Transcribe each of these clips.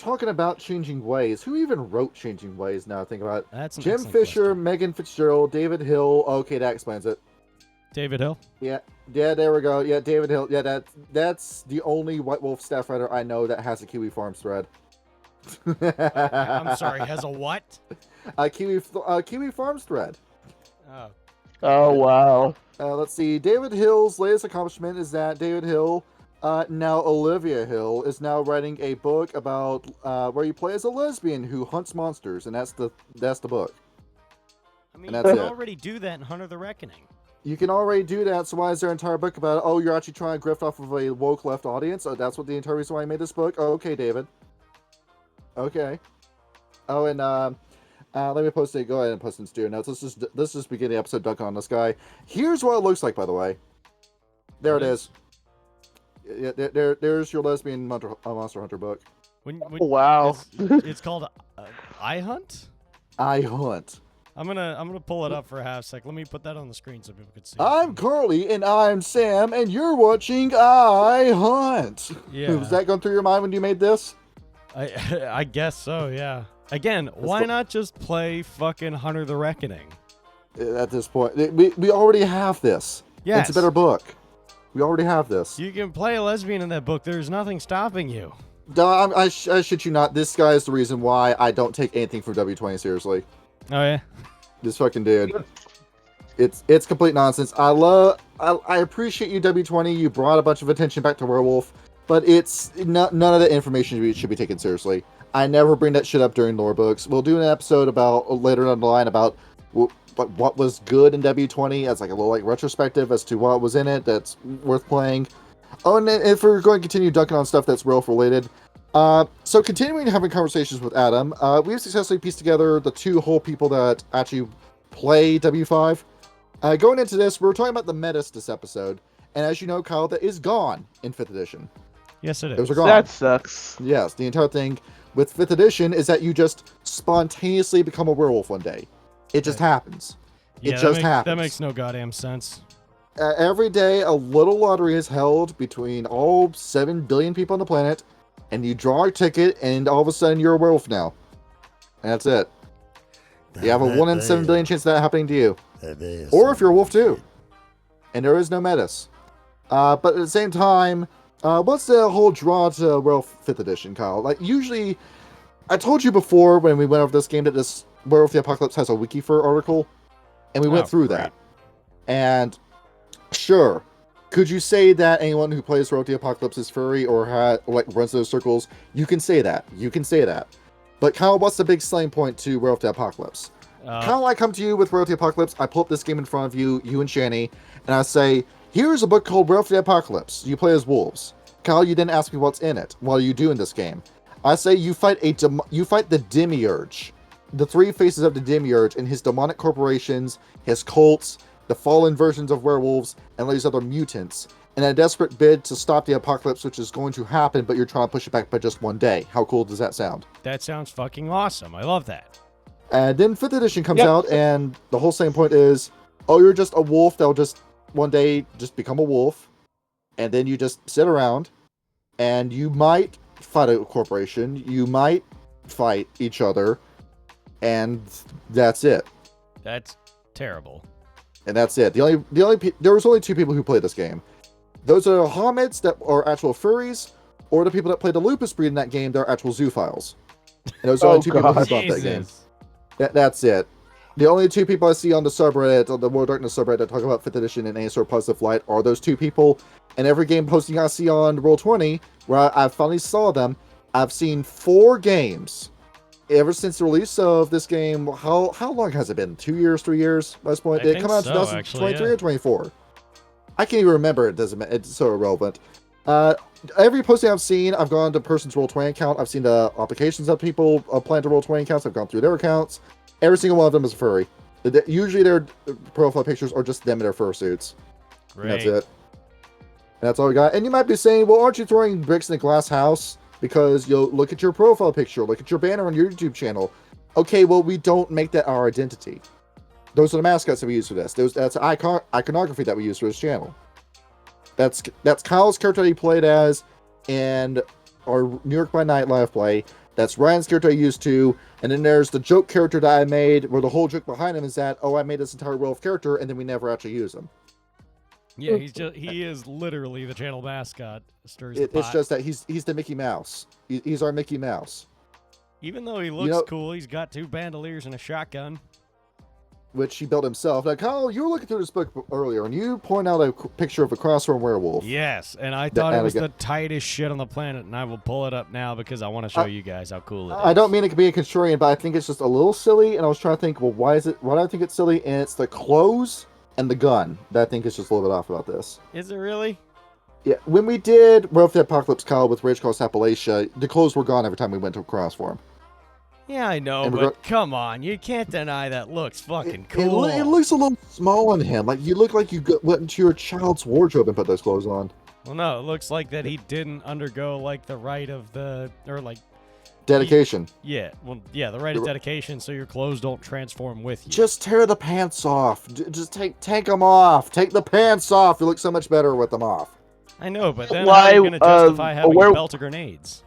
talking about changing ways, who even wrote Changing Ways now I think about it? That's an Jim excellent Fisher, question. Megan Fitzgerald, David Hill. Okay, that explains it. David Hill? Yeah, there we go. Yeah, David Hill. Yeah, that's the only White Wolf staff writer I know that has a Kiwi Farms thread. I'm sorry, has a what? A Kiwi Farms thread. Oh. Oh, wow. Let's see. David Hill's latest accomplishment is that David Hill, now Olivia Hill, is now writing a book about where you play as a lesbian who hunts monsters, and that's the book. I mean, And you that's can it. already do that in Hunter the Reckoning. You can already do that, so why is there an entire book about it? Oh, you're actually trying to grift off of a woke left audience? Oh, that's what the entire reason why I made this book? Oh, okay, David. Okay. Oh, and let me post it. Go ahead and post it in studio notes. Let's just begin the episode dunking on this guy. Here's what it looks like, by the way. There it is. Yeah, there's your lesbian Monster Hunter book. When Wow. It's called I Hunt? I Hunt. I'm gonna pull it up for a half sec. Let me put that on the screen so people can see. I'm Carly, and I'm Sam, and you're watching I Hunt. Yeah. Was that going through your mind when you made this? I guess so, yeah. Again, why not just play fucking Hunter the Reckoning? At this point, we already have this. Yes. It's a better book. We already have this. You can play a lesbian in that book. There's nothing stopping you. I shit you not. This guy is the reason why I don't take anything from W20 seriously. Oh, yeah? This fucking dude. It's complete nonsense. I appreciate you, W20. You brought a bunch of attention back to Werewolf, but none of the information should be taken seriously. I never bring that shit up during lore books. We'll do an episode about later down the line about what was good in W20 as like a little retrospective as to what was in it that's worth playing. Oh, and if we're going to continue dunking on stuff that's Werewolf related, so continuing having conversations with Adam, we've successfully pieced together the two whole people that actually play W5. Going into this, we're talking about the Metis this episode, and as you know, Kyle, that is gone in 5th edition. Yes, it is. Those are gone. That sucks. Yes, the entire thing with 5th edition is that you just spontaneously become a werewolf one day. It just happens. Yeah, It just happens. That makes no goddamn sense. Every day, a little lottery is held between all 7 billion people on the planet, and you draw a ticket, and all of a sudden you're a werewolf now. And that's it. You have a 1 in 7 billion chance of that happening to you. Or if you're a wolf too. And there is no Metis. But at the same time, what's the whole draw to Werewolf 5th edition, Kyle? Like, usually, I told you before when we went over this game that this Werewolf the Apocalypse has a wiki for article, and we went through that. And sure, could you say that anyone who plays Werewolf the Apocalypse is furry or runs those circles? You can say that. You can say that. But Kyle, what's the big selling point to Werewolf the Apocalypse? Kyle, I come to you with Werewolf the Apocalypse. I pull up this game in front of you, you and Shanny, and I say, here's a book called Werewolf the Apocalypse. You play as wolves. Kyle, you didn't ask me what's in it. What are you doing this game? I say you fight the Demiurge. The 3 faces of the Demiurge and his demonic corporations, his cults, the fallen versions of werewolves, and these other mutants, in a desperate bid to stop the apocalypse, which is going to happen, but you're trying to push it back by just one day. How cool does that sound? That sounds fucking awesome. I love that. And then 5th edition comes out, and the whole same point is, oh, you're just a wolf that'll just one day just become a wolf, and then you just sit around, and you might fight a corporation, you might fight each other, and that's it. That's terrible. And that's it. There was only 2 people who played this game. Those are Hamids that are actual furries, or the people that play the lupus breed in that game, they're actual zoophiles. And those are only 2 people who bought that game. That's it. The only 2 people I see on the subreddit, on the World Darkness subreddit, that talk about 5th edition in any sort of positive light are those 2 people. And every game posting I see on Roll20, where I finally saw them, I've seen 4 games. Ever since the release of this game, how long has it been? 2 years, 3 years? By this point, did it come out in 2023 or 24? I can't even remember. It doesn't. It's so irrelevant. Every posting I've seen, I've gone to person's Roll20 account. I've seen the applications that people plan to Roll20 accounts. I've gone through their accounts. Every single one of them is a furry. Usually their profile pictures are just them in their fursuits. And that's it. And that's all we got. And you might be saying, well, aren't you throwing bricks in a glass house? Because you'll look at your profile picture, look at your banner on your YouTube channel. Okay, well, we don't make that our identity. Those are the mascots that we use for this. That's iconography that we use for this channel. That's Kyle's character that he played as in our New York by Night live play. That's Ryan's character I used to, and then there's the joke character that I made, where the whole joke behind him is that, oh, I made this entire werewolf character, and then we never actually use him. Yeah, he is literally the channel mascot. Stirs the pot. It's just that he's the Mickey Mouse. He's our Mickey Mouse. Even though he looks cool, he's got 2 bandoliers and a shotgun. Which he built himself. Now, Kyle, you were looking through this book earlier, and you point out a picture of a crossform werewolf. Yes, and I thought it was the tightest shit on the planet, and I will pull it up now because I want to show you guys how cool it is. I don't mean it to be a contrarian, but I think it's just a little silly, and I was trying to think, well, why do I think it's silly? And it's the clothes and the gun that I think is just a little bit off about this. Is it really? Yeah, when we did Werewolf the Apocalypse, Kyle, with Rage Cross Appalachia, the clothes were gone every time we went to a crossform. Yeah, I know, but come on. You can't deny that looks fucking cool. It looks a little small on him. Like, you look like you went into your child's wardrobe and put those clothes on. Well, no, it looks like that he didn't undergo, like, the rite of the... Or, like... Dedication. The rite of dedication, so your clothes don't transform with you. Just tear the pants off. Just take them off. Take the pants off. You look so much better with them off. I know, but then how are you going to justify having a belt of grenades?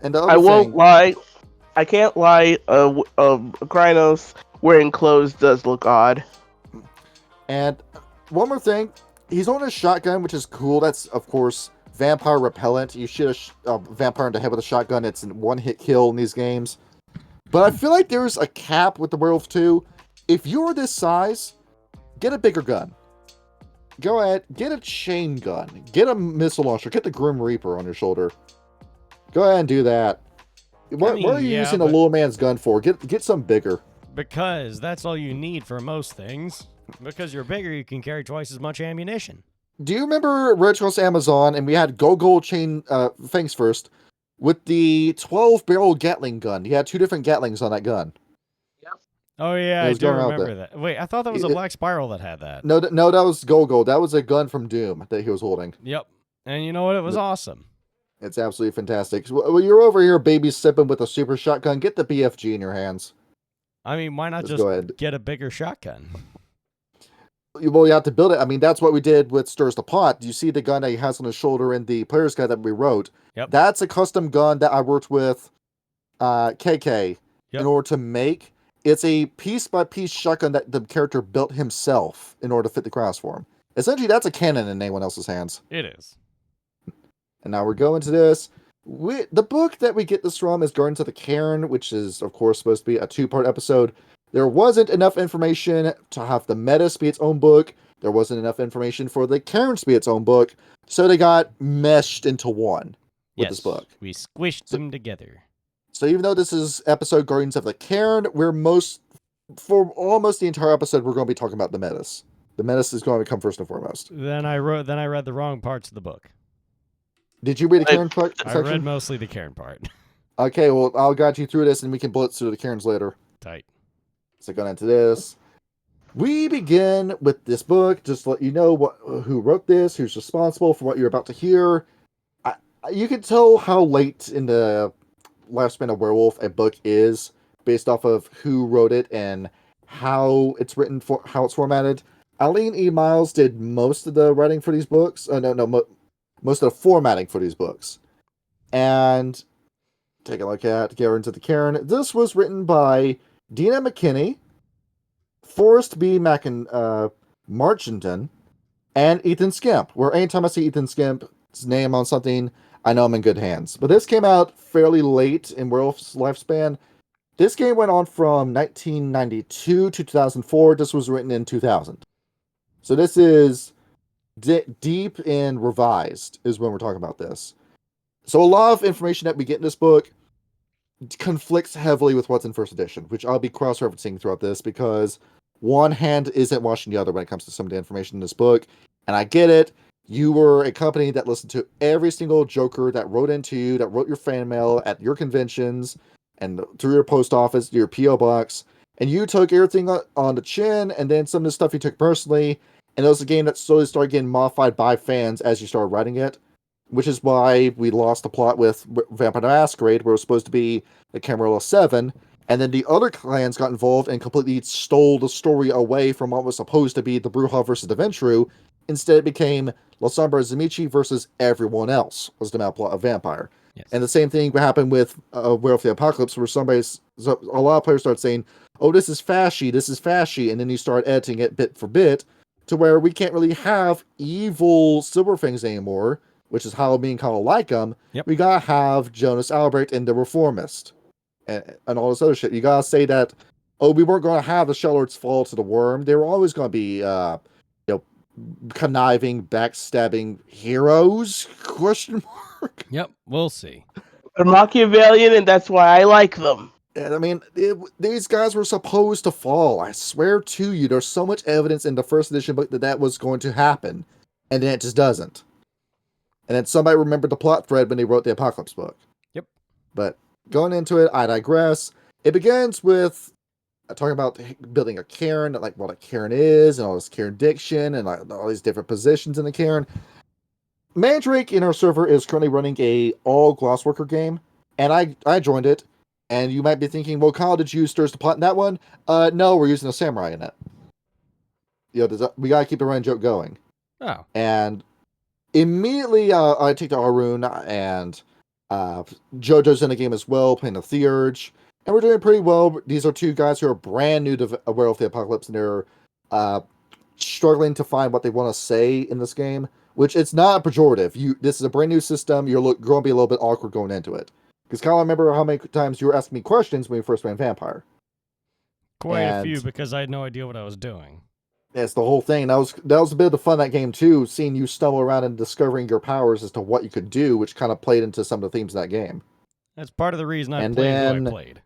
And the other I won't lie. I can't lie. Krynos wearing clothes does look odd. And one more thing, he's on a shotgun, which is cool. That's, of course, vampire repellent. You shoot a vampire in the head with a shotgun. It's a one-hit kill in these games. But I feel like there's a cap with the werewolf too. If you're this size, get a bigger gun. Go ahead, get a chain gun. Get a missile launcher. Get the Grim Reaper on your shoulder. Go ahead and do that. What are you using a little man's gun for? Get some bigger. Because that's all you need for most things. Because you're bigger, you can carry twice as much ammunition. Do you remember Red Cross Amazon, and we had Go chain things first, with the 12-barrel Gatling gun? You had 2 different Gatlings on that gun. Yep. Oh, yeah, I do remember that. Wait, I thought that was a Black Spiral that had that. No, that was Go. That was a gun from Doom that he was holding. Yep. And you know what? It was awesome. It's absolutely fantastic. Well, you're over here baby sipping with a super shotgun. Get the BFG in your hands. I mean, why not just get a bigger shotgun? Well, you have to build it. I mean, that's what we did with Stirs the Pot. You see the gun that he has on his shoulder in the player's guide that we wrote? Yep. That's a custom gun that I worked with KK in order to make. It's a piece-by-piece shotgun that the character built himself in order to fit the crossform. Essentially, that's a cannon in anyone else's hands. It is. And now we're going to this. The book that we get this from is Gardens of the Caern, which is, of course, supposed to be a 2-part episode. There wasn't enough information to have the Metis be its own book. There wasn't enough information for the Cairns to be its own book. So they got meshed into one with this book. We squished them together. So even though this is episode Guardians of the Caern, for almost the entire episode, we're going to be talking about the Metis. The Metis is going to come first and foremost. Then I read the wrong parts of the book. Did you read the Cairn part section? I read mostly the Cairn part. Okay, well, I'll guide you through this, and we can blitz through the Cairns later. Tight. So going into this, we begin with this book. Just to let you know who wrote this, who's responsible for what you're about to hear. You can tell how late in the lifespan of Werewolf a book is based off of who wrote it and how it's written, for how it's formatted. Eileen E. Miles did most of the writing for these books. Most of the formatting for these books. And take a look at Gardens of the Caern. This was written by Dina McKinney, Forrest B. Marchinton, and Ethan Skimp. Where anytime I see Ethan Skimp's name on something, I know I'm in good hands. But this came out fairly late in Werewolf's lifespan. This game went on from 1992 to 2004. This was written in 2000. So this is deep in revised is when we're talking about this. So a lot of information that we get in this book conflicts heavily with what's in first edition, which I'll be cross-referencing throughout this because one hand isn't washing the other when it comes to some of the information in this book. And I get it. You were a company that listened to every single Joker that wrote into you, that wrote your fan mail at your conventions and through your post office, your P.O. box, and you took everything on the chin, and then some of the stuff you took personally. And it was a game that slowly started getting modified by fans as you started writing it, which is why we lost the plot with Vampire the Masquerade, where it was supposed to be the Camarilla 7, and then the other clans got involved and completely stole the story away from what was supposed to be the Brujah versus the Ventru. Instead, it became La Sombra Zamichi versus everyone else was the main plot of Vampire. Yes. And the same thing would happen with Werewolf the Apocalypse, where a lot of players start saying, "Oh, this is fashy," and then you start editing it bit for bit to where we can't really have evil Silverfangs anymore, which is Halloween kind of like them. Yep. We gotta have Jonas Albrecht and the Reformist, and all this other shit. You gotta say that, oh, we weren't gonna have the Shellords fall to the worm. They were always gonna be, conniving, backstabbing heroes? Question mark. Yep, we'll see. They're Machiavellian, and that's why I like them. And I mean, these guys were supposed to fall. I swear to you, there's so much evidence in the first edition book that was going to happen, and then it just doesn't. And then somebody remembered the plot thread when they wrote the Apocalypse book. Yep. But going into it, I digress. It begins with talking about building a cairn, like what a cairn is, and all this cairn diction, and like all these different positions in the cairn. Mandrake in our server is currently running a all Glassworker game, and I joined it. And you might be thinking, well, Kyle, did you use Stirs the Plot in that one? No, we're using a samurai in it. We gotta keep the running joke going. Oh. And immediately, I take to Arun, and Jojo's in the game as well, playing the Theurge. And we're doing pretty well. These are two guys who are brand new to Werewolf the Apocalypse, and they're struggling to find what they want to say in this game, which it's not pejorative. This is a brand new system. You're going to be a little bit awkward going into it. Because Kyle, I remember how many times you were asking me questions when we first ran Vampire. Quite a few, because I had no idea what I was doing. That's the whole thing. That was a bit of the fun of that game too, seeing you stumble around and discovering your powers as to what you could do, which kind of played into some of the themes of that game. That's part of the reason I played who I played.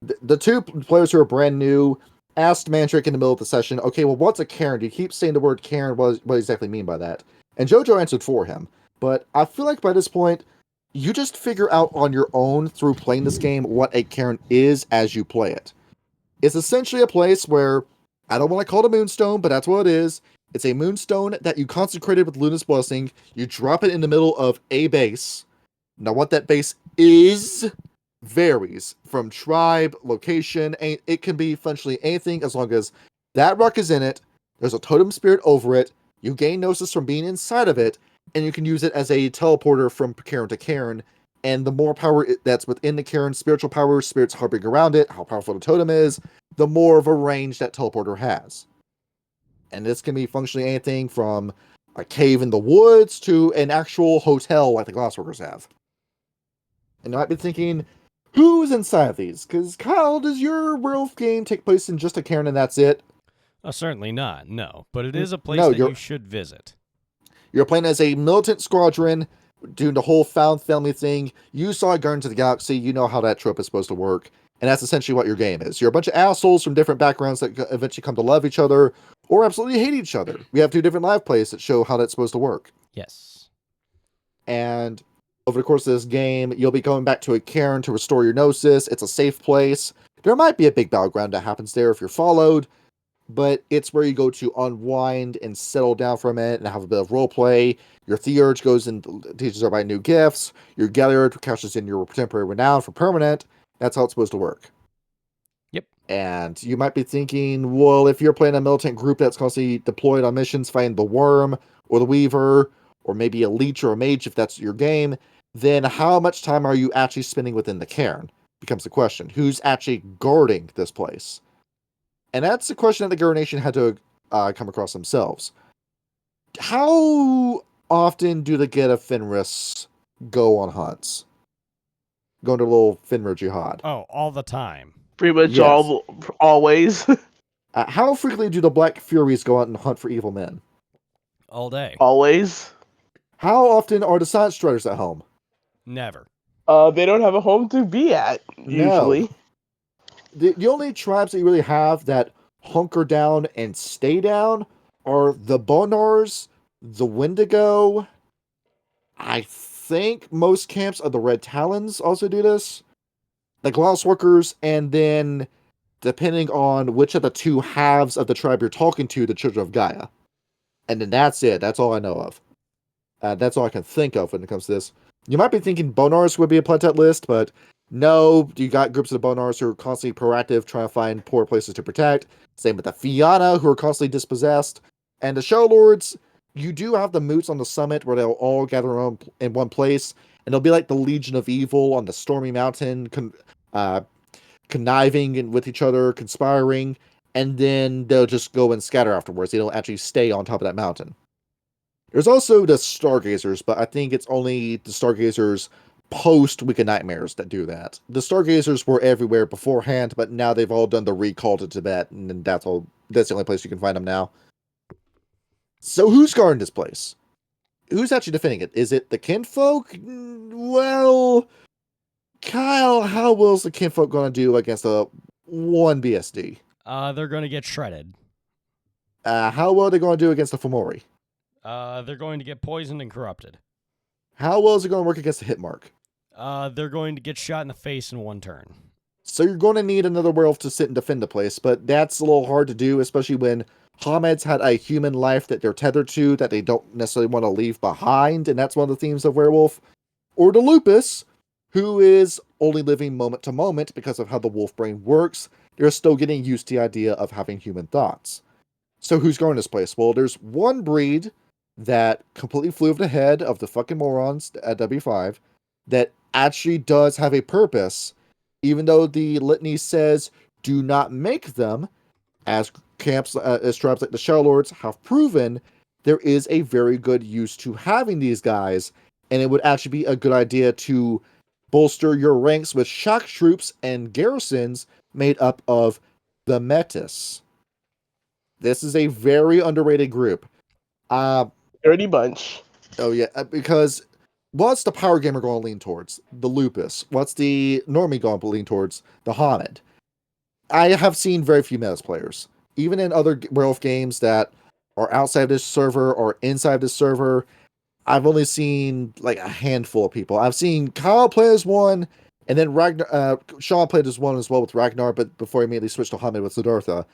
The two players who are brand new asked Mandrake in the middle of the session, okay, well, what's a Cairn? You keep saying the word Cairn. What exactly mean by that? And Jojo answered for him. But I feel like by this point, you just figure out on your own through playing this game what a Cairn is as you play it. It's essentially a place where, I don't want to call it a moonstone, but that's what it is. It's a moonstone that you consecrated with Luna's Blessing. You drop it in the middle of a base. Now, what that base is varies from tribe, location. It can be functionally anything as long as that rock is in it, there's a totem spirit over it, you gain Gnosis from being inside of it, and you can use it as a teleporter from cairn to cairn. And the more power that's within the cairn, spiritual power, spirits hovering around it, how powerful the totem is, the more of a range that teleporter has. And this can be functionally anything from a cave in the woods to an actual hotel like the Glassworkers have. And you might be thinking, who's inside of these? Because, Kyle, does your werewolf game take place in just a cairn and that's it? Certainly not, no. But it is a place that you should visit. You're playing as a militant squadron, doing the whole found family thing. You saw Guardians of the Galaxy, you know how that trope is supposed to work. And that's essentially what your game is. You're a bunch of assholes from different backgrounds that eventually come to love each other, or absolutely hate each other. We have two different live plays that show how that's supposed to work. Yes. And over the course of this game, you'll be going back to a cairn to restore your Gnosis. It's a safe place. There might be a big battleground that happens there if you're followed, but it's where you go to unwind and settle down for a minute and have a bit of roleplay. Your Theurge goes and teaches everybody new gifts. Your Galliard cashes in your temporary renown for permanent. That's how it's supposed to work. Yep. And you might be thinking, well, if you're playing a militant group that's constantly deployed on missions fighting the Worm or the Weaver, or maybe a Leech or a Mage if that's your game, then how much time are you actually spending within the cairn? Becomes the question. Who's actually guarding this place? And that's the question that the Guard Nation had to come across themselves. How often do the Get of Fenris go on hunts? Going to a little Fenrir jihad? Oh, all the time. Pretty much always. How frequently do the Black Furies go out and hunt for evil men? All day. Always. How often are the Science Striders at home? Never. They don't have a home to be at, usually. No. The only tribes that you really have that hunker down and stay down are the Bonars, the Wendigo. I think most camps of the Red Talons also do this. The Glassworkers, and then, depending on which of the two halves of the tribe you're talking to, the Children of Gaia. And then that's it. That's all I know of. That's all I can think of when it comes to this. You might be thinking Bonars would be a Platet list, but no, you got groups of the Bonars who are constantly proactive, trying to find poor places to protect. Same with the Fianna, who are constantly dispossessed. And the Show Lords, you do have the moots on the summit where they'll all gather in one place. and it'll be like the Legion of Evil on the Stormy Mountain, conniving and with each other, conspiring, and then they'll just go and scatter afterwards. They don't actually stay on top of that mountain. There's also the Stargazers, but I think it's only the Stargazers post Week of Nightmares that do that. The Stargazers were everywhere beforehand, but now they've all done the recall to Tibet, and that's the only place you can find them now. So who's guarding this place? Who's actually defending it? Is it the kinfolk? Well, Kyle, how well is the kinfolk going to do against a 1 BSD? They're going to get shredded. How well are they going to do against the Fomori? They're going to get poisoned and corrupted. How well is it going to work against the Hitmark? They're going to get shot in the face in 1 turn. So you're going to need another werewolf to sit and defend the place, but that's a little hard to do, especially when Hamed's had a human life that they're tethered to that they don't necessarily want to leave behind, and that's one of the themes of Werewolf. Or the Lupus, who is only living moment to moment because of how the wolf brain works. They're still getting used to the idea of having human thoughts. So who's going this place? Well, there's one breed that completely flew over the head of the fucking morons at W5 that actually does have a purpose, even though the litany says do not make them, as tribes like the Shadow Lords have proven, there is a very good use to having these guys, and it would actually be a good idea to bolster your ranks with shock troops and garrisons made up of the Metis. This is a very underrated group. Dirty bunch. Oh yeah, because what's the power gamer going to lean towards? The Lupus. What's the normie going to lean towards? The Hamed. I have seen very few Metis players. Even in other werewolf games that are outside this server or inside this server, I've only seen like a handful of people. I've seen Kyle play as one, and then Sean played as one as well with Ragnar, but before he immediately switched to Hamed with Siddhartha.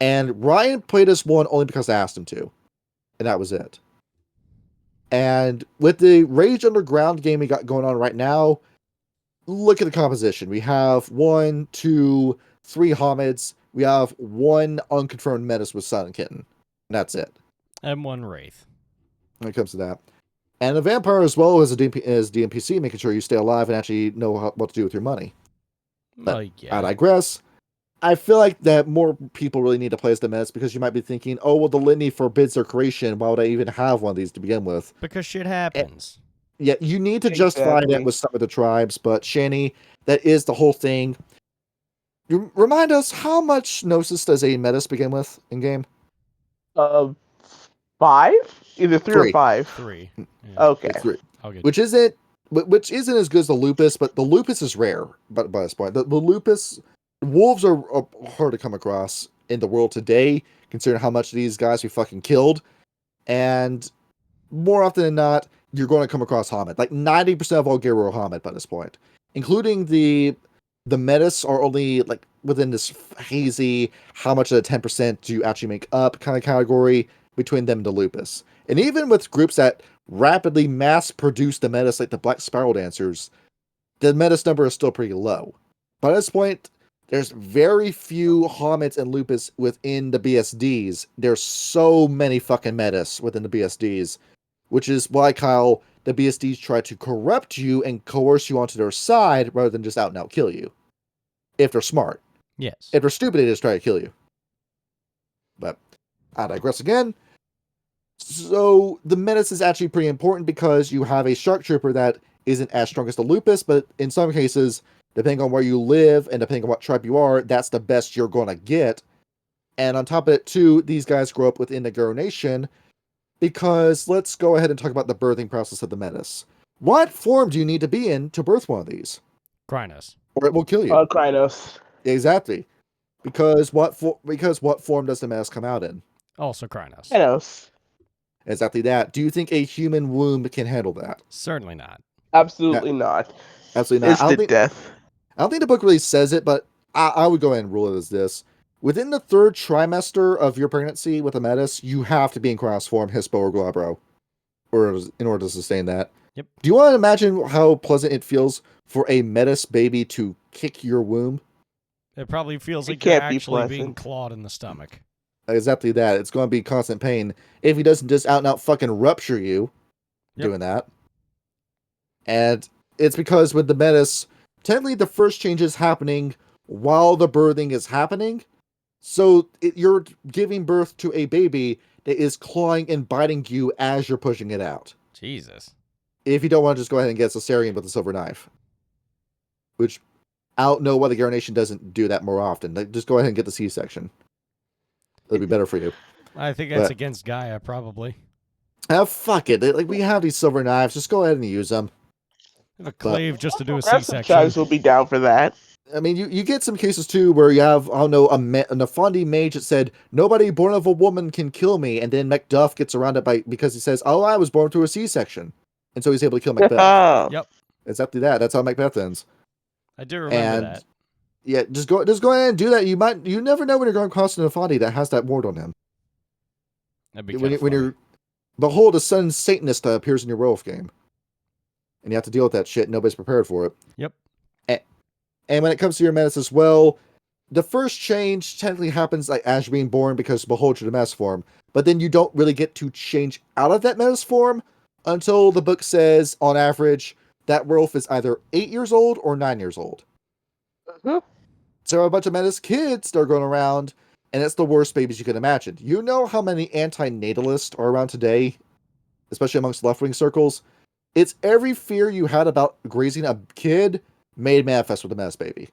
And Ryan played as one only because I asked him to. And that was it. And with the Rage Underground game we got going on right now, look at the composition. We have 1, 2, 3 Hameds. We have 1 unconfirmed Metis with Silent Kitten. And that's it. And 1 Wraith. When it comes to that. And a Vampire as well as DMPC, making sure you stay alive and actually know what to do with your money. But yeah. I digress. I feel like that more people really need to play as the Metis because you might be thinking, oh, well, the litany forbids their creation. Why would I even have one of these to begin with? Because shit happens. Yeah, you need to justify that with some of the tribes, but Shanny, that is the whole thing. You remind us, how much Gnosis does a Metis begin with in game? 5? Either 3 or 5. 3. Yeah. Okay. 3. Which isn't as good as the Lupus, but the Lupus is rare by this point. The Lupus, wolves are hard to come across in the world today, considering how much these guys we fucking killed. And more often than not, you're going to come across Hamed. Like 90% of all gear are Hamed by this point. Including the Metis are only like within this hazy, how much of the 10% do you actually make up kind of category between them and the Lupus. And even with groups that rapidly mass produce the Metis, like the Black Spiral Dancers, the Metis number is still pretty low. By this point, there's very few Hameds and Lupus within the BSDs. There's so many fucking Metis within the BSDs, which is why, Kyle, the BSDs try to corrupt you and coerce you onto their side rather than just out and out kill you. If they're smart. Yes. If they're stupid, they just try to kill you. But I digress again. So the Metis is actually pretty important because you have a Shark Trooper that isn't as strong as the Lupus, but in some cases, depending on where you live and depending on what tribe you are, that's the best you're going to get. And on top of it, too, these guys grow up within the Garo Nation because let's go ahead and talk about the birthing process of the Metis. What form do you need to be in to birth one of these? Krynos. Or it will kill you. Krynos. Exactly. Because what form does the Metis come out in? Also Krynos. Krynos. Exactly that. Do you think a human womb can handle that? Certainly not. Absolutely not. Absolutely not. Instant death. I don't think the book really says it, but I would go ahead and rule it as this. Within the 3rd trimester of your pregnancy with a Metis, you have to be in Krynos form, Hispo or Glabro, in order to sustain that. Yep. Do you want to imagine how pleasant it feels for a Metis baby to kick your womb? It probably feels like It you're can't be actually being pleasant. clawed in the stomach. Exactly that. It's going to be constant pain. If he doesn't just out and out fucking rupture you doing that. And it's because with the Metis, technically the first change is happening while the birthing is happening. So you're giving birth to a baby that is clawing and biting you as you're pushing it out. Jesus. If you don't want to just go ahead and get cesarean with a silver knife. Which, I don't know why the Caern Nation doesn't do that more often. Like, just go ahead and get the C-section. That'd be better for you. I think that's against Gaia, probably. Fuck it. Like, we have these silver knives. Just go ahead and use them. Have a clave just to do a Progressive C-section. Chugs will be down for that. I mean, you get some cases, too, where you have, I don't know, a Nefandi mage that said, nobody born of a woman can kill me, and then Macduff gets around it because he says, oh, I was born through a C-section. And so he's able to kill Macbeth. Yep. Exactly that. That's how Macbeth ends. I do remember that. Yeah, just go ahead and do that. You never know when you're going across an Nefandi that has that ward on him. That'd be when you're behold, a sudden Satanist appears in your werewolf game. And you have to deal with that shit. Nobody's prepared for it. Yep. And when it comes to your Metis as well, the first change technically happens like as you're being born because behold, you're the Metis form. But then you don't really get to change out of that Metis form until the book says, on average, that werewolf is either 8 years old or 9 years old. Mm-hmm. So a bunch of Metis kids that are going around, and it's the worst babies you can imagine. You know how many anti-natalists are around today, especially amongst left-wing circles? It's every fear you had about grazing a kid made manifest with a Metis baby.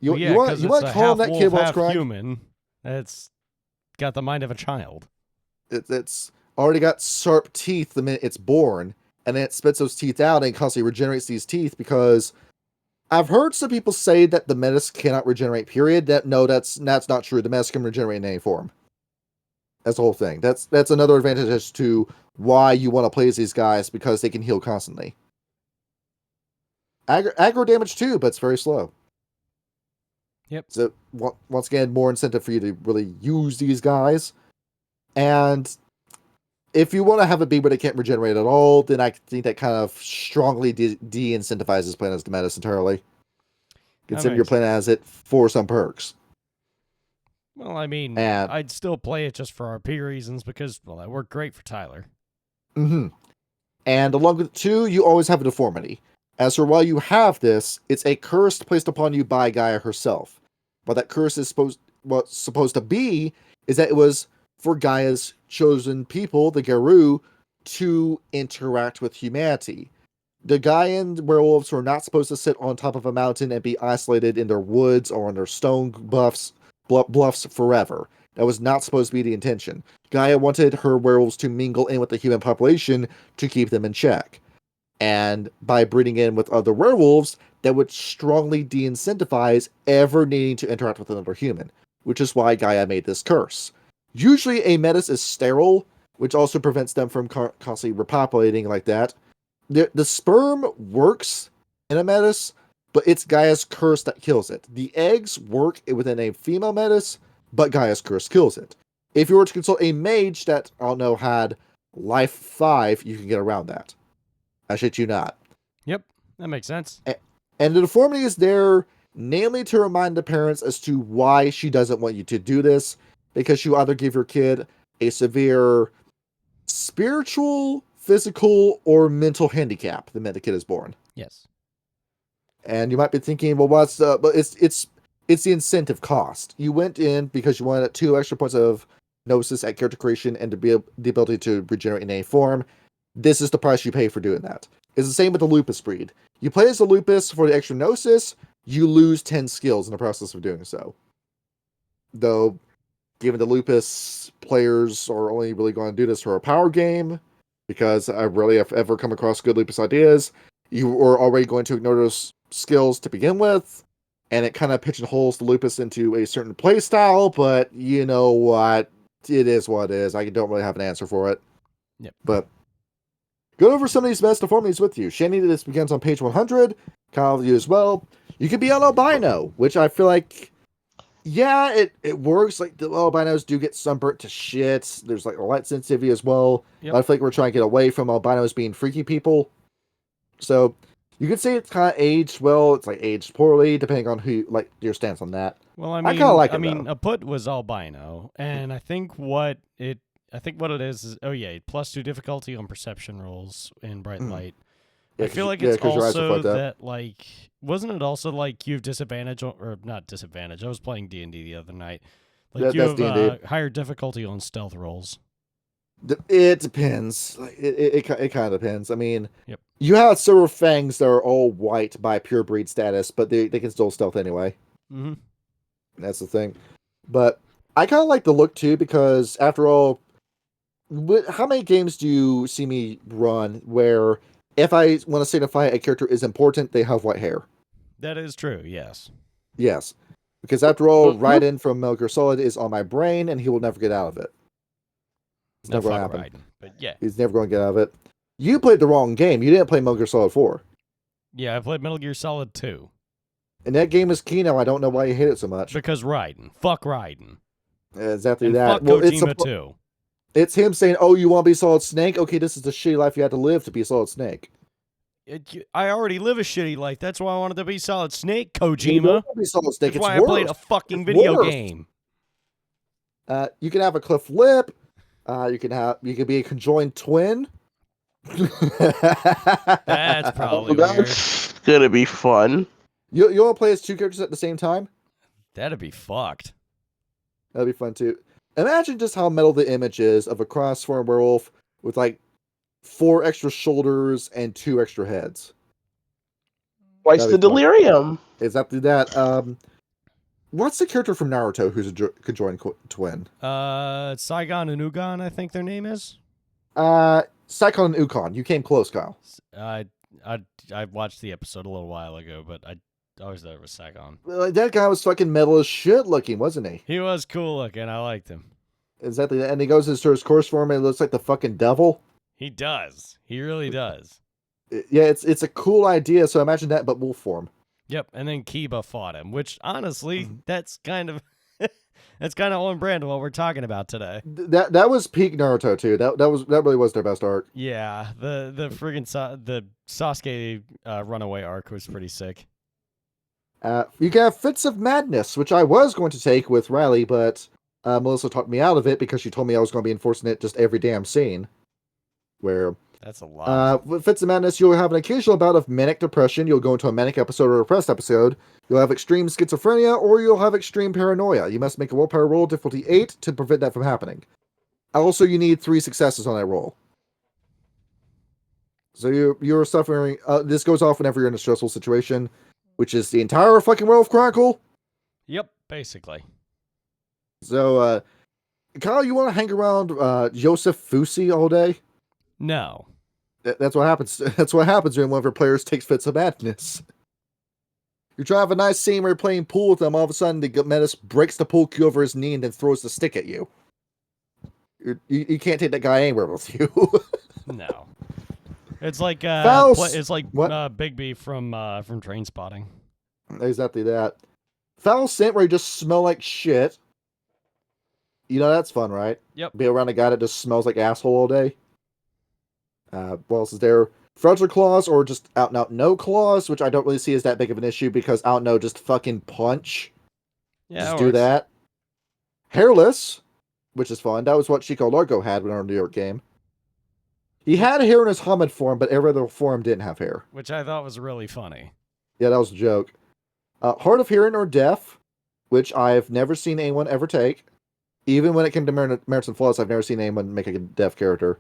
You want to call that kid while it's crying? Human. It's got the mind of a child. It's already got sharp teeth the minute it's born, and then it spits those teeth out and constantly regenerates these teeth because I've heard some people say that the Metis cannot regenerate, period. That's not true. The Metis can regenerate in any form. That's the whole thing. That's another advantage as to why you want to play as these guys, because they can heal constantly. Aggro damage too, but it's very slow. Yep. So, once again, more incentive for you to really use these guys. And if you want to have a baby that can't regenerate at all, then I think that kind of strongly de-incentivizes playing as the Metis entirely. Consider you're playing as it for some perks. Well, I mean, I'd still play it just for RP reasons because, well, that worked great for Tyler. Mm-hmm. And along with it too, you always have a deformity. As for why you have this, it's a curse placed upon you by Gaia herself. What that curse is supposed to be is that it was for Gaia's chosen people, the Garou, to interact with humanity. The Gaian werewolves were not supposed to sit on top of a mountain and be isolated in their woods or on their stone bluffs forever. That was not supposed to be the intention. Gaia wanted her werewolves to mingle in with the human population to keep them in check. And by breeding in with other werewolves, that would strongly de-incentivize ever needing to interact with another human, which is why Gaia made this curse. Usually a Metis is sterile, which also prevents them from constantly repopulating like that. The sperm works in a Metis, but it's Gaia's curse that kills it. The eggs work within a female Metis, but Gaia's curse kills it. If you were to consult a mage that, I don't know, had life 5, you can get around that. I shit you not. Yep, that makes sense. And the deformity is there, namely to remind the parents as to why she doesn't want you to do this, because you either give your kid a severe spiritual, physical, or mental handicap the minute the kid is born. Yes. And you might be thinking, well, but it's the incentive cost. You went in because you wanted 2 extra points of gnosis at character creation and to be the ability to regenerate in any form. This is the price you pay for doing that. It's the same with the lupus breed. You play as the lupus for the extra gnosis, you lose 10 skills in the process of doing so. Though, given the lupus players are only really going to do this for a power game, because I rarely have ever come across good lupus ideas, you are already going to ignore those skills to begin with, and it kind of pigeonholes the lupus into a certain play style, but you know what? It is what it is. I don't really have an answer for it. Yep. But go over some of these best deformities with you. Shanny, this begins on page 100. Kyle, you as well. You could be an albino, which I feel like, yeah, it works. Like, the albinos do get sunburnt to shit. There's like a light sensitivity as well. Yep. But I feel like we're trying to get away from albinos being freaky people. So you could say it's kind of aged well. It's like aged poorly, depending on who, like, your stance on that. Well, I kind of like it. A put was albino, and I think what it is +2 difficulty on perception rolls in bright light. Yeah, I feel like yeah, it's 'cause your eyes are also fucked up. that, like, wasn't it also like you have disadvantage, or not disadvantage? I was playing D&D the other night. Like, you That's have D&D. higher difficulty on stealth rolls. It depends. Like, it kind of depends. I mean, Yep. you have silver fangs that are all white by pure breed status, but they can still stealth anyway. Mm-hmm. That's the thing. But I kind of like the look too because, after all, how many games do you see me run where if I want to signify a character is important, they have white hair? That is true, yes. Yes. Because after all, Mhm. Raiden from Metal Gear Solid is on my brain and he will never get out of it. It's No, never going to fuck happen. Raiden. But yeah. He's never going to get out of it. You played the wrong game. You didn't play Metal Gear Solid 4. Yeah, I played Metal Gear Solid 2. And that game is Kino. I don't know why you hate it so much. Because Raiden. Fuck Raiden. Exactly And that. fuck Kojima, too. It's him saying, "Oh, you want to be Solid Snake? Okay, this is the shitty life you have to live to be Solid Snake." I already live a shitty life. That's why I wanted to be Solid Snake, You don't Kojima. want to be Solid Snake. That's It's why I worse. played a fucking It's video worse. game. You can have a cliff lip. You can be a conjoined twin. That's probably weird. That's gonna be fun. You want to play as two characters at the same time? That'd be fucked. That'd be fun too. Imagine just how metal the image is of a cross-formed werewolf with like 4 extra shoulders and 2 extra heads. Twice That'd the be fun. delirium. Exactly that. What's the character from Naruto who's a conjoined twin? Saigon and Ugon, I think their name is. Saikon and Ukon. You came close, Kyle. I watched the episode a little while ago, but I always thought it was Saigon. That guy was fucking metal as shit looking, wasn't he? He was cool looking. I liked him. Exactly. And he goes into his course form and he looks like the fucking devil. He does. He really does. Yeah, it's a cool idea. So imagine that, but wolf form. Yep. And then Kiba fought him, which honestly, that's kind of that's kind of on brand of what we're talking about today. That was peak Naruto too. That really was their best arc. Yeah, the friggin' the Sasuke runaway arc was pretty sick. You can have Fits of Madness, which I was going to take with Riley, but Melissa talked me out of it because she told me I was going to be enforcing it just every damn scene. Where That's a lot. with Fits of Madness, you'll have an occasional bout of manic depression. You'll go into a manic episode or a depressed episode. You'll have extreme schizophrenia, or you'll have extreme paranoia. You must make a willpower roll difficulty 8 to prevent that from happening. Also, you need 3 successes on that roll. So you're suffering. This goes off whenever you're in a stressful situation, which is the entire fucking Werewolf Chronicle. Yep, basically. So, Kyle, you want to hang around Joseph Fusi all day? No. That's what happens. That's what happens when one of your players takes Fits of Madness. You're trying to have a nice scene where you're playing pool with them. All of a sudden, the Metis breaks the pool cue over his knee and then throws the stick at you. You can't take that guy anywhere with you. No. It's like Faust! it's like What? Bigby from Trainspotting. Exactly that. Foul scent where you just smell like shit. You know that's fun, right? Yep. Be around a guy that just smells like asshole all day. What else is there? Fragile claws or just out and out no claws, which I don't really see as that big of an issue because out and no just fucking punch. Yeah, Just it do works. that. Hairless, which is fun. That was what Chico Largo had in our New York game. He had hair in his Hamid form, but every other form didn't have hair. Which I thought was really funny. Yeah, that was a joke. Hard of hearing or deaf, which I've never seen anyone ever take. Even when it came to Merits and Flaws, I've never seen anyone make a deaf character.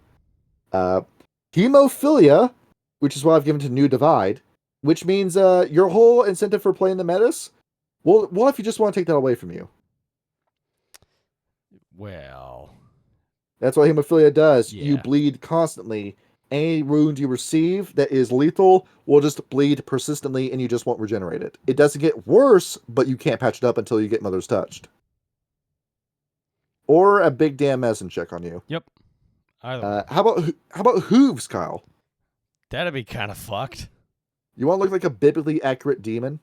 Hemophilia, which is what I've given to New Divide, which means your whole incentive for playing the Metis, well, what if you just want to take that away from you? Well, That's what hemophilia does. Yeah. You bleed constantly. Any wound you receive that is lethal will just bleed persistently and you just won't regenerate it. It doesn't get worse, but you can't patch it up until you get Mother's Touched. Or a big damn medicine check on you. yep. Either How about hooves, Kyle? that'd be kind of fucked. You want to look like a biblically accurate demon?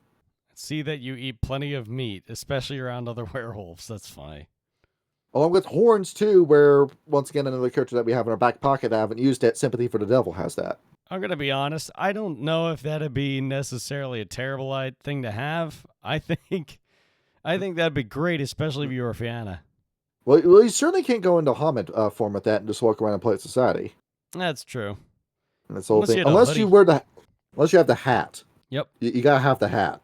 See that you eat plenty of meat, especially around other werewolves. That's funny. Along with horns, too, where, once again, another character that we have in our back pocket that I haven't used yet, Sympathy for the Devil has that. I'm gonna be honest. I don't know if that'd be necessarily a terrible thing to have. I think that'd be great, especially if you were Fianna. Well, you certainly can't go into Hamid form with that and just walk around and play at society. That's true. That's the whole Unless you thing. had a Unless hoodie. you wear the... Unless you have the hat. Yep. You gotta have the hat.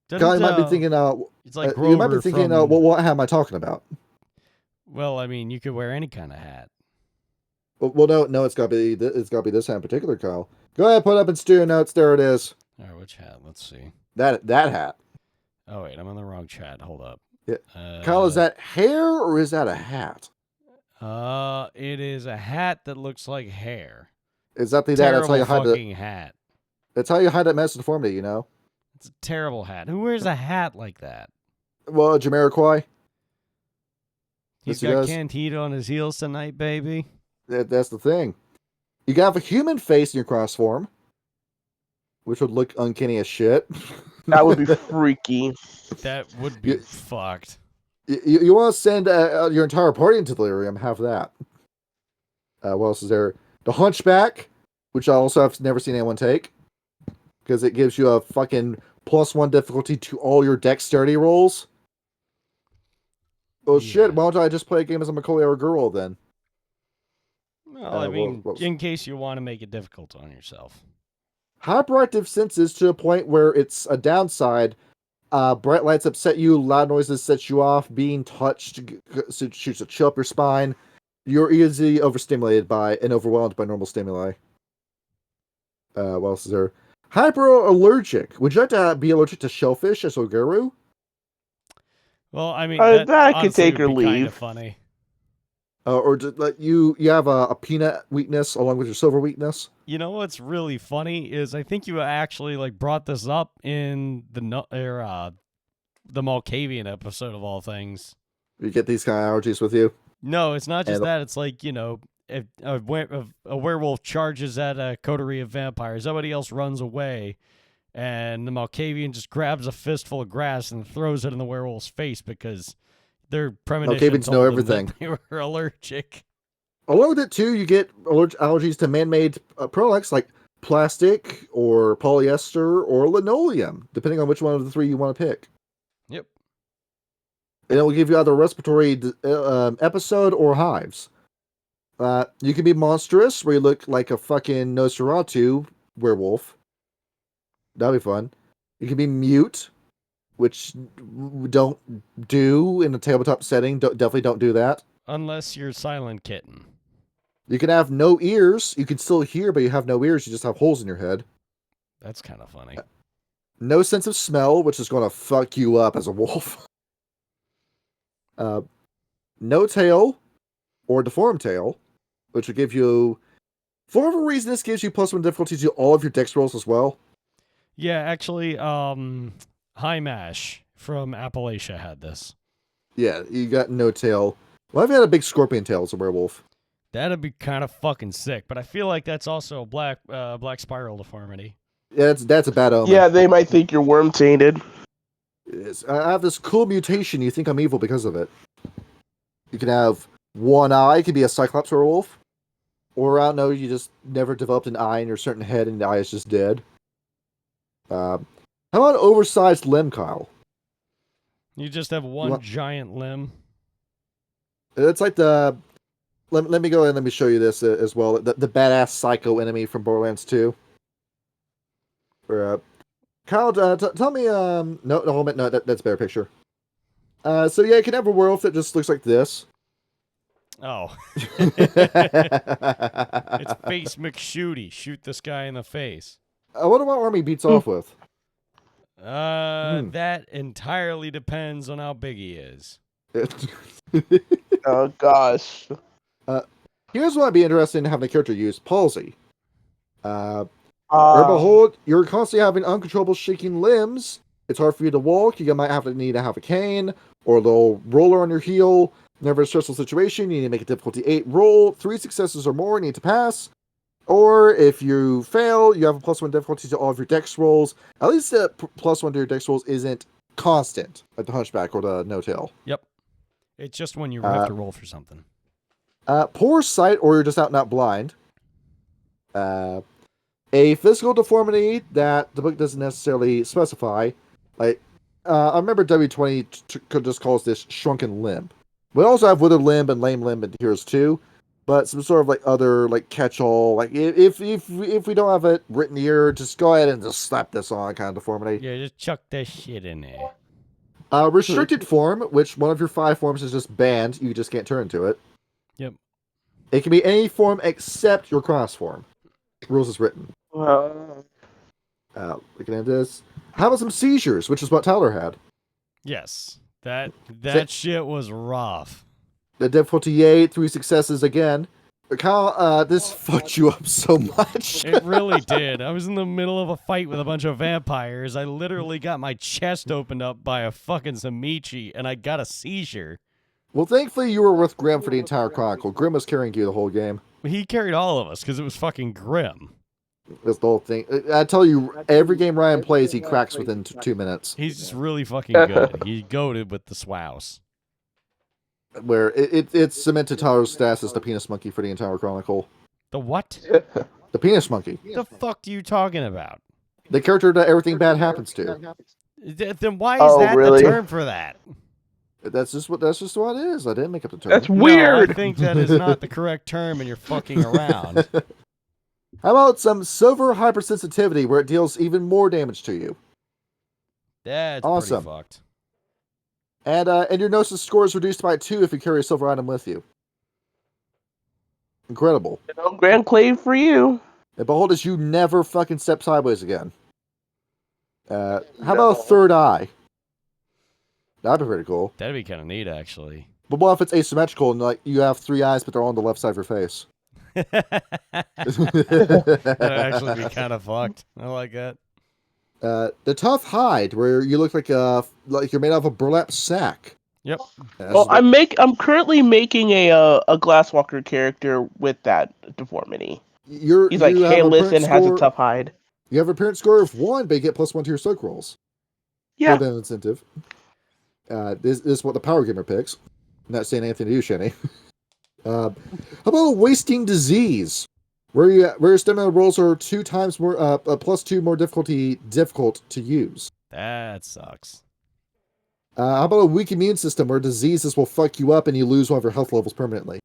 Doesn't, You might be thinking, it's like you might be Grover thinking, from... what hat am I talking about? Well, I mean, you could wear any kind of hat. Well, no, it's gotta be this hat in particular, Kyle. Go ahead, put it up in studio notes. There it is. All right, which hat? Let's see. That hat. Oh wait, I'm on the wrong chat. Hold up. Yeah. Kyle, is that hair or is that a hat? It is a hat that looks like hair. Exactly that. Terrible That's how you hide fucking hat. That's how you hide that mass deformity, you know. It's a terrible hat. Who wears a hat like that? Well, Jamiroquai. He's Yes, he got does. Cantita on his heels tonight, baby. That's the thing. You can have a human face in your cross form, which would look uncanny as shit. That would be freaky. That would be You- fucked. You want to send your entire party into delirium? Have that. What else is there? The Hunchback, which I also have never seen anyone take, because it gives you a fucking +1 difficulty to all your dexterity rolls. Well, Yeah. shit. Why don't I just play a game as a Macaulay or a girl then? Well, I mean, what was- in case you want to make it difficult on yourself. Hyperactive senses to a point where it's a downside. Bright lights upset you, loud noises set you off, being touched shoots a chill up your spine. You're easily overstimulated by and overwhelmed by normal stimuli. What else is there? Hyperallergic. Would you like to be allergic to shellfish as Oguru? Well, I mean, That I could honestly take or would be kind leave. of funny. Or just, like you have a peanut weakness along with your silver weakness? You know what's really funny is I think you actually like brought this up in the Malkavian episode of all things. You get these kind of allergies with you? No, it's not just And- that. It's like, if a werewolf charges at a coterie of vampires, somebody else runs away, and the Malkavian just grabs a fistful of grass and throws it in the werewolf's face because their premonition Malkavians told know them everything. that they were allergic. Along with it, too, you get allergies to man-made products like plastic or polyester or linoleum, depending on which one of the three you want to pick. Yep. And it will give you either a respiratory episode or hives. You can be monstrous, where you look like a fucking Nosferatu werewolf. That'd be fun. You can be mute, which don't do in a tabletop setting. Definitely don't do that. Unless you're Silent Kitten. You can have no ears. You can still hear, but you have no ears. You just have holes in your head. That's kind of funny. No sense of smell, which is going to fuck you up as a wolf. No tail or deformed tail, which will give you, for whatever reason, this gives you +1 difficulty to all of your dex rolls as well. Yeah, actually, High Mash from Appalachia had this. Yeah, you got no tail. Well, I've had a big scorpion tail as a werewolf. That'd be kind of fucking sick, but I feel like that's also a black spiral deformity. Yeah, that's a bad omen. Yeah, they might think you're worm tainted. I have this cool mutation. You think I'm evil because of it. You can have one eye. It could be a cyclops werewolf. Or I don't know, you just never developed an eye in your certain head and the eye is just dead. How about an oversized limb, Kyle? You just have one What? giant limb. It's like the... Let me go and let me show you this as well. The badass psycho enemy from Borderlands 2. Kyle, tell me... No, hold on. No, that's a better picture. So yeah, you can have a werewolf that just looks like this. Oh. It's Face McShooty. Shoot this guy in the face. I wonder what army beats off with. That entirely depends on how big he is. Oh gosh. Here's what would be interesting to have the character use: palsy. Or behold, you're constantly having uncontrollable shaking limbs. It's hard for you to walk. You might need to have a cane or a little roller on your heel. Never a stressful situation. You need to make a difficulty 8 roll. 3 successes or more need to pass. Or if you fail, you have a +1 difficulty to all of your dex rolls. At least the +1 to your dex rolls isn't constant, like the Hunchback or the No Tail. Yep. It's just when you have to roll for something. Poor sight, or you're just out and out blind. A physical deformity that the book doesn't necessarily specify. Like, I remember W20 could just calls this shrunken limb. We also have withered limb and lame limb in Heroes 2. but some sort of like other like catch-all. Like if we don't have it written here, just go ahead and just slap this on kind of deformity. Yeah, just chuck that shit in there. Restricted form, which one of your 5 forms is just banned. You just can't turn into it. Yep. It can be any form except your cross form. Rules is written. Looking at this. How about some seizures, which is what Tyler had? Yes. That shit was rough. The difficulty 8, 3 successes again. But Kyle, this fucked you up so much. It really did. I was in the middle of a fight with a bunch of vampires. I literally got my chest opened up by a fucking Samichi, and I got a seizure. Well, thankfully you were with Grim for the entire Chronicle. Grim was carrying you the whole game. He carried all of us because it was fucking grim. That's the whole thing. I tell you, every game Ryan plays, he cracks within 2 minutes. He's just really fucking good. He goated with the swouse. Where it's cemented Tyler's status as the penis monkey for the entire Chronicle. The what? The penis monkey. The fuck are you talking about? The character that everything bad happens to. Then why is that really? the term for that? That's just what it is. I didn't make up the term. That's No, weird. I think that is not the correct term, and you're fucking around. How about some silver hypersensitivity where it deals even more damage to you? That's Awesome. pretty fucked. And your Gnosis score is reduced by 2 if you carry a silver item with you. Incredible. Grand Clave for you. And behold, as you never fucking step sideways again. How about a third eye? That'd be pretty cool. That'd be kind of neat, actually. But what if it's asymmetrical and like you have 3 eyes, but they're all on the left side of your face? That'd actually be kind of fucked. I like that. The tough hide, where you look like you're made out of a burlap sack. Yep. Well, I'm currently making a Glasswalker character with that deformity. He's like hairless and has a tough hide. You have an appearance score of 1, but you get +1 to your soak rolls. Yeah. For that incentive. This is what the Power Gamer picks. I'm not saying anything to you, Shanny. How about a wasting disease? Where your stamina rolls are 2 times more, +2 more difficult to use. That sucks. How about a weak immune system where diseases will fuck you up and you lose one of your health levels permanently?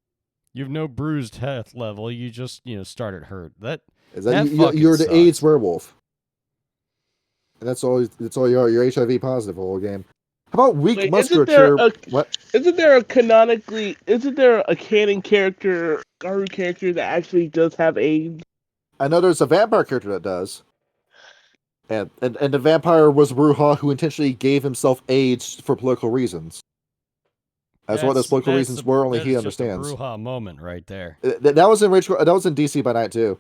You've no bruised health level. You just start at hurt. That you're the sucks. AIDS werewolf, and that's all you are. You're HIV positive the whole game. How about weak musculature? What? Isn't there a canon character, Garu character that actually does have AIDS? I know there's a vampire character that does. And the vampire was Ruha, who intentionally gave himself AIDS for political reasons. That's what those political reasons were. Only he understands. That's a Ruha moment right there. That was in DC by Night too.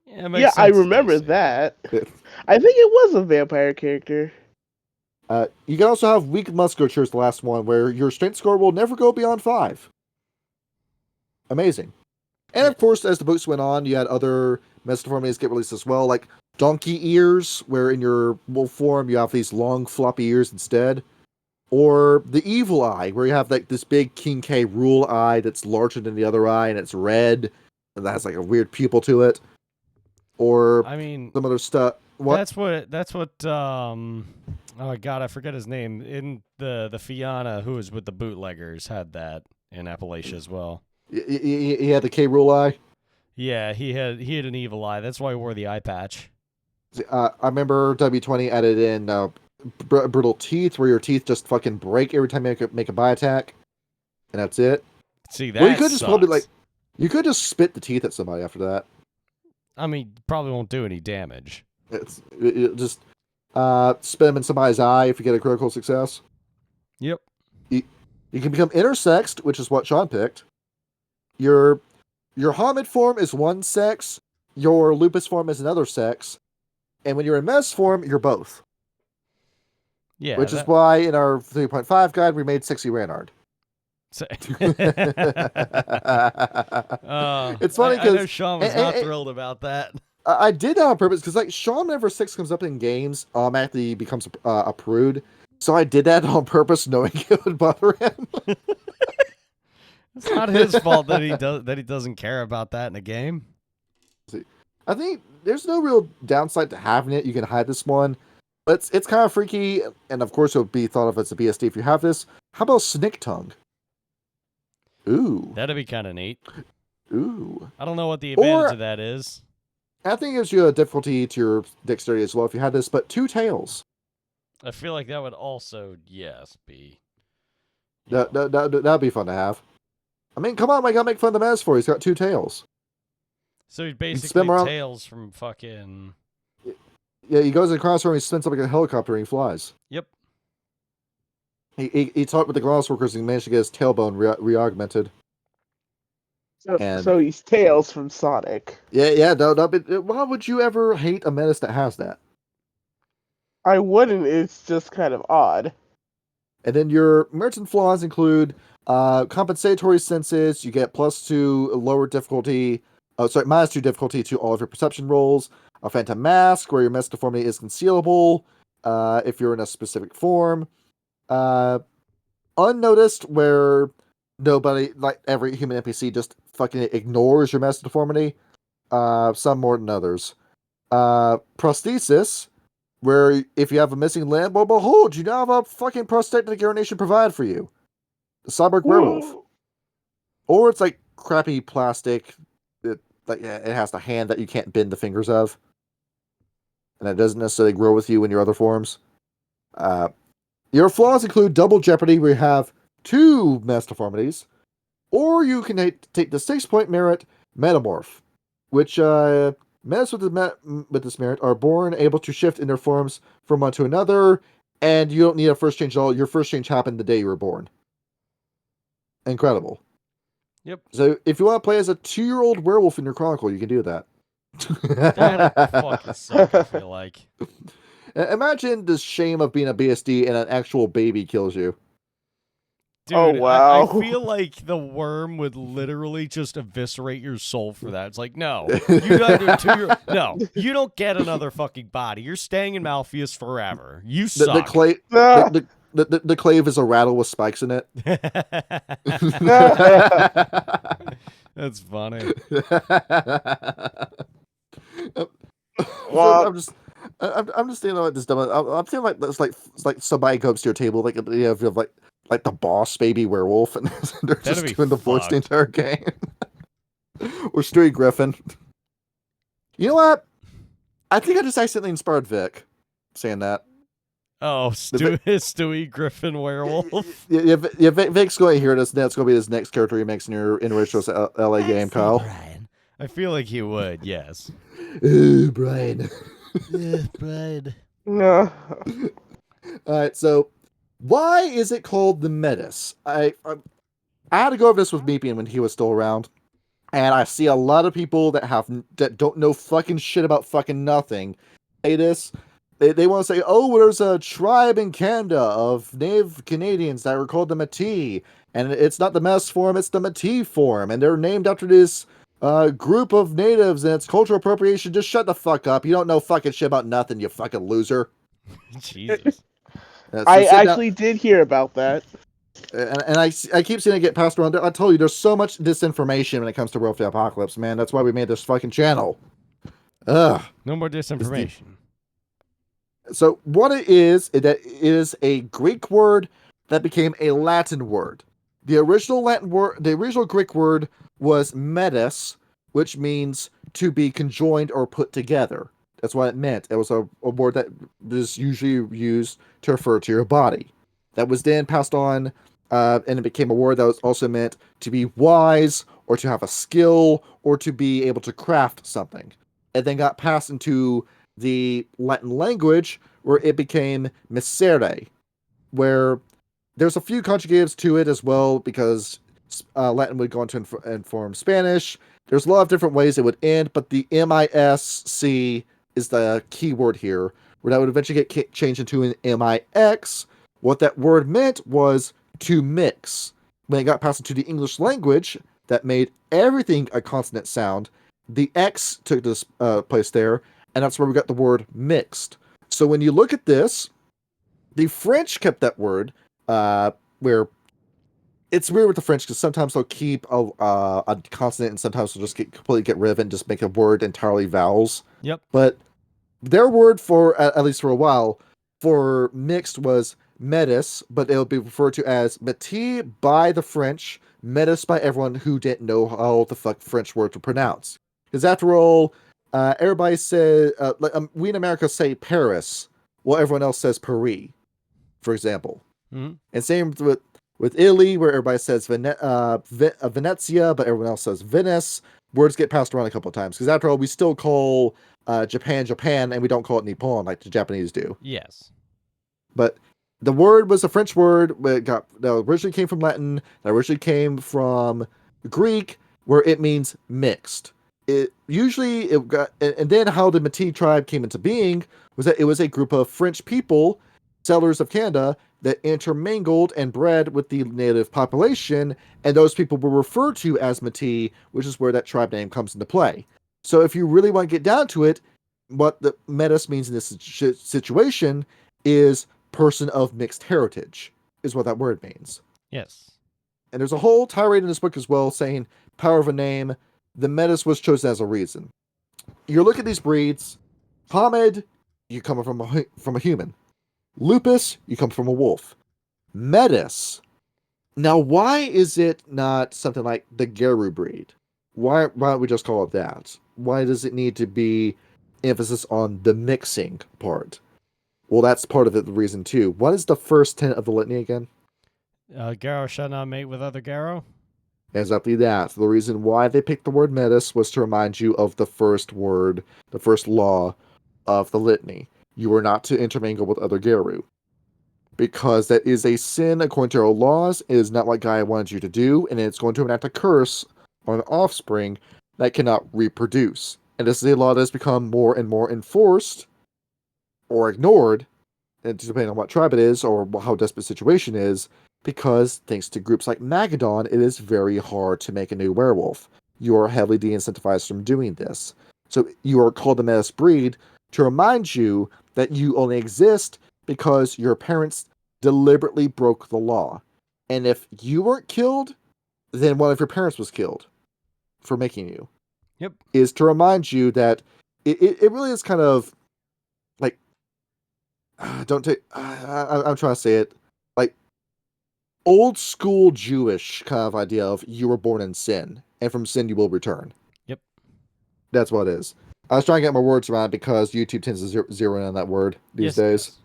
Yeah, I remember that. I think it was a vampire character. You can also have weak musculature as the last one, where your strength score will never go beyond 5. Amazing. And of course, as the books went on, you had other mesdeformities get released as well, like donkey ears, where in your wolf form you have these long floppy ears instead. Or the evil eye, where you have like this big King K rule eye that's larger than the other eye and it's red, and that has like a weird pupil to it. Or some other stuff. What? That's what oh god, I forget his name. In the Fianna who was with the bootleggers had that in Appalachia as well. He had the K rule eye? Yeah, he had an evil eye. That's why he wore the eye patch. I remember W20 added in brutal teeth, where your teeth just fucking break every time you make a buy attack, and that's it. See, that you could just probably you could just spit the teeth at somebody after that. I mean, probably won't do any damage. It just spit them in somebody's eye if you get a critical success. Yep. You can become intersexed, which is what Sean picked. Your Hamid form is one sex, your Lupus form is another sex, and when you're in Metis form, you're both. Yeah. Which is why in our 3.5 guide we made Sexy Ranard. It's funny because I know Sean was not thrilled about that. I did that on purpose because like Sean, whenever 6 comes up in games, automatically becomes a prude. So I did that on purpose, knowing it would bother him. It's not his fault that he doesn't care about that in a game. I think there's no real downside to having it. You can hide this one, but it's kind of freaky, and of course it would be thought of as a BSD if you have this. How about Snick Tongue? Ooh, That'd be kind of neat. Ooh. I don't know what the advantage of that is. I think it gives you a difficulty to your dexterity as well if you had this, but 2 tails. I feel like that would also, be. That'd be fun to have. I mean, come on, I gotta make fun of the Metis for you. He's got 2 tails. So he's basically Tails from fucking... Yeah, he goes across where he spins up like a helicopter and he flies. Yep. He talked with the glassworkers and he managed to get his tailbone re-augmented. So he's Tails from Sonic. Yeah. Why would you ever hate a Metis that has that? I wouldn't. It's just kind of odd. And then your merits and flaws include compensatory senses. You get +2 lower difficulty. -2 difficulty to all of your perception rolls. A phantom mask, where your Metis deformity is concealable if you're in a specific form. Unnoticed, where nobody, like every human NPC, just fucking ignores your Metis deformity. Some more than others. Prosthesis, where if you have a missing limb, well, behold, you now have a fucking prosthetic your nation provide for you. The cyborg werewolf. Or it's like crappy plastic. It has the hand that you can't bend the fingers of. And it doesn't necessarily grow with you in your other forms. Your flaws include double jeopardy, where you have 2 Metis deformities. Or you can take the 6-point merit metamorph, which Metis with this merit are born able to shift in their forms from one to another, and you don't need a first change at all. Your first change happened the day you were born. Incredible. Yep. So if you want to play as a 2-year-old werewolf in your chronicle, you can do that. That'd fucking suck, I feel like. Imagine the shame of being a BSD and an actual baby kills you. Dude, oh, wow. I feel like the worm would literally just eviscerate your soul for that. It's like, no, you don't get another fucking body. You're staying in Malpheus forever. You suck. The clave is a rattle with spikes in it. That's funny. Well, I'm just thinking like this dumb. I'm feeling like it's like somebody comes to your table, like you have like the boss baby werewolf, and they're just doing the voice the entire game. Or Stewie Griffin. You know what? I think I just accidentally inspired Vic saying that. Oh, Stewie Griffin werewolf. Yeah, Vic's going to hear this. That's going to be his next character he makes in your Rachel's LA game, Kyle. Brian. I feel like he would. Yes. Ooh, Brian. Brian. No. All right, so why is it called the Metis? I had to go over this with Meepian when he was still around, and I see a lot of people that don't know fucking shit about fucking nothing say this. They want to say, oh, well, there's a tribe in Canada of Native Canadians that were called the Metis, and it's not the Metis form, it's the Metis form, and they're named after this group of natives, and it's cultural appropriation. Just shut the fuck up. You don't know fucking shit about nothing, you fucking loser. Jesus. I actually did hear about that. And I keep seeing it get passed around. I told you, there's so much disinformation when it comes to World of the Apocalypse, man. That's why we made this fucking channel. Ugh. No more disinformation. So what it is a Greek word that became a Latin word. The original Greek word was metis, which means to be conjoined or put together. That's what it meant. It was a word that was usually used to refer to your body. That was then passed on, and it became a word that was also meant to be wise, or to have a skill, or to be able to craft something. It then got passed into the Latin language, where it became misere, where there's a few conjugatives to it as well, because Latin would go on to inform Spanish. There's a lot of different ways it would end, but the MISC is the key word here, where that would eventually get changed into an MIX. What that word meant was to mix. When it got passed into the English language, that made everything a consonant sound, the X took this place there, and that's where we got the word mixed. So when you look at this, the French kept that word, where it's weird with the French, because sometimes they'll keep a consonant, and sometimes they'll just completely get rid of it and just make a word entirely vowels. Yep. But their word for, at least for a while, for mixed was metis, but it would be referred to as Metis by the French, Metis by everyone who didn't know how the fuck French words were pronounced. Because after all, everybody says, we in America say Paris, while everyone else says Paris, for example. Mm-hmm. And same with Italy, where everybody says Venezia, but everyone else says Venice. Words get passed around a couple of times. Because after all, we still call Japan, Japan, and we don't call it Nippon like the Japanese do. Yes. But the word was a French word. That originally came from Latin. That originally came from Greek, where it means mixed. And then how the Metis tribe came into being was that it was a group of French people, settlers of Canada, that intermingled and bred with the native population, and those people were referred to as Metis, which is where that tribe name comes into play. So if you really want to get down to it, what the Metis means in this situation is person of mixed heritage, is what that word means. Yes. And there's a whole tirade in this book as well saying, power of a name, the Metis was chosen as a reason. You look at these breeds, Hamid, you come from a human. Lupus, you come from a wolf. Metis. Now, why is it not something like the Geru breed? Why don't we just call it that? Why does it need to be emphasis on the mixing part? Well, that's part of it, the reason too. What is the first tenet of the litany again? Garo shall not mate with other Garo. Exactly that. So the reason why they picked the word Metis was to remind you of the first word, the first law of the litany. You are not to intermingle with other Geru. Because that is a sin according to our laws. It is not what Gaia wanted you to do, and it's going to enact a curse on an offspring that cannot reproduce. And this is a law that has become more and more enforced or ignored, and depending on what tribe it is or how desperate the situation is, because thanks to groups like Magadon, it is very hard to make a new werewolf. You are heavily de-incentivized from doing this. So you are called the Metis breed to remind you that you only exist because your parents deliberately broke the law. And if you weren't killed, then one of your parents was killed for making you. Yep. Is to remind you that it really is kind of like, I'm trying to say it, like old school Jewish kind of idea of you were born in sin, and from sin you will return. Yep. That's what it is. I was trying to get my words around it because YouTube tends to zero in on that word these days.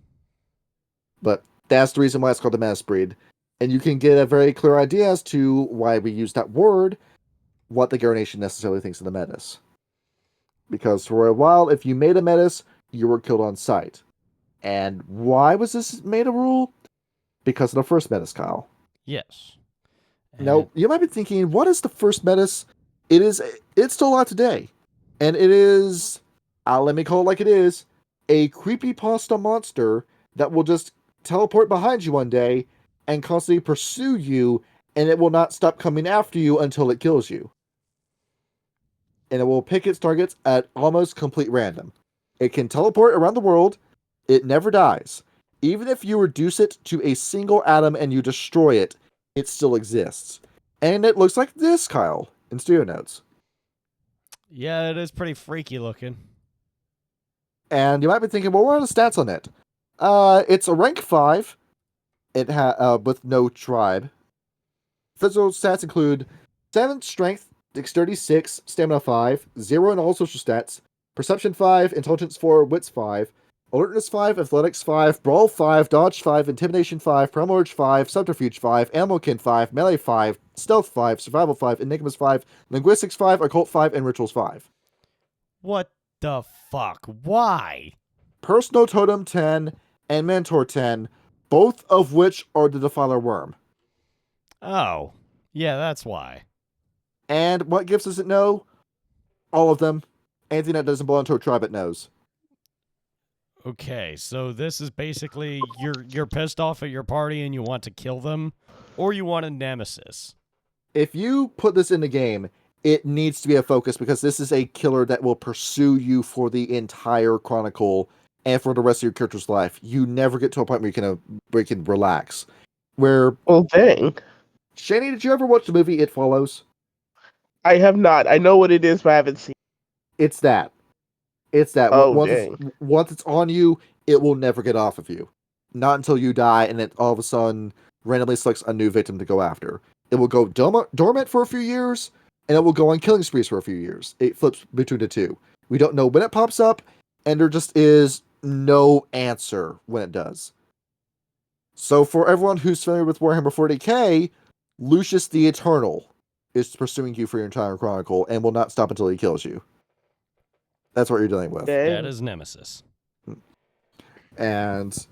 But that's the reason why it's called the Metis breed. And you can get a very clear idea as to why we use that word, what the Garo Nation necessarily thinks of the Metis. Because for a while, if you made a Metis, you were killed on sight. And why was this made a rule? Because of the first Metis, Kyle. Yes. Now, you might be thinking, what is the first Metis? It's still alive today. And it is, let me call it like it is, a creepypasta monster that will just teleport behind you one day and constantly pursue you, and it will not stop coming after you until it kills you. And it will pick its targets at almost complete random. It can teleport around the world. It never dies. Even if you reduce it to a single atom and you destroy it, it still exists. And it looks like this, Kyle, in studio notes. Yeah, it is pretty freaky looking. And you might be thinking, well, what are the stats on it? It's a rank 5. It with no tribe. Physical stats include 7 strength, dexterity 6, stamina 5, 0 in all social stats, perception 5, intelligence 4, wits 5, alertness 5, athletics 5, brawl 5, dodge 5, intimidation 5, primal 5, subterfuge 5, ammo kin 5, melee 5, stealth 5, survival 5, enigmas 5, linguistics 5, occult 5, and rituals 5. What the fuck? Why? Personal totem 10 and mentor 10, both of which are the Defiler Worm. Oh, yeah, that's why. And what gifts does it know? All of them. Anything that doesn't belong to a tribe it knows. Okay, so this is basically you're pissed off at your party and you want to kill them, or you want a nemesis. If you put this in the game, it needs to be a focus because this is a killer that will pursue you for the entire chronicle and for the rest of your character's life. You never get to a point where you can relax. Oh, dang. Shanny, did you ever watch the movie It Follows? I have not. I know what it is, but I haven't seen it. It's that. Oh, Once it's on you, it will never get off of you. Not until you die and it all of a sudden randomly selects a new victim to go after. It will go dormant for a few years, and it will go on killing sprees for a few years. It flips between the two. We don't know when it pops up, and there just is no answer when it does. So for everyone who's familiar with Warhammer 40k, Lucius the Eternal is pursuing you for your entire chronicle and will not stop until he kills you. That's what you're dealing with. That is Nemesis. And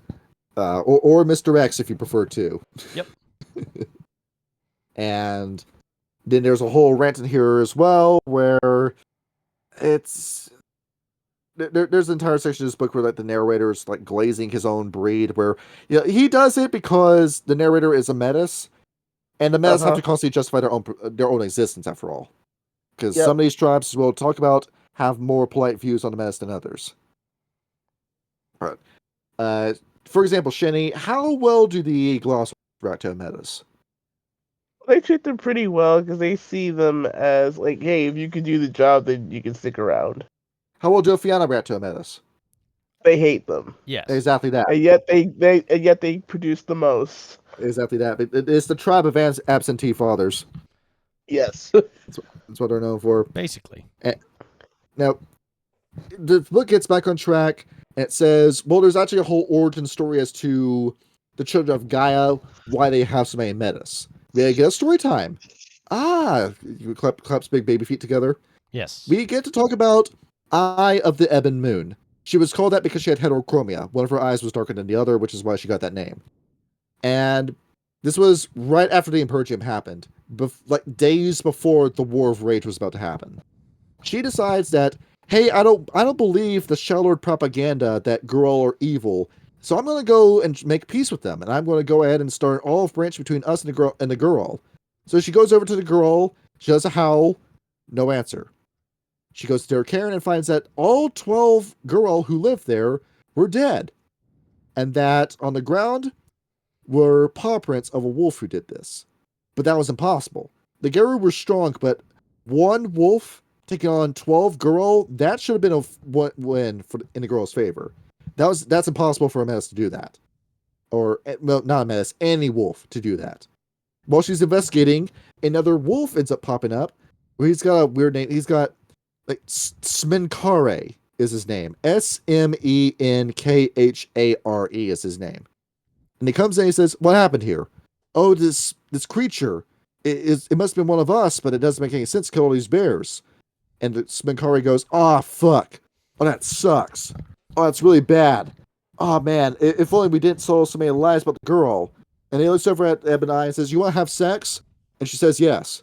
or Mr. X if you prefer to. Yep. And then there's a whole rant in here as well where it's there's an entire section of this book where like the narrator is like glazing his own breed, where he does it because the narrator is a Metis, and the Metis have to constantly justify their own existence after all, because some of these tribes, as we'll talk about, have more polite views on the Metis than others. All right. For example, Shanny, how well do the Gloss react to a Metis? They treat them pretty well because they see them as like, hey, if you can do the job, then you can stick around. How well do Fianna react to a Metis? They hate them. Yes. Exactly that. And yet they produce the most. Exactly that. It's the tribe of absentee fathers. Yes. That's what they're known for. Basically. Now, the book gets back on track, and it says, well, there's actually a whole origin story as to the children of Gaia, why they have so many Metis. We get a story time. You claps big baby feet together. Yes. We get to talk about Eye of the Ebon Moon. She was called that because she had heterochromia. One of her eyes was darker than the other, which is why she got that name. And this was right after the Imperium happened, like days before the War of Rage was about to happen. She decides that, hey, I don't believe the Shellord propaganda that Gruul are evil, so I'm going to go and make peace with them, and I'm going to go ahead and start an olive branch between us and the Gruul. So she goes over to the Gruul, she does a howl, no answer. She goes to Caern and finds that all 12 Gruul who lived there were dead, and that on the ground were paw prints of a wolf who did this. But that was impossible. The Garou were strong, but one wolf taking on 12 Gruul, that should have been a win in the Gruul's favor. That's impossible for a Metis to do that. Or, well, not a Metis, any wolf to do that. While she's investigating, another wolf ends up popping up. He's got a weird name. He's got, like, Smenkare is his name. Smenkhare is his name. And he comes in and he says, what happened here? Oh, this creature, it must have been one of us, but it doesn't make any sense to kill all these bears. And the Smenkare goes, fuck. Oh, that sucks. Oh, that's really bad. Oh, man, if only we didn't tell so many lies about the girl. And he looks over at Ebony and says, you want to have sex? And she says, yes.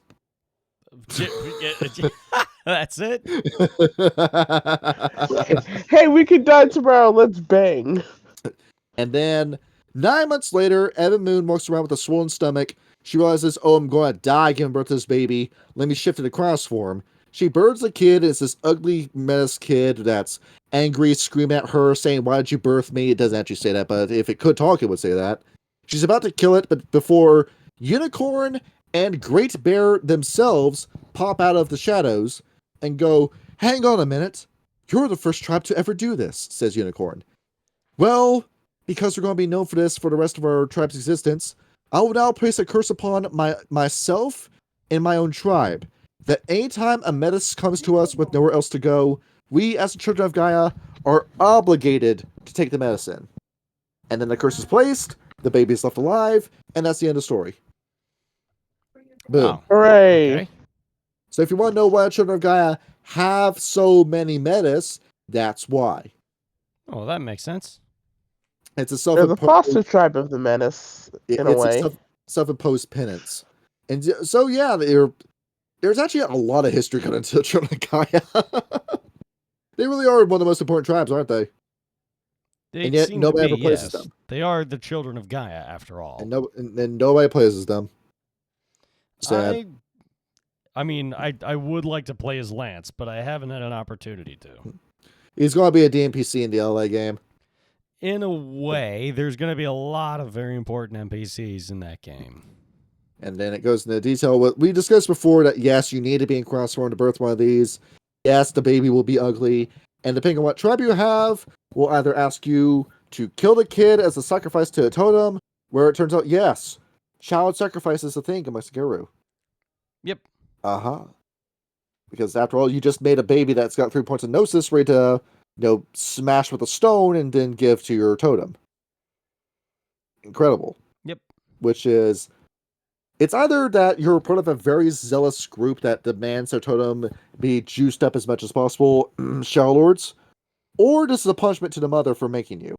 That's it? Hey, we can die tomorrow. Let's bang. And then 9 months later, Ebon Moon walks around with a swollen stomach. She realizes, I'm going to die giving birth to this baby. Let me shift to the cross form. She births the kid. It's this ugly Metis kid that's angry, screaming at her, saying, why did you birth me? It doesn't actually say that, but if it could talk, it would say that. She's about to kill it, but before Unicorn and Great Bear themselves pop out of the shadows and go, hang on a minute. You're the first tribe to ever do this, says Unicorn. Well, because we're going to be known for this for the rest of our tribe's existence, I will now place a curse upon myself and my own tribe, that anytime a Metis comes to us with nowhere else to go, we, as the children of Gaia, are obligated to take the medicine. And then the curse is placed, the baby is left alive, and that's the end of the story. Boom. Oh. Hooray. Okay. So if you want to know why the children of Gaia have so many Metis, that's why. Oh, that makes sense. It's a They're the foster tribe of the Metis, in a way. It's self-imposed penance. And so, yeah, there's actually a lot of history going into the children of Gaia. They really are one of the most important tribes, aren't they? And yet nobody ever places them. They are the children of Gaia, after all. And nobody places them. Sad. I mean, I would like to play as Lance, but I haven't had an opportunity to. He's going to be a DNPC in the LA game. In a way, there's going to be a lot of very important NPCs in that game. And then it goes into detail. What we discussed before, that yes, you need to be in crossform to birth one of these. Yes, the baby will be ugly. And depending on what tribe you have, will either ask you to kill the kid as a sacrifice to a totem, where it turns out, yes, child sacrifice is a thing amongst Garu. Yep. Because after all, you just made a baby that's got 3 points of gnosis ready to, smash with a stone and then give to your totem. Incredible. Yep. Which is, it's either that you're part of a very zealous group that demands their totem be juiced up as much as possible, Shadow Lords, or this is a punishment to the mother for making you,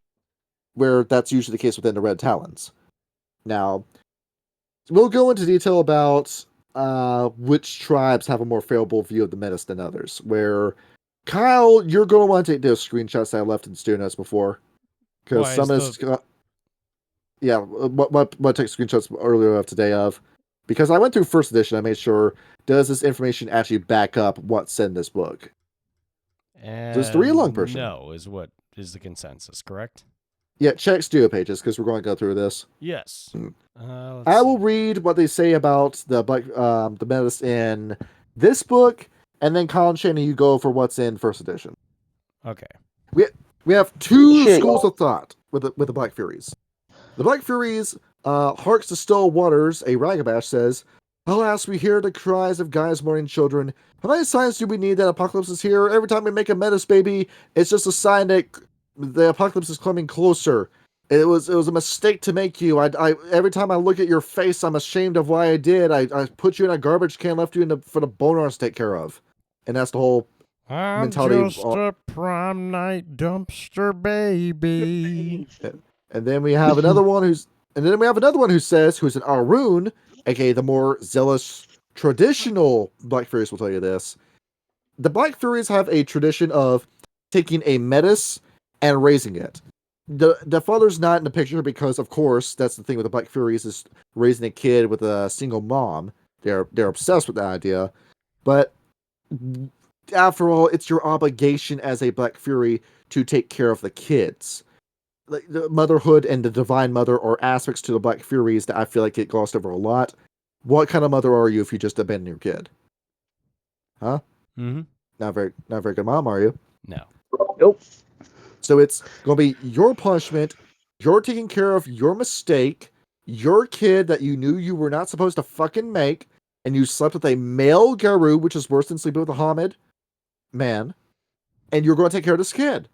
where that's usually the case within the Red Talons. Now, we'll go into detail about which tribes have a more favorable view of the Metis than others, where, Kyle, you're going to want to take those screenshots that I left in Stew Notes before. Because some of this... Yeah, what took screenshots earlier of today of, because I went through first edition, I made sure, does this information actually back up what's in this book? And so it's the read-along portion. No, is what is the consensus, correct? Yeah, check studio pages, because we're going to go through this. Yes. I will read what they say about the Metis in this book, and then Colin, Shanny, you go for what's in first edition. Okay. We have two schools of thought with the Black Furies. The Black Furies, Harks to Still Waters, a Ragabash says, "Alas, we hear the cries of guys mourning children. How many signs do we need that apocalypse is here? Every time we make a Metis baby, it's just a sign that the apocalypse is coming closer. It was a mistake to make you. I every time I look at your face, I'm ashamed of why I did. I put you in a garbage can, left you for the bonars to take care of." And that's the whole mentality. I'm just a prom night dumpster baby. And then we have another one who's an Arun, aka the more zealous traditional Black Furies will tell you this. The Black Furies have a tradition of taking a Metis and raising it. The father's not in the picture because, of course, that's the thing with the Black Furies is raising a kid with a single mom. They're obsessed with that idea. But after all, it's your obligation as a Black Fury to take care of the kids. Like the motherhood and the divine mother are aspects to the Black Furies that I feel like get glossed over a lot. What kind of mother are you if you just abandon your kid? Huh? Mm-hmm. Not very good mom, are you? No. Nope. So it's going to be your punishment. You're taking care of your mistake. Your kid that you knew you were not supposed to fucking make, and you slept with a male Garu, which is worse than sleeping with a Hamid man, and you're going to take care of this kid.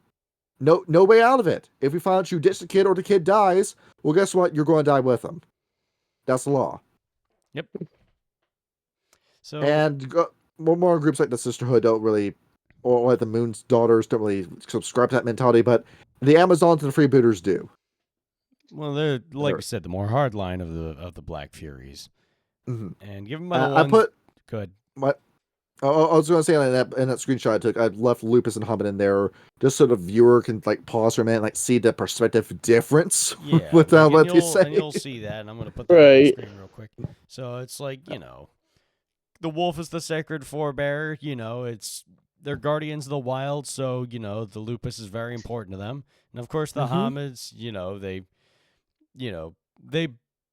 No way out of it. If we find out you ditch the kid or the kid dies, well, guess what? You're going to die with him. That's the law. Yep. So and more groups like the Sisterhood don't really, or like the Moon's Daughters don't really subscribe to that mentality, but the Amazons and the Freebooters do. Well, they're like we said, the more hard line of the Black Furies, and given by the ones, I put good. What? I was going to say in that screenshot I took, I left Lupus and Hamid in there just so the viewer can like pause for a minute and like see the perspective difference with what you say. And you'll see that, and I'm going to put that on the screen real quick. So it's like, the wolf is the sacred forebearer. They're guardians of the wild, so the Lupus is very important to them. And of course the Hamids, they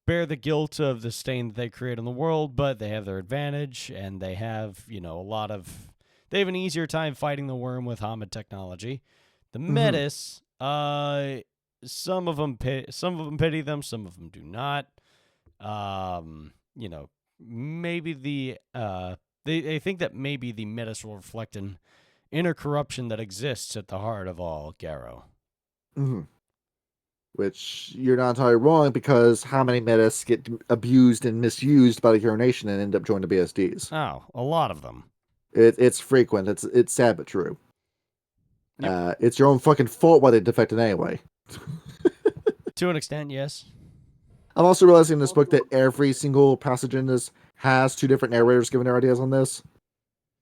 bear the guilt of the stain that they create in the world, but they have their advantage, and they have, they have an easier time fighting the worm with Hamid technology. The Metis, some of them pity them, some of them do not. Maybe they think that maybe the Metis will reflect an inner corruption that exists at the heart of all Garrow. Which you're not entirely wrong, because how many Metis get abused and misused by the Caern Nation and end up joining the BSDs? Oh, a lot of them. It's frequent. It's sad but true. Yep. It's your own fucking fault why they defected anyway. To an extent, yes. I'm also realizing in this book that every single passage in this has two different narrators giving their ideas on this.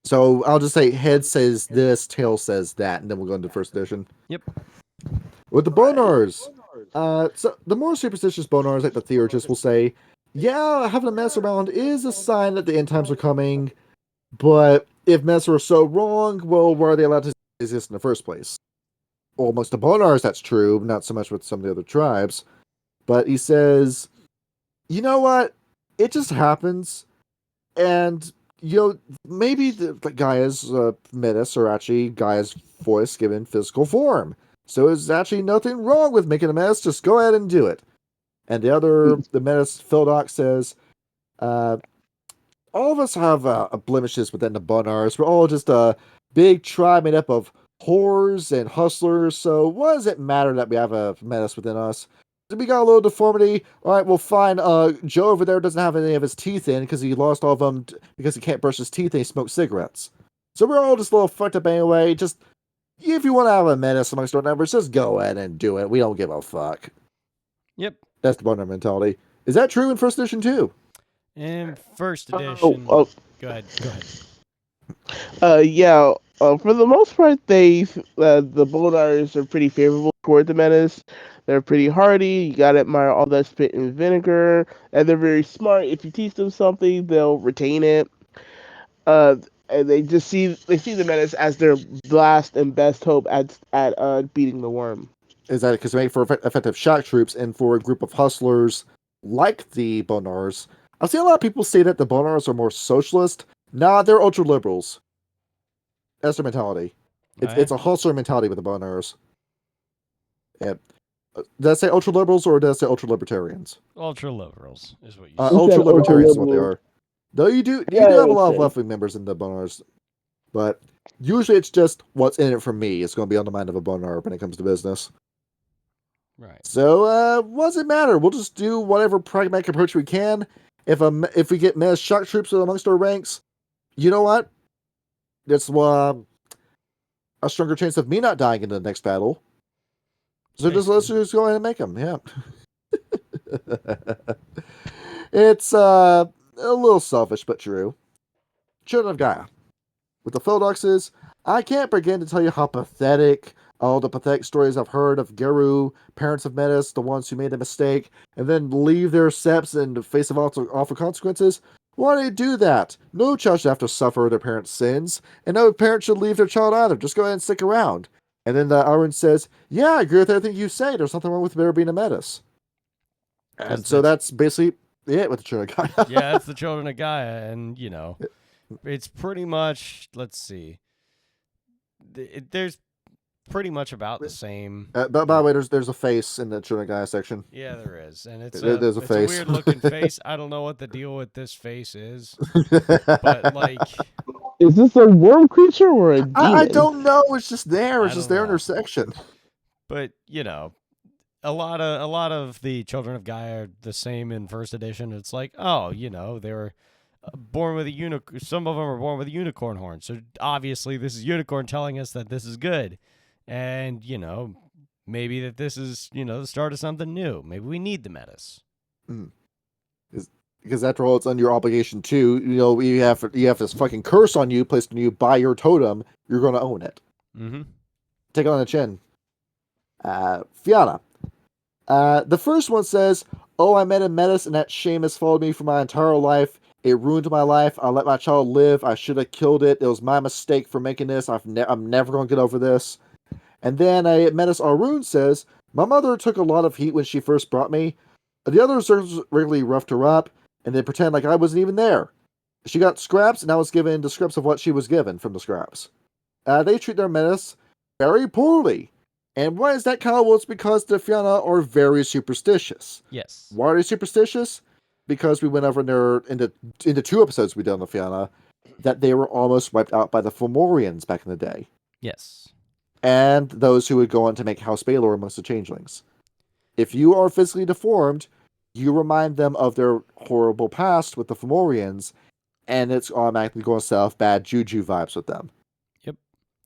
So I'll just say head says this, tail says that, and then we'll go into first edition. Yep. With the Bonars, so the more superstitious Bonars, like the Theurgists, will say, yeah, having a mess around is a sign that the end times are coming, but if mess are so wrong, well, why are they allowed to exist in the first place? Almost the Bonars, that's true, not so much with some of the other tribes, but he says, you know what, it just happens, and, maybe the Gaia's Metis are actually Gaia's voice given physical form. So there's actually nothing wrong with making a mess. Just go ahead and do it. And the Metis Phildoc says, all of us have blemishes within the Bonars. We're all just a big tribe made up of whores and hustlers. So what does it matter that we have a Metis within us? We got a little deformity. All right, well, fine. Joe over there doesn't have any of his teeth in because he lost all of them because he can't brush his teeth and he smokes cigarettes. So we're all just a little fucked up anyway. Just, if you want to have a Metis amongst our numbers, just go ahead and do it. We don't give a fuck. Yep. That's the Bonar mentality. Is that true in first edition too? In first edition. Go ahead. Yeah. For the most part, the Bonars are pretty favorable toward the Metis. They're pretty hardy. You gotta admire all that spit and vinegar, and they're very smart. If you teach them something, they'll retain it. And they see the Metis as their last and best hope at beating the worm. Is that because they make for effective shock troops and for a group of hustlers like the Bonars? I've seen a lot of people say that the Bonars are more socialist. Nah, they're ultra liberals. That's their mentality. It's a hustler mentality with the Bonars. Yeah. Did I say ultra liberals or did I say ultra libertarians? Ultra liberals is what you said. Ultra libertarians is what they are. Though you do have a lot of left wing members in the Bonars, but usually it's just what's in it for me. It's going to be on the mind of a Bonar when it comes to business. Right. So what does it matter? We'll just do whatever pragmatic approach we can. If we get Metis shock troops amongst our ranks, you know what? That's a stronger chance of me not dying in the next battle. So let's just go ahead and make them. Yeah. It's a little selfish, but true. Children of Gaia. With the Phildoxes, I can't begin to tell you how pathetic all the pathetic stories I've heard of Geru, parents of Metis, the ones who made a mistake, and then leave their steps in the face of awful consequences. Why do they do that? No child should have to suffer their parents' sins, and no parent should leave their child either. Just go ahead and stick around. And then Aaron says, yeah, I agree with everything you say. There's nothing wrong with there being a Metis. And so that's basically it with the Children of Gaia. Yeah, that's the Children of Gaia. And, it's pretty much, let's see. There's pretty much about the same. By the way, there's a face in the Children of Gaia section. Yeah, there is. And it's there's a face. A weird-looking face. I don't know what the deal with this face is. But, is this a worm creature or a demon? I don't know. It's just there. It's just there in their section. But, a lot of the Children of Gaia are the same in first edition. It's like, they were born with a unicorn. Some of them are born with a unicorn horn. So obviously this is unicorn telling us that this is good. And, maybe that this is, the start of something new. Maybe we need the Metis. Because after all, it's on your obligation too. You have this fucking curse on you placed on you by your totem. You're going to own it. Mm-hmm. Take it on the chin. Fiona. The first one says, oh, I met a Metis and that shame has followed me for my entire life. It ruined my life. I let my child live. I should have killed it. It was my mistake for making this. I'm never going to get over this. And then a Metis Arun says, my mother took a lot of heat when she first brought me. The others regularly roughed her up, and they pretend like I wasn't even there. She got scraps, and I was given the scraps of what she was given from the scraps. They treat their Metis very poorly. And why is that, Kyle? Well, it's because the Fianna are very superstitious. Yes. Why are they superstitious? Because we went over there in the 2 episodes we did on the Fianna, that they were almost wiped out by the Fomorians back in the day. Yes. And those who would go on to make House Baelor amongst the changelings. If you are physically deformed, you remind them of their horrible past with the Fomorians, and it's automatically going to set off bad juju vibes with them. Yep.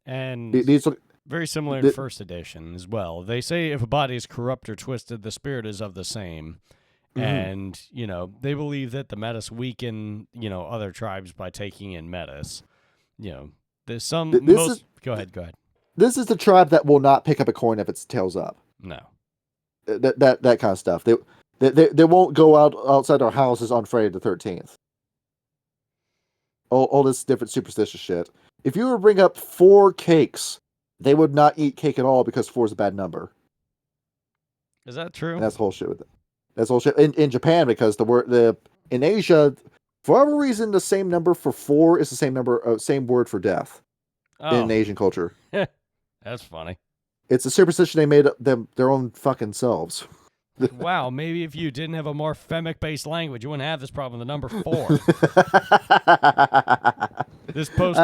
And these are very similar in first edition as well. They say if a body is corrupt or twisted, the spirit is of the same. Mm-hmm. And, they believe that the Metis weaken, other tribes by taking in Metis. There's some... Go ahead. This is the tribe that will not pick up a coin if it's tails up. No. That kind of stuff. They won't go outside our houses on Friday the 13th. All this different superstitious shit. If you were to bring up 4 cakes, they would not eat cake at all because 4 is a bad number. Is that true? And that's whole shit with it. That's whole shit in Japan because in Asia, for whatever reason, the same number for 4 is the same word for death in Asian culture. That's funny. It's a superstition they made their own fucking selves. Wow, maybe if you didn't have a more phonic-based language, you wouldn't have this problem. The number 4. This post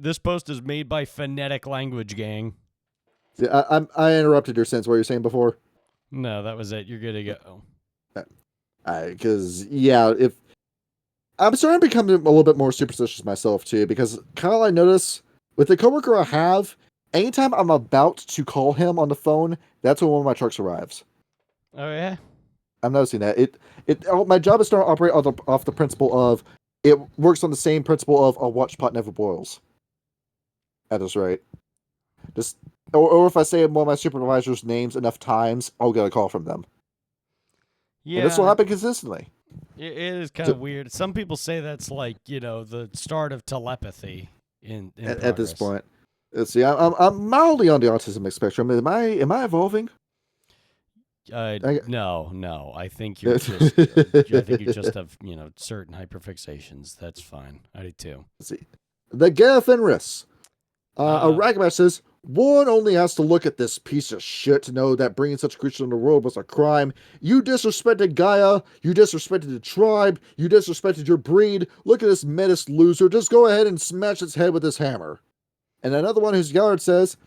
this post is made by Phonetic Language Gang. See, I interrupted your sense. What you were saying before? No, that was it. You're good to go. Because if I'm starting to become a little bit more superstitious myself too, because kind of I notice with the coworker I have, anytime I'm about to call him on the phone, that's when one of my trucks arrives. Oh yeah, I'm noticing that my job is starting to operate off the principle of it works on the same principle of a watch pot never boils. At this rate, just or if I say one of my supervisors' names enough times, I'll get a call from them. yeah. And this will happen consistently. It is kind of weird. Some people say that's like the start of telepathy in at this point. Let's see, I'm mildly on the autism spectrum. Am I evolving? No. I think you're just. I think you just have certain hyperfixations. That's fine. I do too. Let's see, the Fenris. A ragman says, one only has to look at this piece of shit to know that bringing such creatures in the world was a crime. You disrespected Gaia. You disrespected the tribe. You disrespected your breed. Look at this Metis loser. Just go ahead and smash its head with this hammer. And another one who's Galliard says,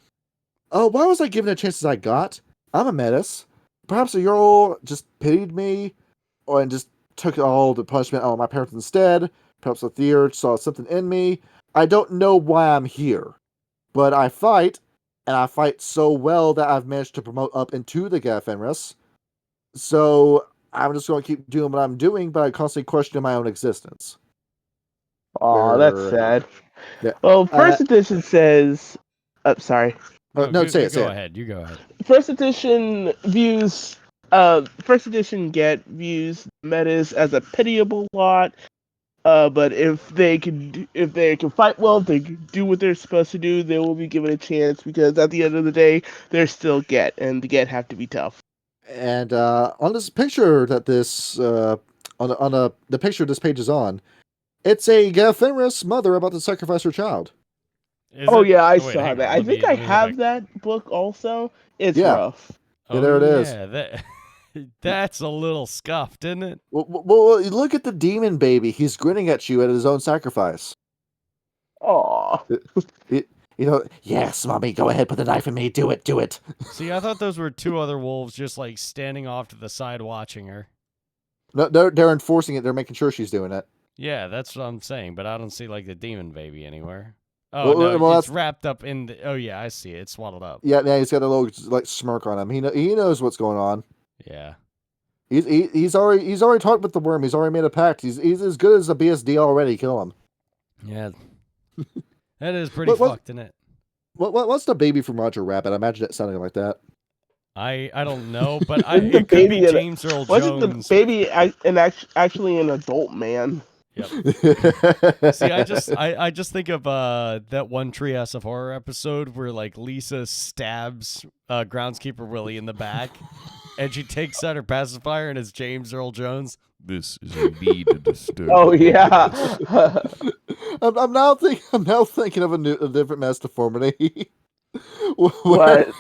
why was I given the chances I got? I'm a Metis. Perhaps a Jarl just pitied me and just took all the punishment out of my parents instead. Perhaps a Theer saw something in me. I don't know why I'm here. But I fight, and I fight so well that I've managed to promote up into the Fenris. So I'm just going to keep doing what I'm doing, but I constantly question my own existence. Oh, that's sad. Yeah. Well, first edition says... sorry. No, say it. Go ahead. You go ahead. First edition views... First edition views Metis as a pitiable lot. But if they can fight well, if they can do what they're supposed to do, they will be given a chance, because at the end of the day, they're still Get, and the Get have to be tough. And on this picture that this on the picture this page is on, it's a Fenris mother about to sacrifice her child. I saw that. I think I have that book also. It's rough. Yeah, there it is. Yeah, that's a little scuffed, isn't it? Well, look at the demon baby. He's grinning at you at his own sacrifice. Aww. Yes, mommy, go ahead, put the knife in me. Do it. See, I thought those were 2 other wolves just like standing off to the side watching her. No, they're enforcing it. They're making sure she's doing it. Yeah, that's what I'm saying, but I don't see like the demon baby anywhere. Oh, it's wrapped up in the... Oh yeah, I see it. It's swaddled up. Yeah, he's got a little like smirk on him. He knows what's going on. Yeah. He's already talked with the worm. He's already made a pact. He's as good as a BSD already. Kill him. Yeah. That is pretty fucked, isn't it? What's the baby from Roger Rabbit? I imagine it sounding like that. I don't know, but it could be James Earl Jones. Wasn't the baby actually an adult man? Yep. See, I just think of that one Treehouse of Horror episode where like Lisa stabs groundskeeper Willie in the back, and she takes out her pacifier, and it's James Earl Jones. This is indeed a disturbing. Oh yeah. I'm now thinking of a different mass deformity. What?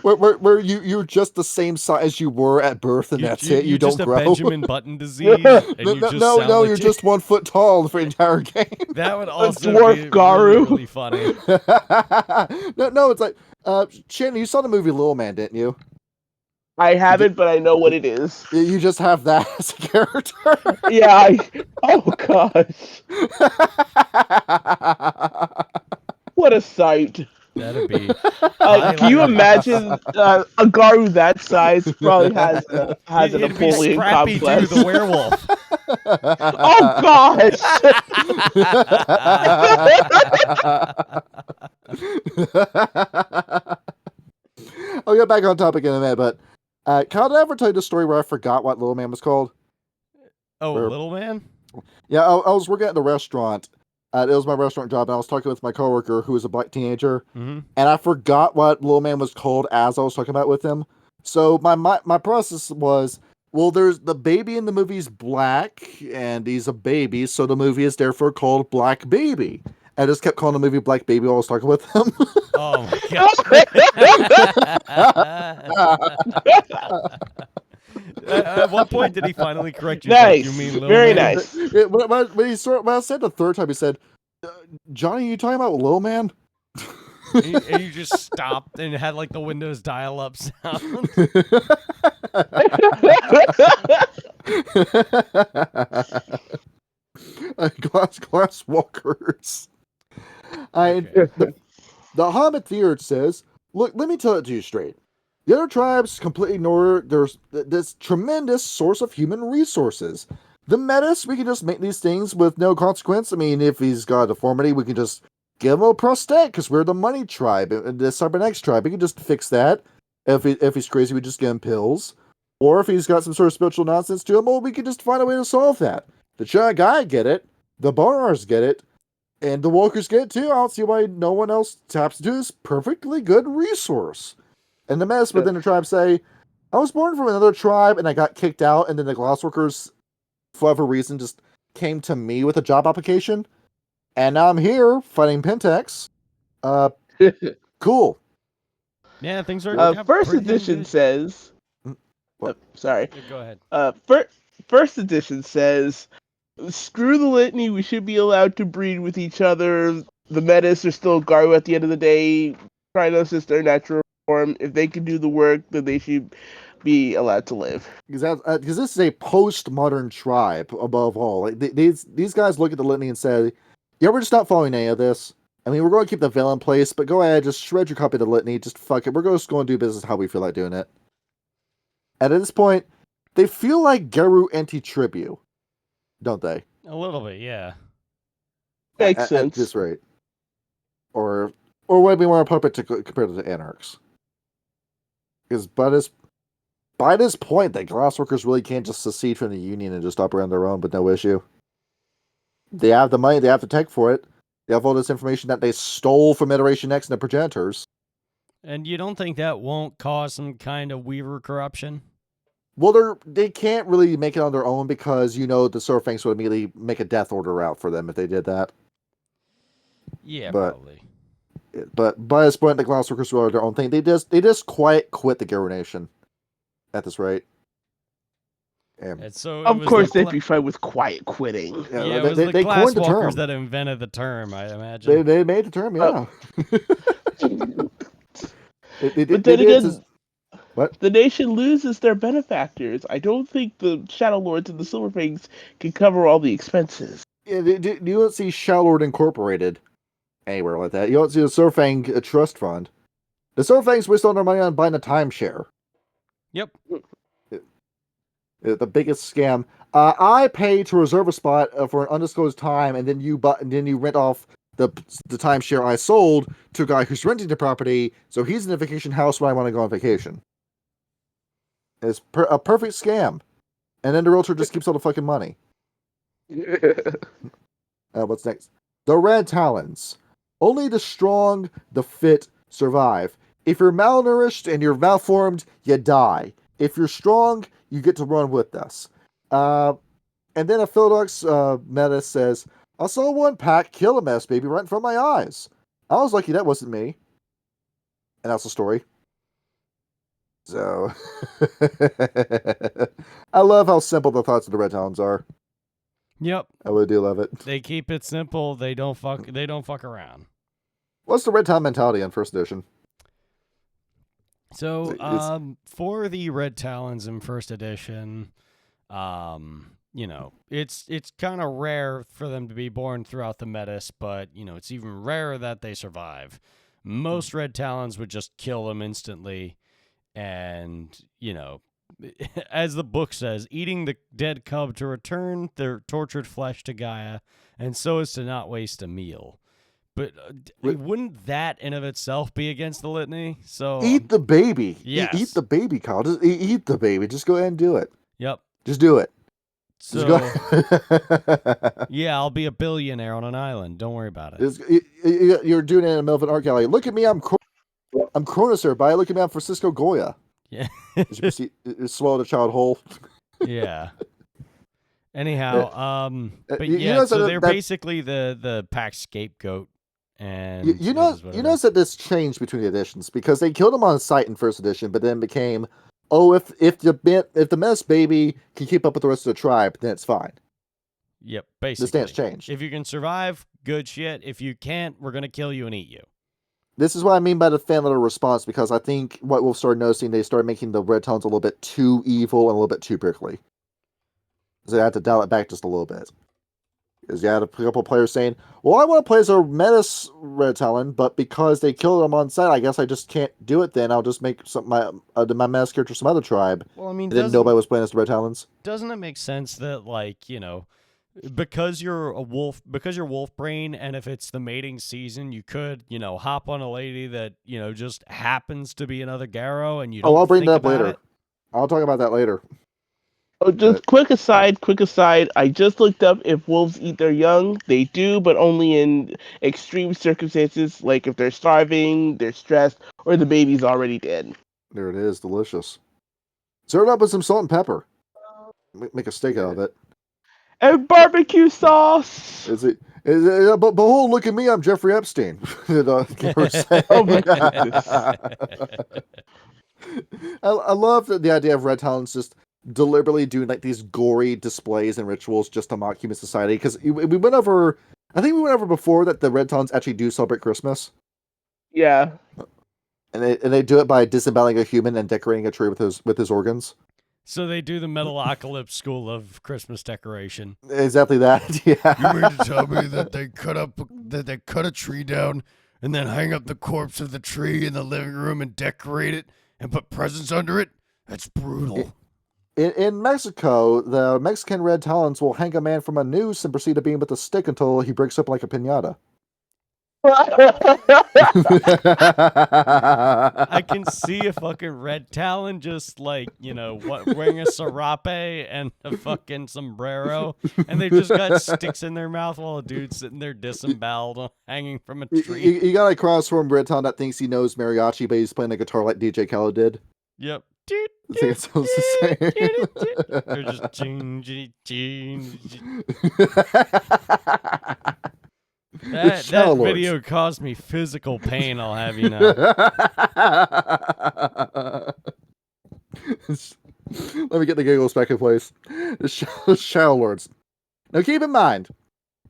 Where you're just the same size you were at birth, and that's it. You don't grow. Benjamin Button disease. And you're just 1 foot tall for the entire game. That would also dwarf be Garu. really funny. no, it's like Shanny, you saw the movie Little Man, didn't you? I haven't, but I know what it is. You just have that as a character. Yeah. Oh gosh. What a sight. That'd be. Can you imagine a Garu that size probably has an Napoleon complex? Through the werewolf. Oh gosh! I'll get back on topic in a minute, but Kyle, did I ever tell you the story where I forgot what Little Man was called? Oh, Little Man? Yeah, I was working at the restaurant. It was my restaurant job, and I was talking with my coworker who was a black teenager, and I forgot what Little Man was called as I was talking about with him. So my process was, well, there's the baby in the movie's black, and he's a baby, so the movie is therefore called Black Baby. I just kept calling the movie Black Baby while I was talking with him. Oh my At what point did he finally correct you? Nice. You mean Lil Very Man? nice. When I said the third time, he said, "Johnny, you talking about Lil Man?" And you just stopped and had like the Windows dial-up sound. Glass walkers. Okay. The Hobbit theory says, "Look, let me tell it to you straight. The other tribes completely ignore there's this tremendous source of human resources. The Metis, we can just make these things with no consequence. I mean, if he's got a deformity, we can just give him a prosthetic because we're the money tribe, the cybernetics tribe. We can just fix that. If he's crazy, we just give him pills. Or if he's got some sort of spiritual nonsense to him, well, we can just find a way to solve that. The China guy get it, the Bonars get it, and the Walkers get it too. I don't see why no one else taps into this perfectly good resource." And the Metis within the tribe say, "I was born from another tribe and I got kicked out, and then the Glassworkers, for whatever reason, just came to me with a job application. And now I'm here fighting Pentex. Cool." Yeah, things are. First pretty edition good. says. What? Sorry. Go ahead. First edition says, "Screw the litany. We should be allowed to breed with each other. The Metis are still Garu at the end of the day. Krynos is their natural form. If they can do the work, then they should be allowed to live." Because this is a postmodern tribe, above all. Like these guys look at the litany and say, "Yeah, we're just not following any of this. I mean, we're going to keep the veil in place, but go ahead, just shred your copy of the litany. Just fuck it. We're just going to do business how we feel like doing it." And at this point, they feel like Geru anti-tribu, don't they? A little bit, yeah. Makes sense. At this rate. Or would be more appropriate to compare to the anarchs. Because by this point, the glassworkers really can't just secede from the Union and just operate on their own with no issue. They have the money, they have the tech for it. They have all this information that they stole from Iteration X and the progenitors. And you don't think that won't cause some kind of Weaver corruption? Well, they can't really make it on their own because, the Surfangs would immediately make a death order out for them if they did that. Yeah, But- probably. But by this point, the glassworkers will do their own thing. They just quit the Geru Nation at this rate. And so it Of was course, the they'd be fine with quiet quitting. Yeah, it was they the coined the glasswalkers term. that invented the term, I imagine. They made the term, yeah. But then again, what? the nation loses their benefactors. I don't think the Shadow Lords and the Silverfangs can cover all the expenses. Yeah, you don't see Shallord Incorporated anywhere like that. You don't see the Surfang Trust Fund. The Surfangs waste all their money on buying a timeshare. Yep. The biggest scam. I pay to reserve a spot for an undisclosed time, and then you rent off the timeshare I sold to a guy who's renting the property, so he's in a vacation house when I want to go on vacation. It's a perfect scam. And then the realtor just keeps all the fucking money. What's next? The Red Talons. Only the strong, the fit, survive. If you're malnourished and you're malformed, you die. If you're strong, you get to run with us. And then a Philodox Metis says, "I saw one pack kill a mess baby right in front of my eyes. I was lucky that wasn't me." And that's the story. So, I love how simple the thoughts of the Red Talons are. Yep. I really do love it. They keep it simple. They don't fuck around. What's the Red Talon mentality on first edition? So, for the Red Talons in first edition, it's kind of rare for them to be born throughout the Metis, but it's even rarer that they survive. Most Red Talons would just kill them instantly, and as the book says, eating the dead cub to return their tortured flesh to Gaia, and so as to not waste a meal. But wouldn't that in of itself be against the litany? So Eat the baby. Yes. Eat the baby, Kyle. Just eat the baby. Just go ahead and do it. Yep. Just do it. Just So go. yeah, I'll be a billionaire on an island. Don't worry about it. You're doing it in the middle of an art gallery. Look at me. I'm Cronus, everybody. Look at me. I'm Francisco Goya. Yeah. You swallow the child whole. Yeah. Anyhow, but you yeah, know so that- they're that- basically the pack scapegoat, and You notice that this changed between the editions because they killed him on site in first edition, but then became oh, if the Metis baby can keep up with the rest of the tribe, then it's fine. Yep, The basically. stance changed. If you can survive, good shit. If you can't, we're gonna kill you and eat you. This is what I mean by the fan letter response, because I think what we'll start noticing, they start making the Red Talons a little bit too evil and a little bit too prickly. So I have to dial it back just a little bit. Because you had a couple players saying, well, I want to play as a Metis Red Talon, but because they killed him on site, I guess I just can't do it then. I'll just make my Metis character some other tribe. Well, I mean, And then nobody was playing as the Red Talons. Doesn't it make sense that, like, you know, because you're a wolf, because you're wolf brain, and if it's the mating season, you could, you know, hop on a lady that, you know, just happens to be another Garrow, and you don't I'll bring think that up about later. it? I'll talk about that later. Oh, just quick aside. I just looked up if wolves eat their young. They do, but only in extreme circumstances, like if they're starving, they're stressed, or the baby's already dead. There it is, delicious. Serve it up with some salt and pepper. Make a steak out of it. And barbecue sauce. But behold, look at me, I'm Jeffrey Epstein. Oh my goodness. I love the idea of Red Talons just deliberately doing like these gory displays and rituals just to mock human society. Because we went over, I think we went over before that the Red Talons actually do celebrate Christmas. Yeah. And they do it by disemboweling a human and decorating a tree with his organs. So they do the Metalocalypse school of Christmas decoration. Exactly that. Yeah. You mean to tell me that they cut a tree down and then hang up the corpse of the tree in the living room and decorate it and put presents under it? That's brutal. In Mexico, the Mexican Red Talons will hang a man from a noose and proceed to beat him with a stick until he breaks up like a piñata. I can see a fucking Red Talon just like, you know, wearing a serape and a fucking sombrero, and they've just got sticks in their mouth while a dude's sitting there disemboweled, hanging from a tree. You got a cross from Red Talon that thinks he knows mariachi, but he's playing a guitar like DJ Khaled did. Yep. I think it sounds the same. They're just ching. That video caused me physical pain, I'll have you know. Let me get the giggles back in place. The Shadow Lords. Now keep in mind,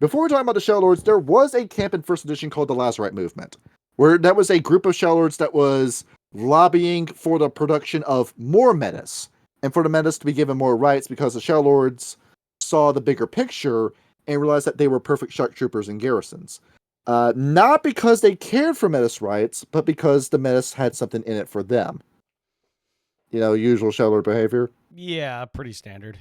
before we talk about the Shadow Lords, there was a camp in first edition called the Lazarite Movement, where that was a group of Shadow Lords that was lobbying for the production of more Metis, and for the Metis to be given more rights, because the Shadow Lords saw the bigger picture and realized that they were perfect shark troopers and garrisons. Not because they cared for Metis rights, but because the Metis had something in it for them. You know, usual Shadow Lord behavior. Yeah, pretty standard.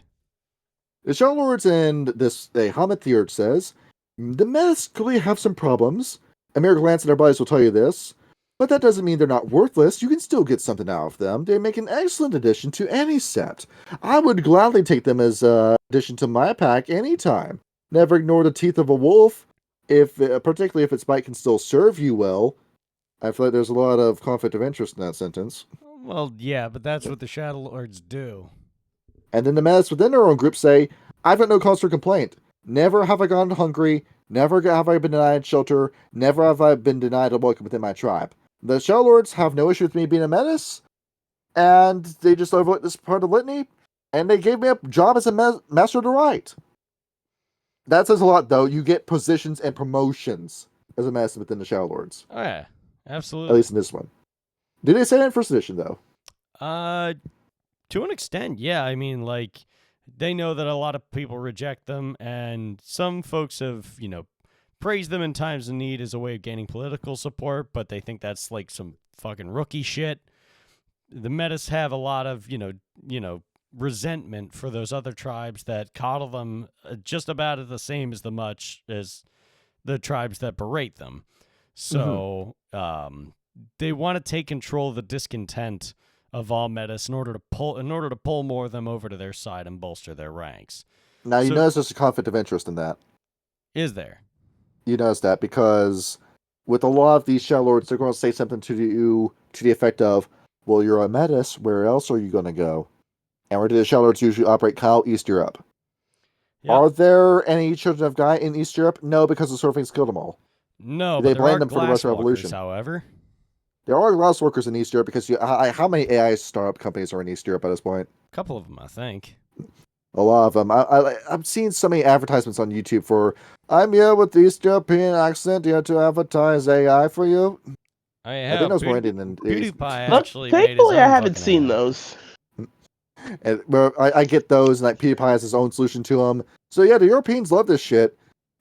The Shadow Lords and this, a Hamid Theurge says, the Metis clearly have some problems. A mere glance at their bodies will tell you this. But that doesn't mean they're not worthless. You can still get something out of them. They make an excellent addition to any set. I would gladly take them as an addition to my pack anytime. Never ignore the teeth of a wolf, particularly if its bite can still serve you well. I feel like there's a lot of conflict of interest in that sentence. Well, yeah, but that's what the Shadow Lords do. And then the Metis within their own group say, I've got no cause for complaint. Never have I gone hungry. Never have I been denied shelter. Never have I been denied a welcome within my tribe. The Shadow Lords have no issue with me being a Metis, and they just overlooked this part of the litany, and they gave me a job as a Master of the Right. That says a lot, though. You get positions and promotions as a Metis within the Shadow Lords. Oh, yeah, absolutely. At least in this one. Did they say that in first edition, though? To an extent, yeah. I mean, like, they know that a lot of people reject them, and some folks have, you know, praised them in times of need as a way of gaining political support, but they think that's like some fucking rookie shit. The Metis have a lot of, you know, resentment for those other tribes that coddle them just about the same as the tribes that berate them. So, they want to take control of the discontent of all Metis in order to pull more of them over to their side and bolster their ranks. Now, you notice there's a conflict of interest in that. Is there? You notice that because with a lot of these Shadow Lords, they're going to say something to you to the effect of, well, you're a Metis, where else are you going to go? And where do the Shadow Lords usually operate? Kyle, East Europe. Yep. Are there any Children of Gaia in East Europe? No, because the Surfings killed them all. No, they but there blamed are them for the Western Revolution. However. There are less workers in East Europe because how many AI startup companies are in East Europe at this point? A couple of them, I think. A lot of them. I've seen so many advertisements on YouTube for I'm here with the East European accent here to advertise AI for you. I think that was more Indian than PewDiePie But actually made his thankfully, own I haven't fucking seen AI. those. And where I get those, and like PewDiePie has his own solution to them. So yeah, the Europeans love this shit.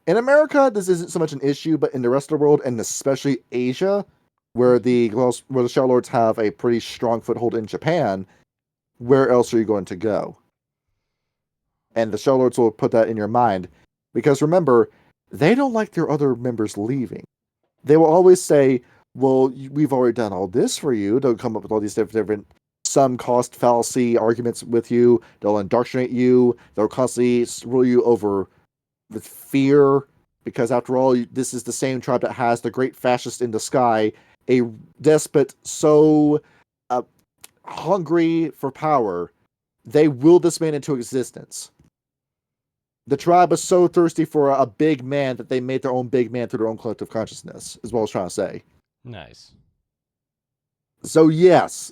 In America, this isn't so much an issue, but in the rest of the world, and especially Asia, where the Shadow Lords have a pretty strong foothold in Japan, where else are you going to go? And the Shadow Lords will put that in your mind, because remember, they don't like their other members leaving. They will always say, "Well, we've already done all this for you." They'll come up with all these different some cost fallacy arguments with you. They'll indoctrinate you. They'll constantly rule you over with fear, because after all, this is the same tribe that has the great fascist in the sky, a despot so hungry for power, they will this man into existence. The tribe is so thirsty for a big man that they made their own big man through their own collective consciousness, is what I was trying to say. Nice. So yes,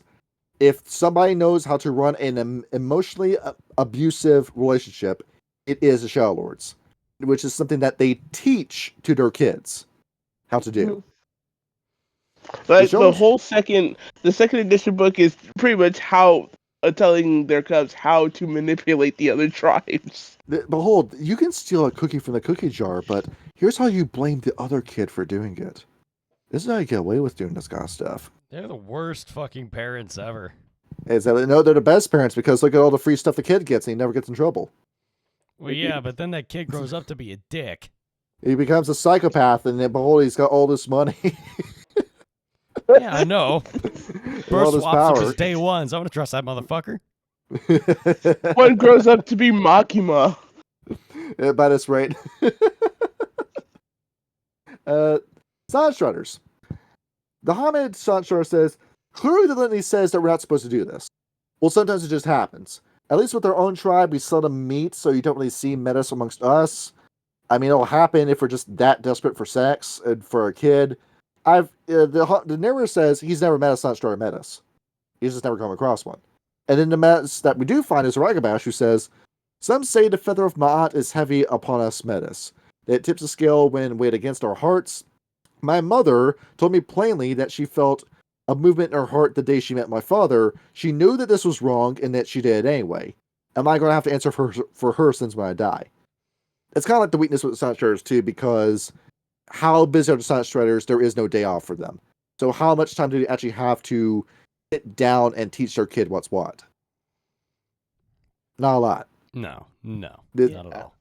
if somebody knows how to run an emotionally abusive relationship, it is the Shadow Lords, which is something that they teach to their kids how to do. Like the second edition book is pretty much how telling their cubs how to manipulate the other tribes. Behold, you can steal a cookie from the cookie jar, but here's how you blame the other kid for doing it. This is how you get away with doing this kind of stuff. They're the worst fucking parents ever. Is that no, they're the best parents because look at all the free stuff the kid gets and he never gets in trouble. Well, yeah, but then that kid grows up to be a dick. He becomes a psychopath, and then behold, he's got all this money. Yeah, I know. all Birth this swaps power. are just day ones. I'm gonna trust that motherfucker. One grows up to be Makima. By this rate. Side Strutters. The Hamid Side Strutter says, clearly the litany says that we're not supposed to do this. Well, sometimes it just happens. At least with our own tribe, we seldom meet, so you don't really see Metis amongst us. I mean, it'll happen if we're just that desperate for sex and for a kid. The narrator says he's never met a Side Strutter Metis. He's just never come across one. And then the Metis that we do find is Ragabash, who says, some say the feather of Ma'at is heavy upon us Metis. That it tips the scale when weighed against our hearts. My mother told me plainly that she felt a movement in her heart the day she met my father. She knew that this was wrong and that she did it anyway. Am I going to have to answer for her sins when I die? It's kind of like the weakness with the Silent Shredders too, because how busy are the Silent Shredders? There is no day off for them. So how much time do they actually have to sit down and teach their kid what's what? Not a lot. No, not at all.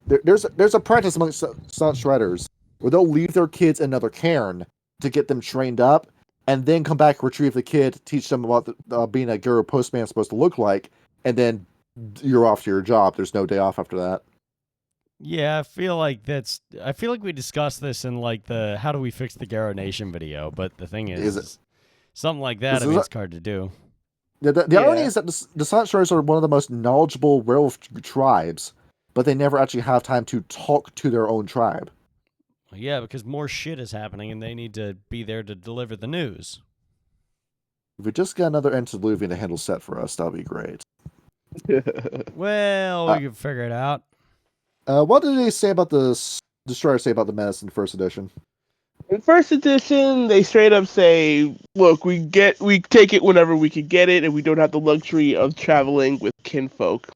There's a practice amongst Silent Shredders where they'll leave their kids in another cairn to get them trained up, and then come back, retrieve the kid, teach them about being a Guru postman is supposed to look like, and then you're off to your job. There's no day off after that. Yeah, I feel like we discussed this in like the How Do We Fix the Garo Nation video, but the thing is something like that, it's hard to do. The irony is that the Silent Shredders are one of the most knowledgeable werewolf tribes, but they never actually have time to talk to their own tribe. Yeah, because more shit is happening and they need to be there to deliver the news. If we just got another antediluvian to handle set for us, that'd be great. Well, we can figure it out. What did they say about the Destroyer say about the Menace in first edition? In first edition, they straight up say, look, we take it whenever we can get it, and we don't have the luxury of traveling with kinfolk.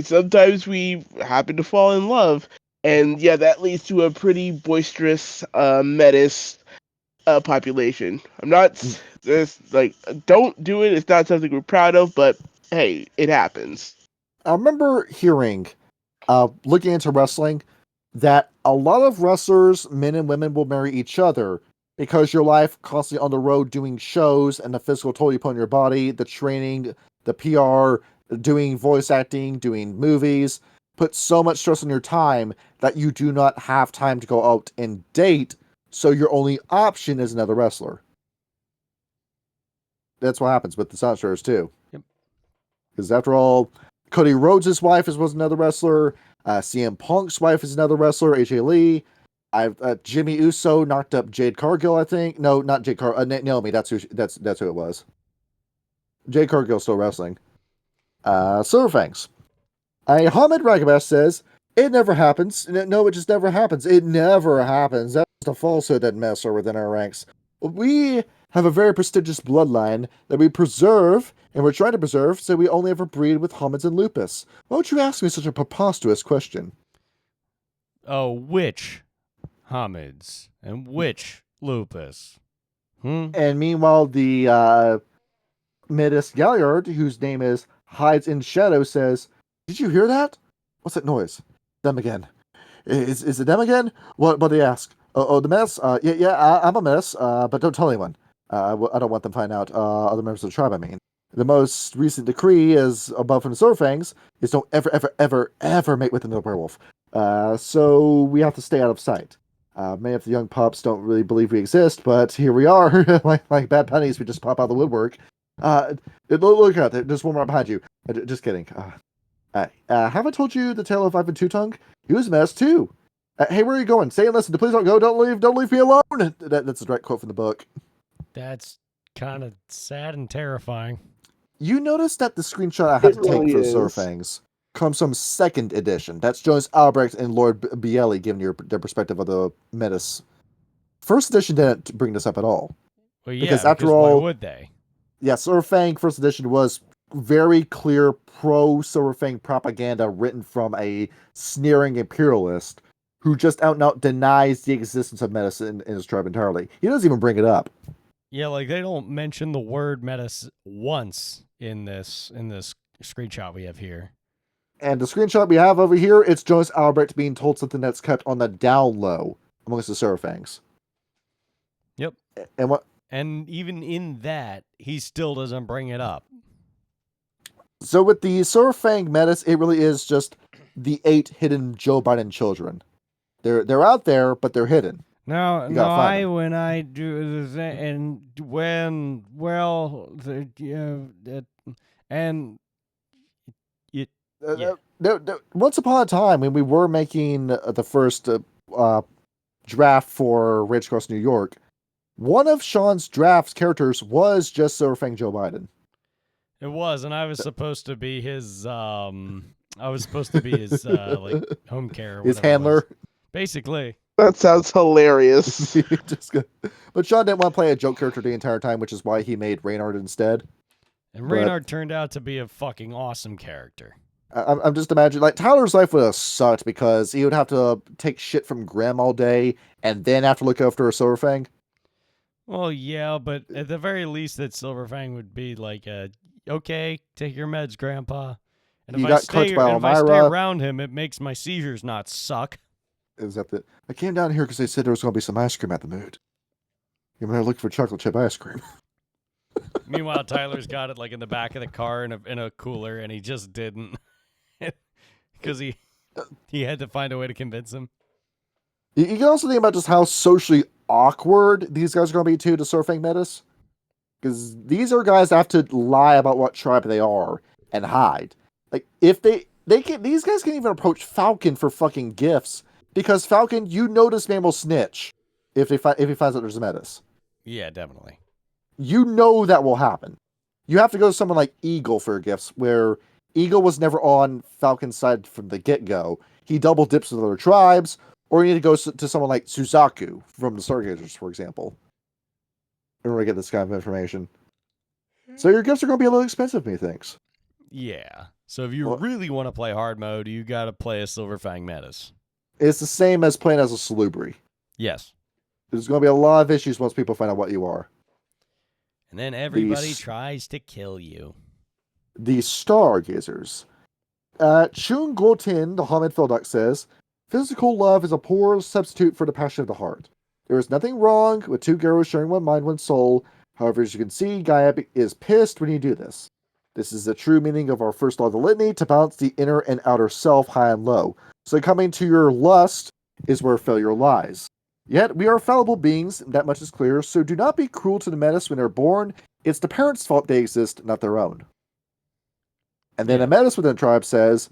Sometimes we happen to fall in love, and yeah, that leads to a pretty boisterous Metis population. I'm not don't do it. It's not something we're proud of, but hey, it happens. I remember hearing, looking into wrestling, that a lot of wrestlers, men and women, will marry each other because your life constantly on the road doing shows and the physical toll you put on your body, the training, the PR, doing voice acting, doing movies, put so much stress on your time that you do not have time to go out and date, so your only option is another wrestler. That's what happens with the Silent Shredders too. Yep. Because after all, Cody Rhodes' wife was another wrestler. CM Punk's wife is another wrestler, AJ Lee. Jimmy Uso knocked up Jade Cargill, I think. No, not Jade Cargill. Naomi. That's who it was. Jade Cargill's still wrestling. Silverfangs. Hamid Ragabash says, it never happens. No, it just never happens. It never happens. That's a falsehood that mess are within our ranks. We have a very prestigious bloodline that we preserve, and we're trying to preserve, so we only ever breed with Hamids and Lupus. Why would you ask me such a preposterous question? Oh, which Hamids and which Lupus? And meanwhile, the Metis Galliard, whose name is Hides in Shadow, says, did you hear that? What's that noise? Them again. Is it them again? What they ask? Oh, the mess? Yeah, I'm a mess, but don't tell anyone. I don't want them to find out, other members of the tribe, I mean. The most recent decree is above from the Silverfangs is don't ever mate with another werewolf. So we have to stay out of sight. Many of the young pups don't really believe we exist, but here we are. like bad pennies, we just pop out of the woodwork. Look out, there's one right behind you. Just kidding. Have I told you the tale of Ivan Two-Tongue? He was a mess too. Hey, where are you going? Stay and listen. Please don't go. Don't leave me alone. That's a direct quote from the book. That's kind of sad and terrifying. You notice that the screenshot I had to take for Silverfangs comes from 2nd edition. That's Jonas Albrecht and Lord Bielli giving their perspective of the Metis. 1st edition didn't bring this up at all. Well, yeah, because after all, why would they? Yeah, Silverfang 1st edition was very clear pro-Silverfang propaganda written from a sneering imperialist who just out and out denies the existence of Metis in his tribe entirely. He doesn't even bring it up. Yeah, like they don't mention the word Metis once in this screenshot we have here. And the screenshot we have over here, it's Jonas Albrecht being told something that's kept on the down low amongst the Silverfangs. Yep. And what? And even in that, he still doesn't bring it up. So with the Silverfang Metis, it really is just the 8 hidden Joe Biden children. They're out there, but they're hidden. When I do the thing, and when, well, and it, yeah. Once upon a time, when we were making the first draft for Rage Across New York, one of Sean's draft characters was just Silverfang Joe Biden. It was, and I was supposed to be his, like home care, or his handler, basically. That sounds hilarious. But Sean didn't want to play a joke character the entire time, which is why he made Reynard instead. And Reynard turned out to be a fucking awesome character. I'm just imagining, like, Tyler's life would have sucked because he would have to take shit from Graham all day and then have to look after a Silverfang. Well, yeah, but at the very least, that Silverfang would be like, okay, take your meds, Grandpa. And if I stay around him, it makes my seizures not suck. I came down here because they said there was going to be some ice cream at the mood. You better look for chocolate chip ice cream. Meanwhile, Tyler's got it like in the back of the car in a cooler, and he just didn't because he had to find a way to convince him. You can also think about just how socially awkward these guys are going to be too to Silverfang Metis, because these are guys that have to lie about what tribe they are and hide. Like if these guys can't even approach Falcon for fucking gifts. Because Falcon, you know this man will snitch if he finds out there's a Metis. Yeah, definitely. You know that will happen. You have to go to someone like Eagle for gifts, where Eagle was never on Falcon's side from the get-go. He double dips with other tribes, or you need to go to someone like Suzaku from the Stargazers, for example, in order to get this kind of information. So your gifts are going to be a little expensive, methinks. Yeah. So if you really want to play hard mode, you got to play a Silverfang Metis. It's the same as playing as a Salubri. Yes. There's going to be a lot of issues once people find out what you are. And then everybody tries to kill you. The Stargazers. Chun Gotin, the Hamid Felduck, says, physical love is a poor substitute for the passion of the heart. There is nothing wrong with two girls sharing one mind, one soul. However, as you can see, Gaia is pissed when you do this. This is the true meaning of our first law of the litany, to balance the inner and outer self, high and low. So coming to your lust is where failure lies. Yet we are fallible beings, that much is clear, so do not be cruel to the Metis when they're born. It's the parents' fault they exist, not their own. And then a Metis within a tribe says,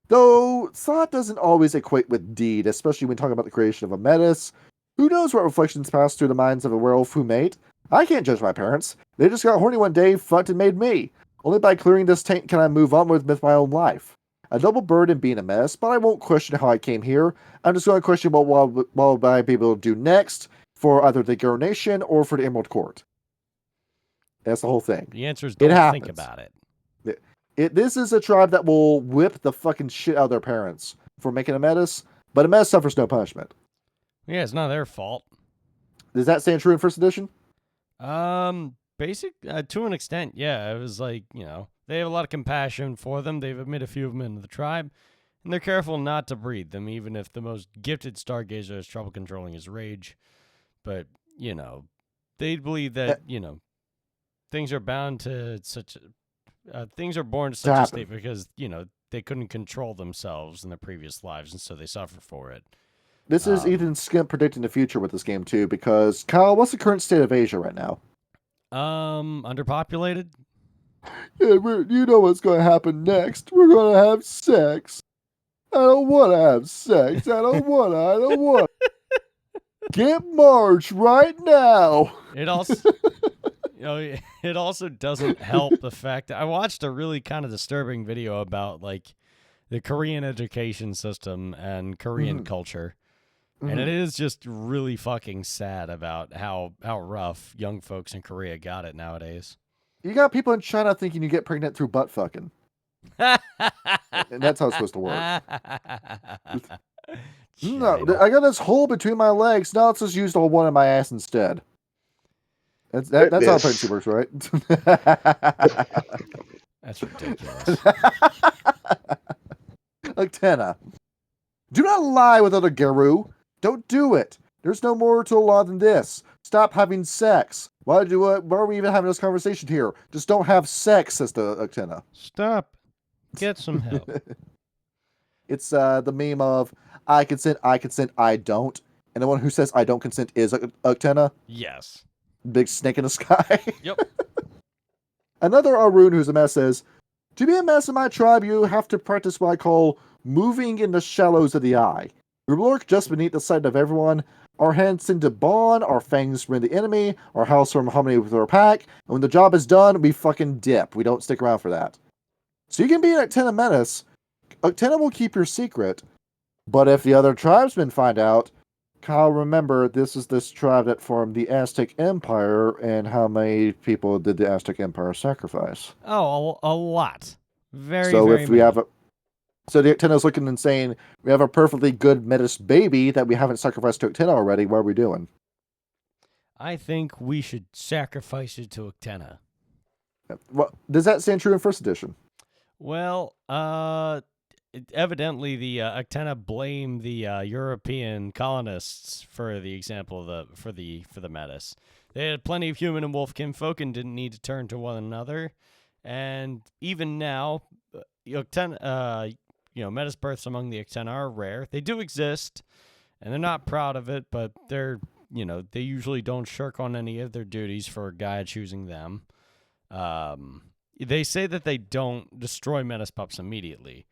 Though thought doesn't always equate with deed, especially when talking about the creation of a metis. Who knows what reflections pass through the minds of a werewolf who mate? I can't judge my parents. They just got horny one day, fucked and made me. Only by clearing this taint can I move on with my own life. A double burden being a mess, but I won't question how I came here. I'm just going to question what will I be able to do next for either the Girl Nation or for the Emerald Court. That's the whole thing. The answer is It don't think happens. about it. This is a tribe that will whip the fucking shit out of their parents for making a metis, but a metis suffers no punishment. Yeah, it's not their fault. Does that stand true in first edition? Basic to an extent, yeah. It was like, they have a lot of compassion for them. They've admitted a few of them into the tribe, and they're careful not to breed them, even if the most gifted stargazer has trouble controlling his rage. But, they believe that, things are bound to things are born to such a state because, they couldn't control themselves in their previous lives, and so they suffer for it. This is Ethan Skimp predicting the future with this game, too, because, Kyle, what's the current state of Asia right now? Underpopulated? Yeah, you know what's going to happen next. We're going to have sex. I don't want to have sex. I don't want to. Get March right now. It also... it also doesn't help the fact that I watched a really kind of disturbing video about like the Korean education system and Korean culture. And it is just really fucking sad about how rough young folks in Korea got it nowadays. You got people in China thinking you get pregnant through butt fucking. And that's how it's supposed to work. No, I got this hole between my legs. Now let's just use the one in my ass instead. That's how pregnancy works, right? That's ridiculous. Octena. Do not lie with other Geru. Don't do it. There's no more to the law than this. Stop having sex. Why are we even having this conversation here? Just don't have sex, says the Octena. Stop. Get some help. It's the meme of I consent, I don't. And the one who says I don't consent is Octena. Yes. Big snake in the sky. Yep. Another Arun who's a mess says, to be a mess in my tribe, you have to practice what I call moving in the shallows of the eye. We lurk just beneath the sight of everyone. Our hands tend to bond, our fangs rend the enemy, our house form harmony with our pack, and when the job is done, we fucking dip. We don't stick around for that. So you can be an Octena menace. Octena will keep your secret, but if the other tribesmen find out, Kyle, remember, this is this tribe that formed the Aztec Empire, and how many people did the Aztec Empire sacrifice? Oh, a lot. Very, so very if we many. have so the Octena's looking and saying, we have a perfectly good Metis baby that we haven't sacrificed to Octena already, what are we doing? I think we should sacrifice it to Octena. Well, does that stand true in first edition? Well, evidently the Octena blame the European colonists for the example of for the Metis. They had plenty of human and wolf kinfolk and didn't need to turn to one another. And even now, Octena, Metis births among the Octena are rare. They do exist, and they're not proud of it, but they're, they usually don't shirk on any of their duties for a guy choosing them. They say that they don't destroy Metis pups immediately.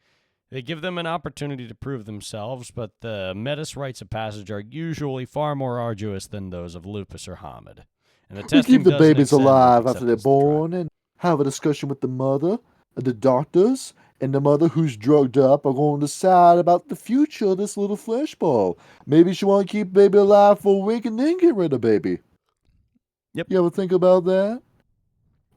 They give them an opportunity to prove themselves, but the Metis rites of passage are usually far more arduous than those of Lupus or Hamid. And the We testing keep the doesn't babies extend with alive after they're acceptance to the tribe. born and have a discussion with the mother, the doctors, and the mother who's drugged up are going to decide about the future of this little flesh ball. Maybe she want to keep baby alive for a week and then get rid of baby. Yep. You ever think about that?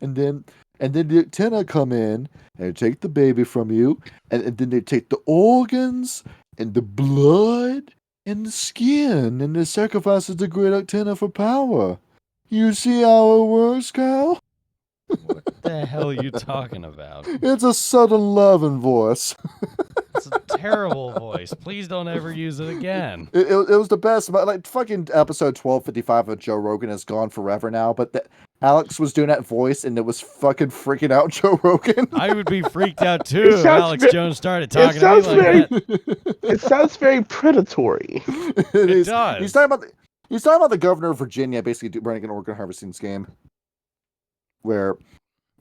And then the Octena come in and take the baby from you, and then they take the organs and the blood and the skin, and they sacrifice the great Octena for power. You see how it works, Kyle? What the hell are you talking about? It's a southern loving voice. It's a terrible voice. Please don't ever use it again. It was the best. Like fucking episode 1255 of Joe Rogan is gone forever now, but Alex was doing that voice, and it was fucking freaking out Joe Rogan. I would be freaked out too if Alex Jones started talking It to me sounds like that. It sounds very predatory. It does. He's talking about the governor of Virginia basically running an organ harvesting scheme, where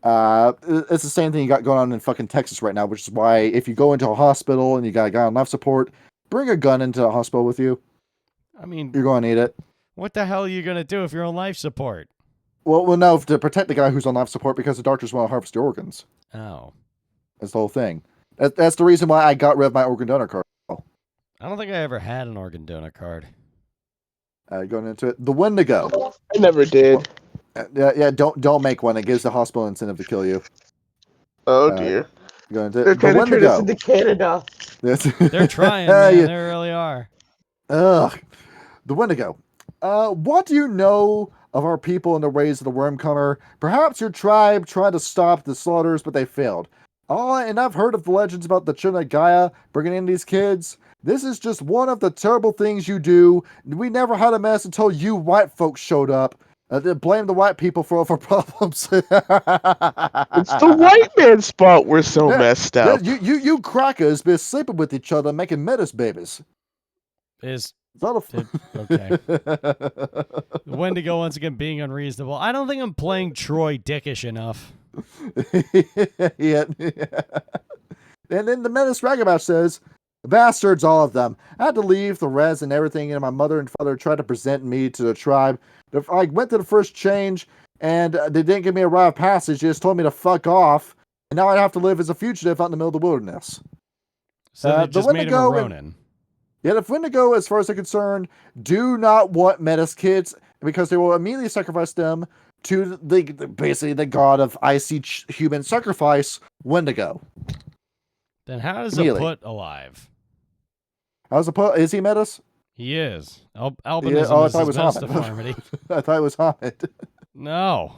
It's the same thing you got going on in fucking Texas right now, which is why if you go into a hospital and you got a guy on life support, bring a gun into the hospital with you. I mean, You're going to need it. what the hell are you going to do if you're on life support? Well, no, to protect the guy who's on life support because the doctors want to harvest your organs. Oh. That's the whole thing. That's the reason why I got rid of my organ donor card. I don't think I ever had an organ donor card. Going into it, the Wendigo. I never did. Yeah. Don't make one. It gives the hospital incentive to kill you. Oh dear. Going into They're the trying to turn us Wendigo. into Canada. They're trying, man. Yeah. They really are. Ugh. The Wendigo. What do you know of our people and the ways of the Wormcomer? Perhaps your tribe tried to stop the slaughters, but they failed. Oh, and I've heard of the legends about the children of Gaia bringing in these kids. This is just one of the terrible things you do. We never had a mess until you white folks showed up. They blame the white people for problems. It's the white man's fault we're so messed up. You crackers been sleeping with each other, making metis babies. Is Okay. The Wendigo once again being unreasonable. I don't think I'm playing Troy dickish enough. Yeah. And then the Metis Ragabash says, bastards, all of them. I had to leave the res and everything, and my mother and father tried to present me to the tribe. I went to the first change, and they didn't give me a rite of passage. They just told me to fuck off, and now I'd have to live as a fugitive out in the middle of the wilderness. So they just made him a Ronin. Yeah, the Wendigo, as far as they're concerned, do not want Metis kids because they will immediately sacrifice them to basically the god of icy human sacrifice, Wendigo. Then how is a put alive? How's a put? Is he Metis? He is. Albinism is his best deformity. I thought it was Hamid. No.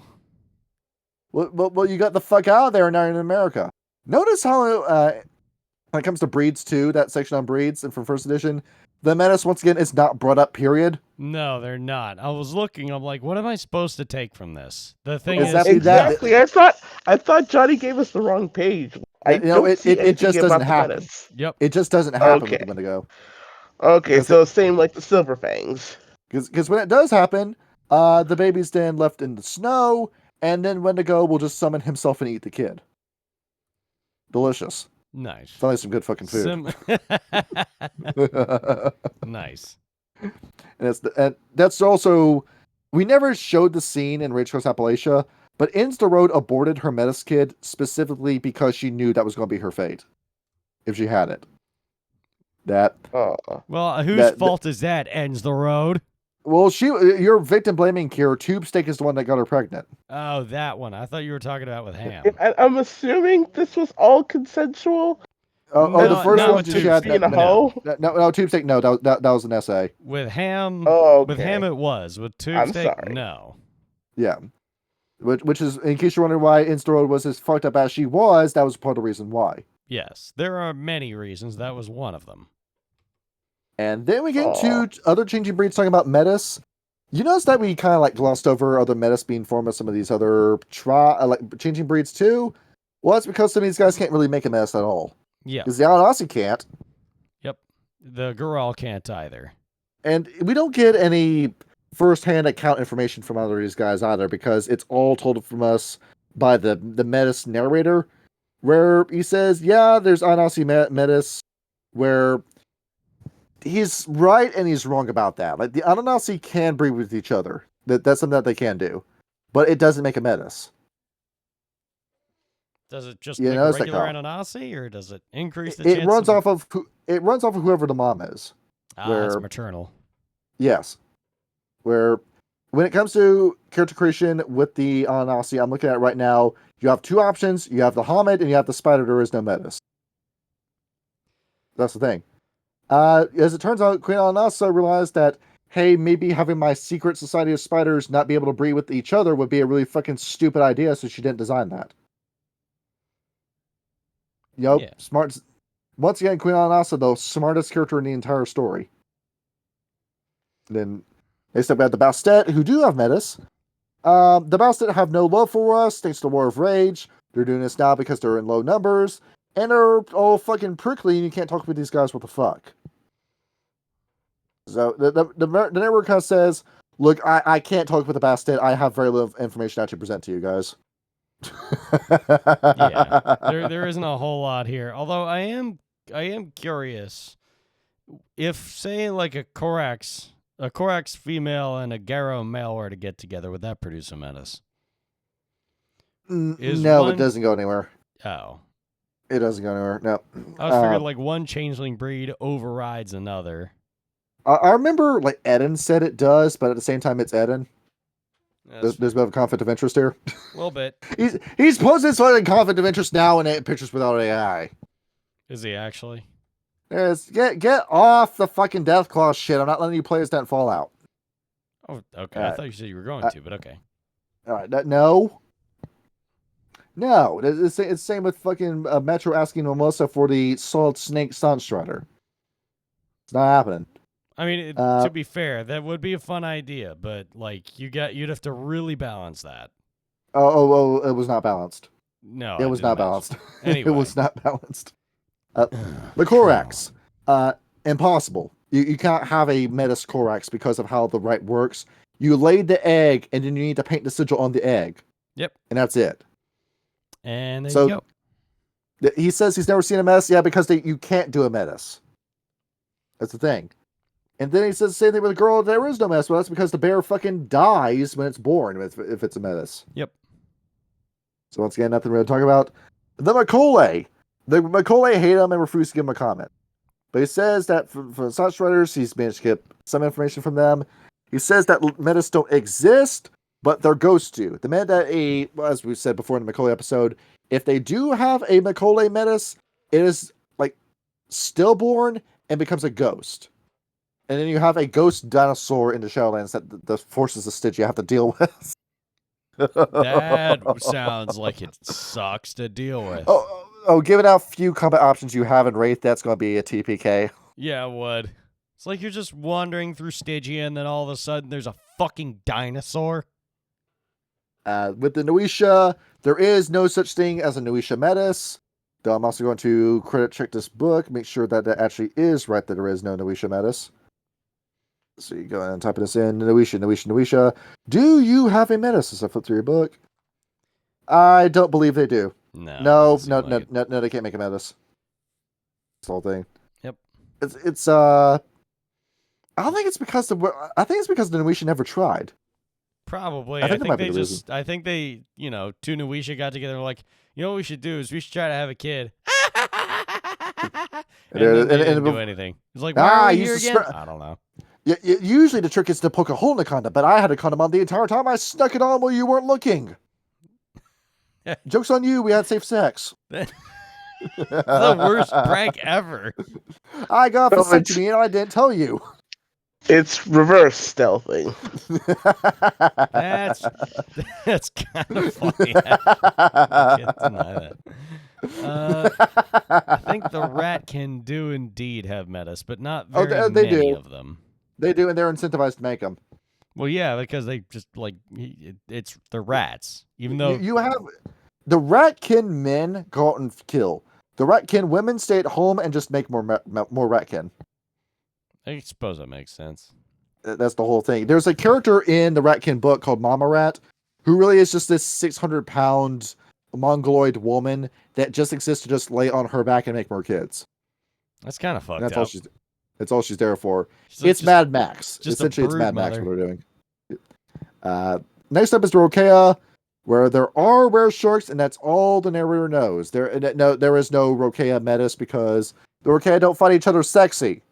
Well, you got the fuck out of there now in America. Notice how when it comes to breeds too, that section on breeds and from first edition, the Metis once again is not brought up. Period. No, they're not. I was looking. I'm like, what am I supposed to take from this? The thing is, exactly. I thought Johnny gave us the wrong page. It just doesn't happen. Yep. It just doesn't happen with the Wendigo. Okay, so same like the Silver Fangs. Because when it does happen, the baby's then left in the snow, and then Wendigo will just summon himself and eat the kid. Delicious. Nice. Sounds like some good fucking food. Nice. And that's also, we never showed the scene in Rage Coast Appalachia, but Insta Road aborted her Metis kid specifically because she knew that was going to be her fate if she had it. Well, whose fault is that? Ends the road. Well, you're victim blaming Kier. Tube Steak is the one that got her pregnant. Oh, that one. I thought you were talking about with Ham. I'm assuming this was all consensual. The first one she had no Tube Steak. No, that was an essay. With Ham, okay. With Ham it was. With Tube Steak, sorry. No. Yeah, which is, in case you're wondering why Insta Road was as fucked up as she was, that was part of the reason why. Yes, there are many reasons. That was one of them. And then we get into other changing breeds talking about Metis. You notice that we kind of like glossed over other Metis being formed of some of these other changing breeds too? Well, that's because some of these guys can't really make a Metis at all. Yeah. Because the Alanasi can't. Yep. The Gural can't either. And we don't get any first-hand account information from other of these guys either, because it's all told from us by the Metis narrator, where he says, yeah, there's Alanasi Metis, where he's right and he's wrong about that. Like, the Anunnaki can breed with each other. That's something that they can do. But it doesn't make a Metis. Does it just make a regular Anunnaki, or does it increase the chance? It runs off of whoever the mom is. It's maternal. Yes. Where when it comes to character creation with the Anunnaki, I'm looking at it right now, you have two options. You have the Hamid and you have the Spider. There is no Metis. That's the thing. As it turns out, Queen Alanasa realized that, hey, maybe having my secret society of spiders not be able to breed with each other would be a really fucking stupid idea, so she didn't design that. Yep, yeah. Smart. Once again, Queen Alanasa, the smartest character in the entire story. Then they step out the Bastet, who do have Metis. The Bastet have no love for us, thanks to the War of Rage. They're doing this now because they're in low numbers. And they're all fucking prickly, and you can't talk with these guys. What the fuck? So the network kind of says, look, I can't talk with the Bastet. I have very little information to present to you guys. Yeah, there isn't a whole lot here. Although I am curious if, say, like a Corax female and a Garo male were to get together, would that produce a menace? Is No, one it doesn't go anywhere. oh It doesn't go anywhere. No. I was figuring like one changeling breed overrides another. I remember like Eden said it does, but at the same time, it's Eden. That's There's a bit of a conflict of interest here. a little bit. He's posting slightly conflict of interest now in pictures without AI. Is he actually? Get off the fucking Deathclaw shit. I'm not letting you play as that Fallout. Oh, okay. I thought you said you were going to, but okay. All right. No. It's the same with fucking Metro asking Melissa for the Solid Snake Sunstrider. It's not happening. I mean, to be fair, that would be a fun idea, but like you'd have to really balance that. Oh, it was not balanced. No, it was not balanced. Anyway. It was not balanced. The Corax, impossible. You can't have a Metis Corax because of how the right works. You laid the egg, and then you need to paint the sigil on the egg. Yep. And that's it. And there you go. He says he's never seen a Metis. Yeah, because you can't do a Metis. That's the thing. And then he says the same thing with a girl. There is no Metis. Well, that's because the bear fucking dies when it's born if it's a Metis. Yep. So once again, nothing really to talk about. The Macaulay. The Macaulay hate him and refuse to give him a comment. But he says that for the Sunstriders, he's managed to get some information from them. He says that Metis don't exist, but their ghosts do. The minute that as we said before in the Macaulay episode, if they do have a Macaulay Metis, it is like stillborn and becomes a ghost. And then you have a ghost dinosaur in the Shadowlands that the forces of Stitch you have to deal with. That sounds like it sucks to deal with. Given how few combat options you have in Wraith, that's going to be a TPK. Yeah, it would. It's like you're just wandering through Stygia and then all of a sudden there's a fucking dinosaur. With the Noisha, there is no such thing as a Noisha Metis. Though I'm also going to credit check this book, make sure that actually is right that there is no Noisha Metis. So you go and type this in, Noisha. Do you have a Metis? As I flip through your book. I don't believe they do. No, they can't make a Metis. This whole thing. Yep. It's I don't think it's because the Noisha never tried. Probably. I think they, two Noisha got together and were like, you know what we should do is we should try to have a kid. and then they didn't do anything. It's like, why are we here again? I don't know. Usually the trick is to poke a hole in the condom, but I had a condom on the entire time. I stuck it on while you weren't looking. Joke's on you. We had safe sex. The worst prank ever. I got vasectomy and I didn't tell you. It's reverse stealthing. That's kind of funny. I can't deny that. I think the rat can do indeed have Metis, but not very many of them. They do, and they're incentivized to make them. Well, yeah, because they just it's the rats. Even though you have the ratkin men go out and kill. The ratkin women stay at home and just make more ratkin. I suppose that makes sense. That's the whole thing. There's a character in the Ratkin book called Mama Rat, who really is just this 600-pound mongoloid woman that just exists to just lay on her back and make more kids. That's kind of fucked up. That's all she's there for. It's Mad Max. Essentially, it's Mad Max what we're doing. Next up is the Rokea, where there are rare sharks, and that's all the narrator knows. There is no Rokea Metis because the Rokea don't find each other sexy.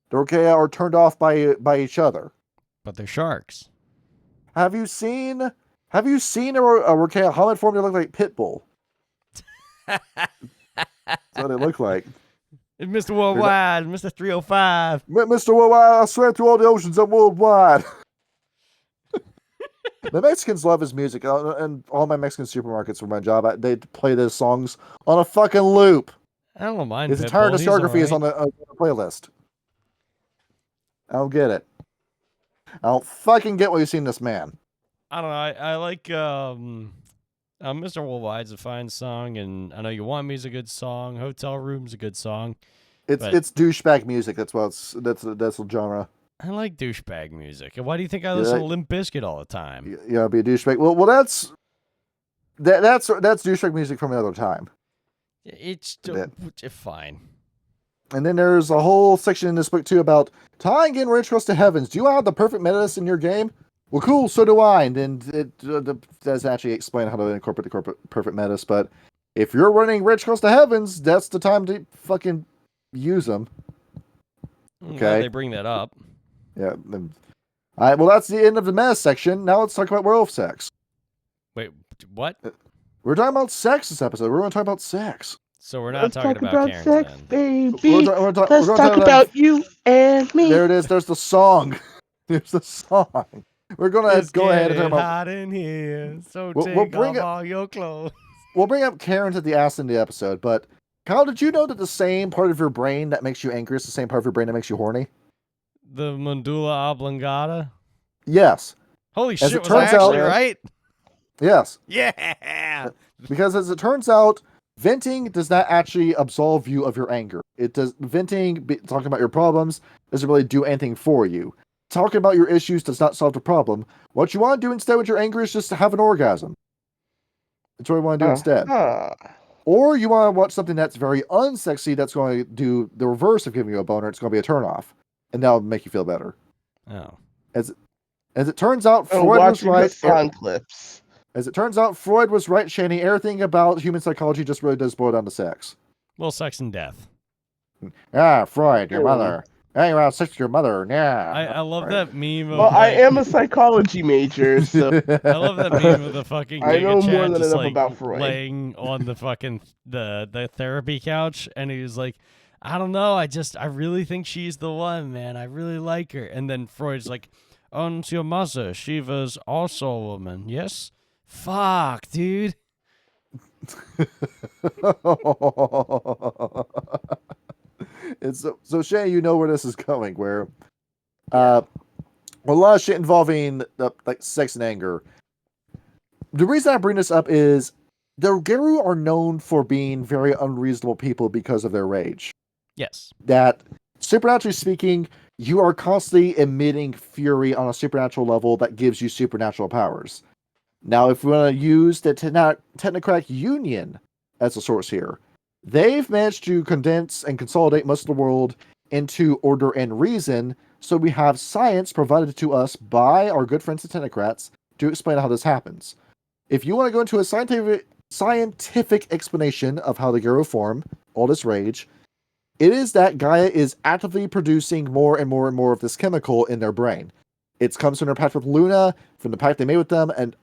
The Rokea are turned off by each other. But they're sharks. Have you seen a Rokea helmet form that look like Pitbull? That's what they look like. It's Mr. Worldwide, Mr. 305. Mr. Worldwide, I swear through all the oceans, I'm worldwide. The Mexicans love his music, and all my Mexican supermarkets for my job, they play those songs on a fucking loop. I don't mind his entire discography is on the playlist. I don't get it. I don't fucking get what you see in this man. I don't know. I like Mr. Worldwide's a fine song, and I Know You Want Me is a good song. Hotel Room's a good song. It's douchebag music. That's the genre. I like douchebag music. And why do you think I listen to Limp Bizkit all the time? Yeah, be a douchebag. Well, that's That's douchebag music from another time. It's fine. And then there's a whole section in this book too about tying in Rage Across the Heavens. Do you have the perfect metas in your game? Well, cool, so do I. And then it doesn't actually explain how to incorporate the perfect metas, but if you're running Rage Across the Heavens, that's the time to fucking use them. Okay. They bring that up. Yeah. All right, well, that's the end of the meta section. Now let's talk about werewolf sex. Wait, what? We're talking about sex this episode. We're going to talk about sex. So we're not Let's talking talk about about caerns, sex, then. baby. Let's Let's talk about you and me. There it is. There's the song. There's the song. We're going to go ahead and talk about... hot in here, so We'll take bring off up- all your clothes. We'll bring up Cairns at the ass in the episode, but Kyle, did you know that the same part of your brain that makes you angry is the same part of your brain that makes you horny? The medulla oblongata? Yes. Holy As shit, it was I turns out- actually right? Yes. Yeah! Because as it turns out, venting does not actually absolve you of your anger. It does. Talking about your problems, doesn't really do anything for you. Talking about your issues does not solve the problem. What you want to do instead with your anger is just to have an orgasm. That's what you want to do instead. Or you want to watch something that's very unsexy that's going to do the reverse of giving you a boner. It's going to be a turnoff. And that'll make you feel better. Oh. As it turns out, Freud was Watching right. Hassan clips. As it turns out, Freud was right, Shanny. Everything about human psychology just really does boil down to sex. Well, sex and death. Ah, Freud, your mother. Hey, well, sex with your mother. Yeah. I love that meme of Well, I like, am a psychology major, so I love that meme of the fucking I know Giga more Chad than just enough like about Freud. laying on the fucking the therapy couch, and he was like, I don't know, I really think she's the one, man. I really like her. And then Freud's like, and your mother, she was also a woman, yes? Fuck, dude. It's so Shay, you know where this is going. Where, a lot of shit involving like sex and anger. The reason I bring this up is the Geru are known for being very unreasonable people because of their rage. Yes. That, supernaturally speaking, you are constantly emitting fury on a supernatural level that gives you supernatural powers. Now, if we want to use the Technocratic Union as a source here, they've managed to condense and consolidate most of the world into order and reason, so we have science provided to us by our good friends the Technocrats to explain how this happens. If you want to go into a scientific explanation of how the Geru form all this rage, it is that Gaia is actively producing more and more and more of this chemical in their brain. It comes from their pact with Luna, from the pact they made with them, and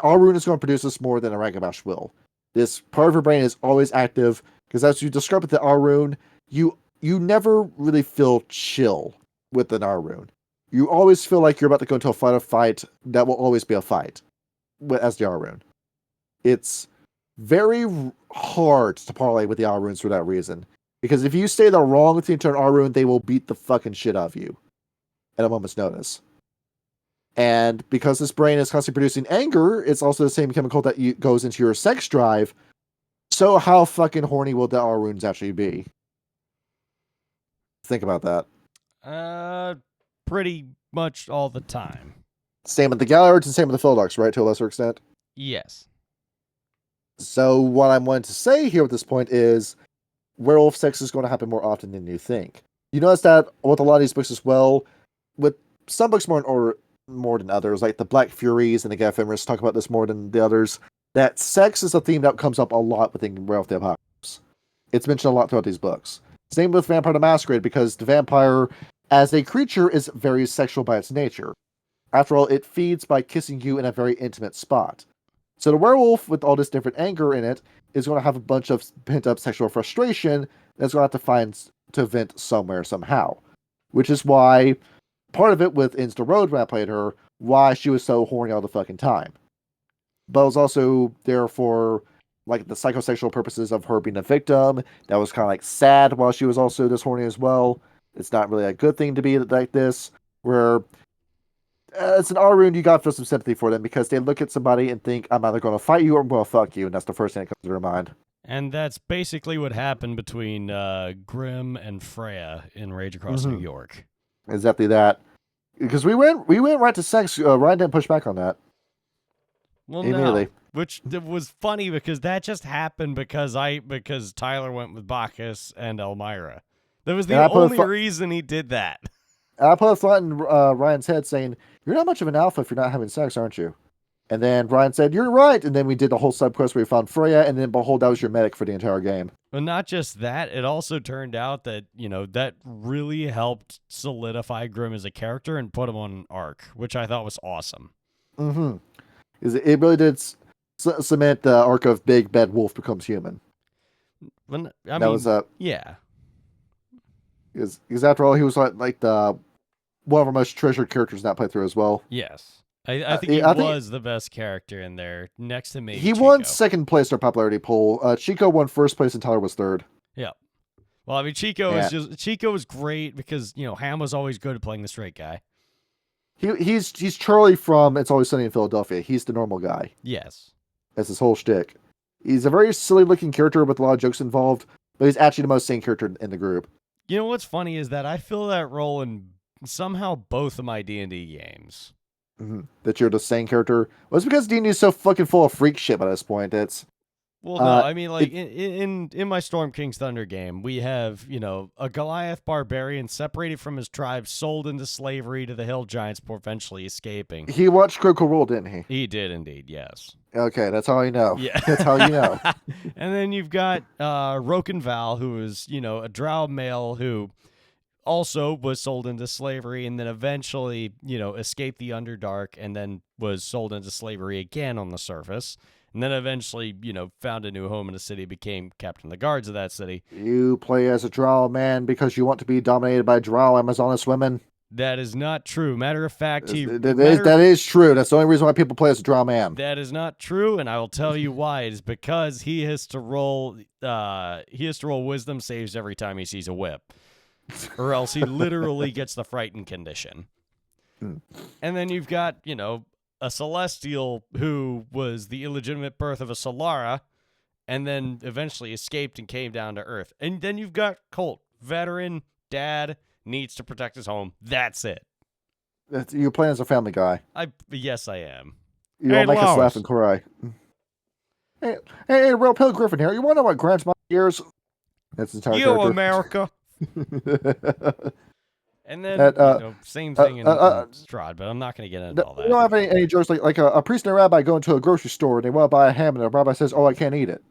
Arun is going to produce this more than a Ragabash will. This part of your brain is always active, because as you describe it to Arun, you never really feel chill with an Arun. You always feel like you're about to go into a fight that will always be a fight as the Arun. It's very hard to parlay with the Aruns for that reason. Because if you say the wrong thing to an Arun, they will beat the fucking shit out of you at a moment's notice. And because this brain is constantly producing anger, it's also the same chemical that goes into your sex drive. So how fucking horny will the Aruns actually be? Think about that. Pretty much all the time. Same with the Galliards and same with the Phildox, right? To a lesser extent. Yes. So what I'm wanting to say here at this point is werewolf sex is going to happen more often than you think. You notice that with a lot of these books as well, with some books more than others, like the Black Furies and the Ephemeris talk about this more than the others, that sex is a theme that comes up a lot within Werewolf the Apocalypse. It's mentioned a lot throughout these books. Same with Vampire the Masquerade, because the vampire, as a creature, is very sexual by its nature. After all, it feeds by kissing you in a very intimate spot. So the werewolf, with all this different anger in it, is going to have a bunch of pent-up sexual frustration that's going to have to find to vent somewhere, somehow. Which is why, part of it with Insta Road, when I played her, why she was so horny all the fucking time. But it was also there for, like, the psychosexual purposes of her being a victim. That was kind of, like, sad while she was also this horny as well. It's not really a good thing to be like this, where as an Arun, you gotta feel some sympathy for them because they look at somebody and think, I'm either gonna fight you or I'm gonna fuck you, and that's the first thing that comes to their mind. And that's basically what happened between Grimm and Freya in Rage Across New York. Exactly that. Because we went right to sex. Ryan didn't push back on that. Well, immediately. which was funny because that just happened because Tyler went with Bacchus and Elmira. That was the only reason he did that. I put a thought in Ryan's head saying, "You're not much of an alpha if you're not having sex, aren't you?" And then Ryan said, "You're right." And then we did the whole sub quest where we found Freya, and then behold, that was your medic for the entire game. But not just that, it also turned out that, that really helped solidify Grimm as a character and put him on an arc, which I thought was awesome. Mm-hmm. It really did cement the arc of Big Bad Wolf becomes human. But, yeah. Because after all, he was like the one of our most treasured characters in that playthrough as well. Yes. I think he was the best character in there, next to me. He won second place in our popularity poll. Chico won first place and Tyler was third. Yeah. Well, I mean, Chico was great because, Ham was always good at playing the straight guy. He's Charlie from It's Always Sunny in Philadelphia. He's the normal guy. Yes. That's his whole shtick. He's a very silly looking character with a lot of jokes involved, but he's actually the most sane character in the group. You know what's funny is that I fill that role in somehow both of my D&D games. Mm-hmm. That you're the same character. Well, it's because D&D is so fucking full of freak shit by this point. It's well, no, I mean, like in my Storm King's Thunder game, we have a Goliath barbarian separated from his tribe, sold into slavery to the Hill Giants, before eventually escaping. He watched Critical Role, didn't he? He did indeed, yes. Okay, that's how you know. Yeah, that's how you know. And then you've got Roken Val, who is a drow male who also was sold into slavery and then eventually, escaped the Underdark and then was sold into slavery again on the surface. And then eventually, found a new home in the city, became captain of the guards of that city. You play as a drow man because you want to be dominated by drow Amazoness women? That is not true. Matter of fact, that is true. That's the only reason why people play as a drow man. That is not true, and I will tell you why. It is because he has to roll wisdom saves every time he sees a whip. Or else he literally gets the frightened condition. And then you've got, a Celestial who was the illegitimate birth of a Solara and then eventually escaped and came down to Earth. And then you've got Colt, veteran, dad, needs to protect his home. That's it. You're playing as a family guy. Yes, I am. You all make us laugh and cry. Hey, Real Pale Griffin here. You want to know what grinds my gears? That's the entire character. America. And then, same thing in Strahd, but I'm not going to get into all that. You don't have any jokes like a priest and a rabbi go into a grocery store and they want to buy a ham and the rabbi says, "Oh, I can't eat it."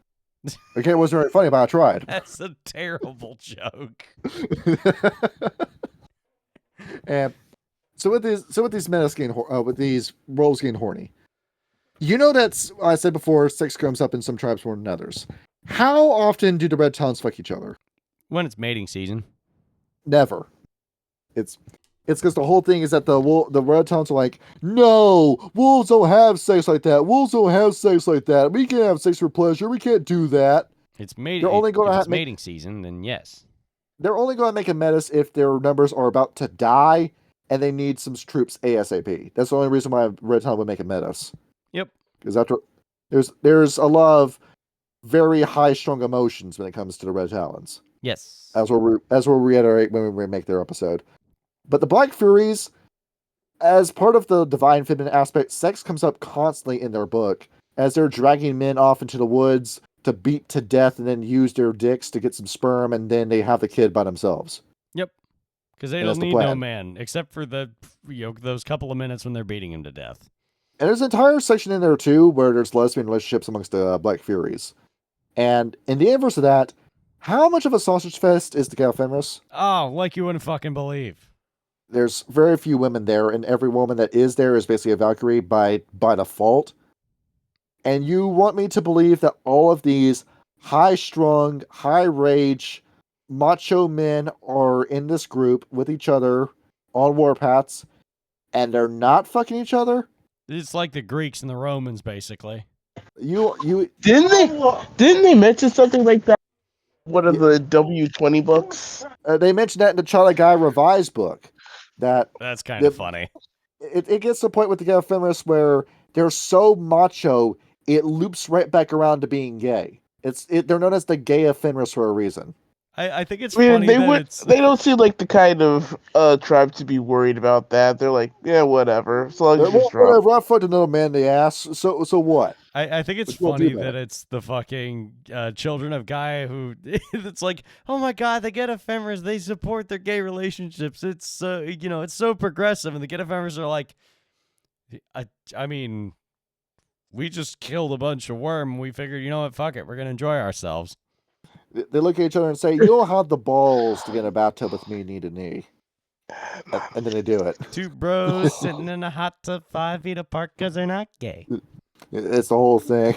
Okay, it wasn't very funny, but I tried. That's a terrible joke. And so with these metas with these roles getting horny, that's I said before, sex comes up in some tribes more than others. How often do the Red Talons fuck each other? When it's mating season. Never. It's because the whole thing is that the Red Talons are like, no, wolves don't have sex like that. Wolves don't have sex like that. We can't have sex for pleasure. We can't do that. It's mating season, then yes. They're only going to make a metis if their numbers are about to die and they need some troops ASAP. That's the only reason why Red Talon would make a metis. Yep. Because after there's a lot of very high strung emotions when it comes to the Red Talons. Yes. As we'll reiterate when we remake their episode. But the Black Furies, as part of the divine feminine aspect, sex comes up constantly in their book as they're dragging men off into the woods to beat to death and then use their dicks to get some sperm, and then they have the kid by themselves. Yep. Because they don't need no man, except for those couple of minutes when they're beating him to death. And there's an entire section in there, too, where there's lesbian relationships amongst the Black Furies. And in the inverse of that, how much of a sausage fest is the Galfenris? Oh, like you wouldn't fucking believe. There's very few women there, and every woman that is there is basically a Valkyrie by default. And you want me to believe that all of these high-strung, high-rage, macho men are in this group with each other on warpaths, and they're not fucking each other? It's like the Greeks and the Romans, basically. You didn't they mention something like that? One of the W20 books? They mentioned that in the Charlie Guy revised book. That's kind of funny. It gets to the point with the Galfenris where they're so macho, it loops right back around to being gay. They're known as the gay Fenris for a reason. I think it's funny they don't seem like the kind of tribe to be worried about that. They're like, yeah, whatever. So long as you're strong. Whatever, I fucked another man in the ass. So what? I think it's Which we'll funny do that it's the fucking children of guy who it's like, oh my god, the Get Ephemeras, they support their gay relationships. It's it's so progressive, and the Get Ephemeras are like, I mean, we just killed a bunch of worm. And we figured, you know what, fuck it, we're gonna enjoy ourselves. They look at each other and say, "You'll have the balls to get in a bathtub with me knee to knee," and then they do it. Two bros sitting in a hot tub 5 feet apart because they're not gay. It's the whole thing.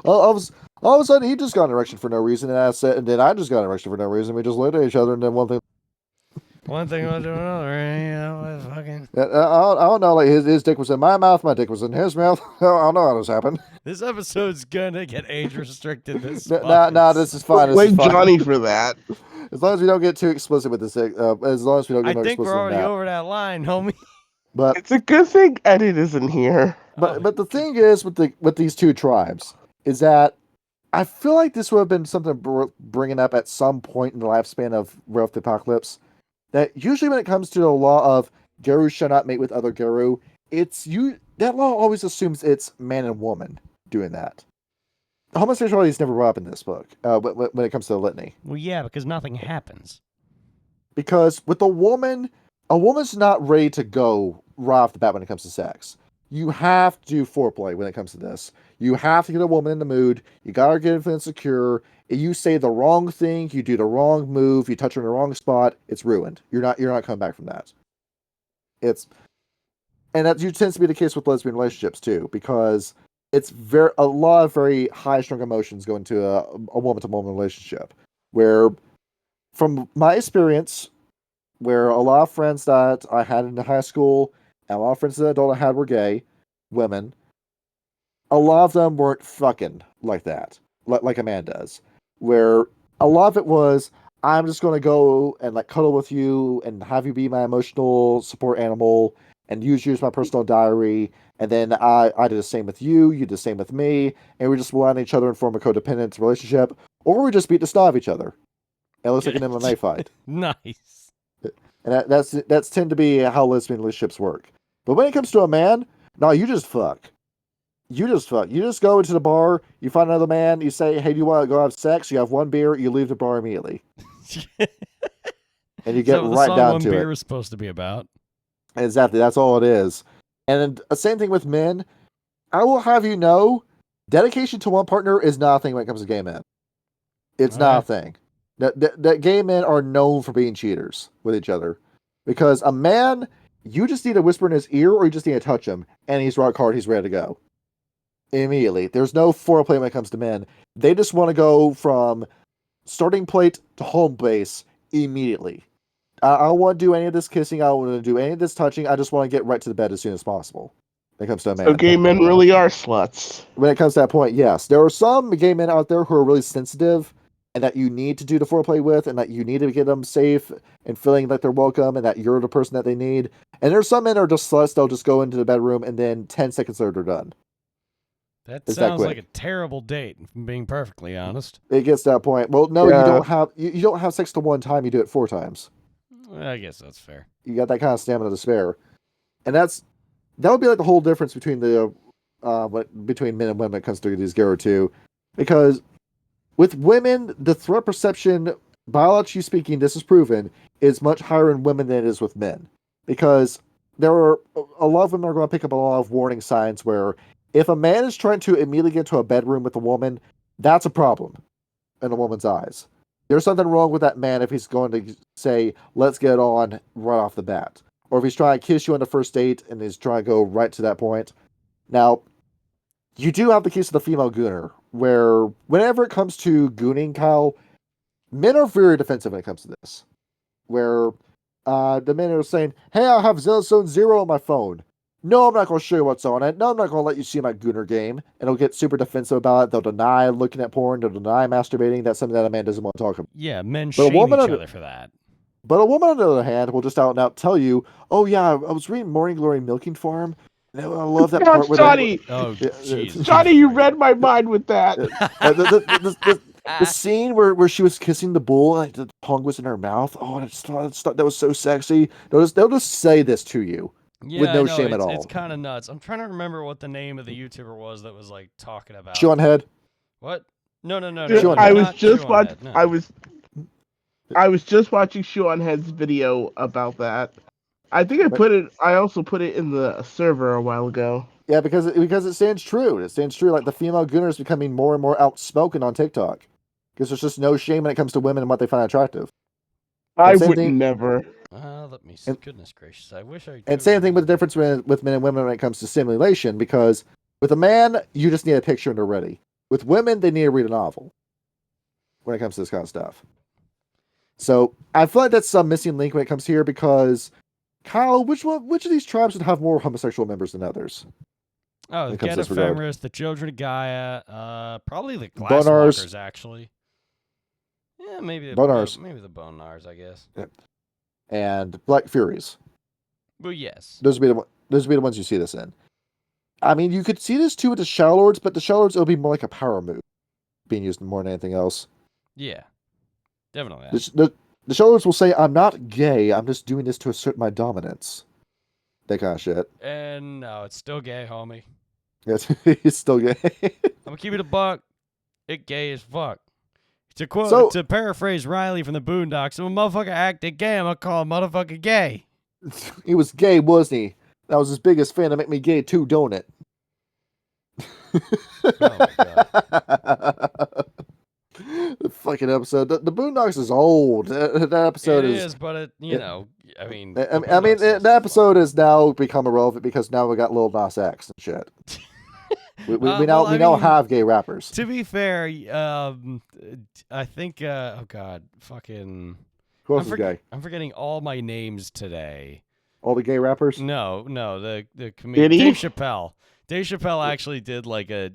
all of a sudden, he just got an erection for no reason, and then I just got an erection for no reason. We just looked at each other, and then one thing led to another. Fucking. I don't know. Like his dick was in my mouth, my dick was in his mouth. I don't know how this happened. This episode's gonna get age restricted. No, this is fine. Blame Johnny for that. As long as we don't get too explicit with this, as long as we don't get I more think explicit we're already than that. over that line, homie. But It's a good thing Edit isn't here. but the thing is with these two tribes is that I feel like this would have been something bringing up at some point in the lifespan of Werewolf the Apocalypse. That usually when it comes to the law of Garu shall not mate with other Garu, that law always assumes it's man and woman doing that. Homosexuality is never brought up in this book when it comes to the litany. Well, yeah, because nothing happens. Because with a woman's not ready to go right off the bat when it comes to sex. You have to do foreplay when it comes to this. You have to get a woman in the mood. You gotta get her insecure. If you say the wrong thing, you do the wrong move, you touch her in the wrong spot, it's ruined. You're not coming back from that. And that tends to be the case with lesbian relationships too, because it's a lot of very high strung emotions go into a woman to woman relationship. Where, from my experience, where a lot of friends that I had in high school and a lot of friends that adult I had were gay women, a lot of them weren't fucking like that, like a man does. Where a lot of it was, I'm just going to go and like cuddle with you and have you be my emotional support animal and use you as my personal diary. And then I did the same with you, you did the same with me, and we just rely on each other and form a codependent relationship, or we just beat the snot of each other. And it looks like an MMA fight. Nice. And that's tend to be how lesbian relationships work. But when it comes to a man, no, you just fuck. You just fuck. You just go into the bar, you find another man, you say, hey, do you want to go have sex? You have one beer, you leave the bar immediately. And you get right down to it. Beer is supposed to be about. Exactly, that's all it is. And the same thing with men. I will have you know, dedication to one partner is not a thing when it comes to gay men. It's not a thing. That gay men are known for being cheaters with each other. Because a man, you just need to whisper in his ear or you just need to touch him, and he's rock hard, he's ready to go. Immediately. There's no foreplay when it comes to men. They just want to go from starting plate to home base immediately. I don't want to do any of this kissing. I don't want to do any of this touching. I just want to get right to the bed as soon as possible. When it comes to a man. So gay men really are sluts. When it comes to that point, yes. There are some gay men out there who are really sensitive and that you need to do the foreplay with and that you need to get them safe and feeling like they're welcome and that you're the person that they need. And there's some men who are just sluts. They'll just go into the bedroom and then 10 seconds later they're done. That sounds like a terrible date, if I'm being perfectly honest. It gets to that point. Well, no, you don't have sex to one time, you do it 4 times. I guess that's fair. You got that kind of stamina to spare. And that would be like the whole difference between between men and women when it comes to these Garo 2. Because with women, the threat perception, biologically speaking, this is proven, is much higher in women than it is with men. Because there are a lot of women are going to pick up a lot of warning signs where if a man is trying to immediately get into a bedroom with a woman, that's a problem in a woman's eyes. There's something wrong with that man if he's going to say, let's get on right off the bat. Or if he's trying to kiss you on the first date and he's trying to go right to that point. Now, you do have the case of the female gooner, where whenever it comes to gooning, Kyle, men are very defensive when it comes to this. Where the men are saying, hey, I have Zone Zero on my phone. No, I'm not going to show you what's on it. No, I'm not going to let you see my gooner game. And they'll get super defensive about it. They'll deny looking at porn. They'll deny masturbating. That's something that a man doesn't want to talk about. Yeah, men shame each other for that. But a woman, on the other hand, will just out and out tell you, oh, yeah, I was reading Morning Glory Milking Farm. And I love that part where Johnny! Johnny, you read my mind with that. The scene where she was kissing the bull and the tongue was in her mouth. Oh, I just thought that was so sexy. They'll just say this to you. Yeah, with no I know. shame at all. It's kind of nuts. I'm trying to remember what the name of the YouTuber was that was like talking about Chew on head. what? No, Chew on I Head. was not just Chew on watching. Head, no. I was just watching Sean Head's video about that. I think I But- put it. I also put it in the server a while ago. Yeah, because it stands true. It stands true. Like the female gooner is becoming more and more outspoken on TikTok because there's just no shame when it comes to women and what they find attractive. I same would thing- never. Let me see. And- Goodness gracious. I wish I And same thing with the difference with men and women when it comes to stimulation, because with a man, you just need a picture and they're ready. With women, they need to read a novel when it comes to this kind of stuff. So I feel like that's some missing link when it comes here because, Kyle, which of these tribes would have more homosexual members than others? Oh, when the it comes to this regard? Ephemeris, the Children of Gaia, probably the Bonars. Glasswalkers, actually. Yeah, maybe Bonars. maybe the Bonars, I guess. And Black Furies. But yes. Those would be the ones you see this in. I mean, you could see this too with the Shadow Lords, but the Shadow Lords, it'll be more like a power move being used more than anything else. Yeah. Definitely. The Shadow Lords will say, I'm not gay, I'm just doing this to assert my dominance. That kind of shit. And no, it's still gay, homie. Yes, he's still gay. I'm gonna keep it a buck. It gay as fuck. To paraphrase Riley from the Boondocks, if a motherfucker acted gay, I'm gonna call him motherfucker gay. He was gay, wasn't he? That was his biggest fan to make me gay too, don't it? Oh my god. The fucking episode. The Boondocks is old. That episode It is. is, but it, you know, I mean, The episode has now become irrelevant because now we got Lil Nas X and shit. We now have gay rappers. To be fair, I think, oh god, fucking. Who else is gay? I'm forgetting all my names today. All the gay rappers? No, the comedian Dave Chappelle. Dave Chappelle actually did like a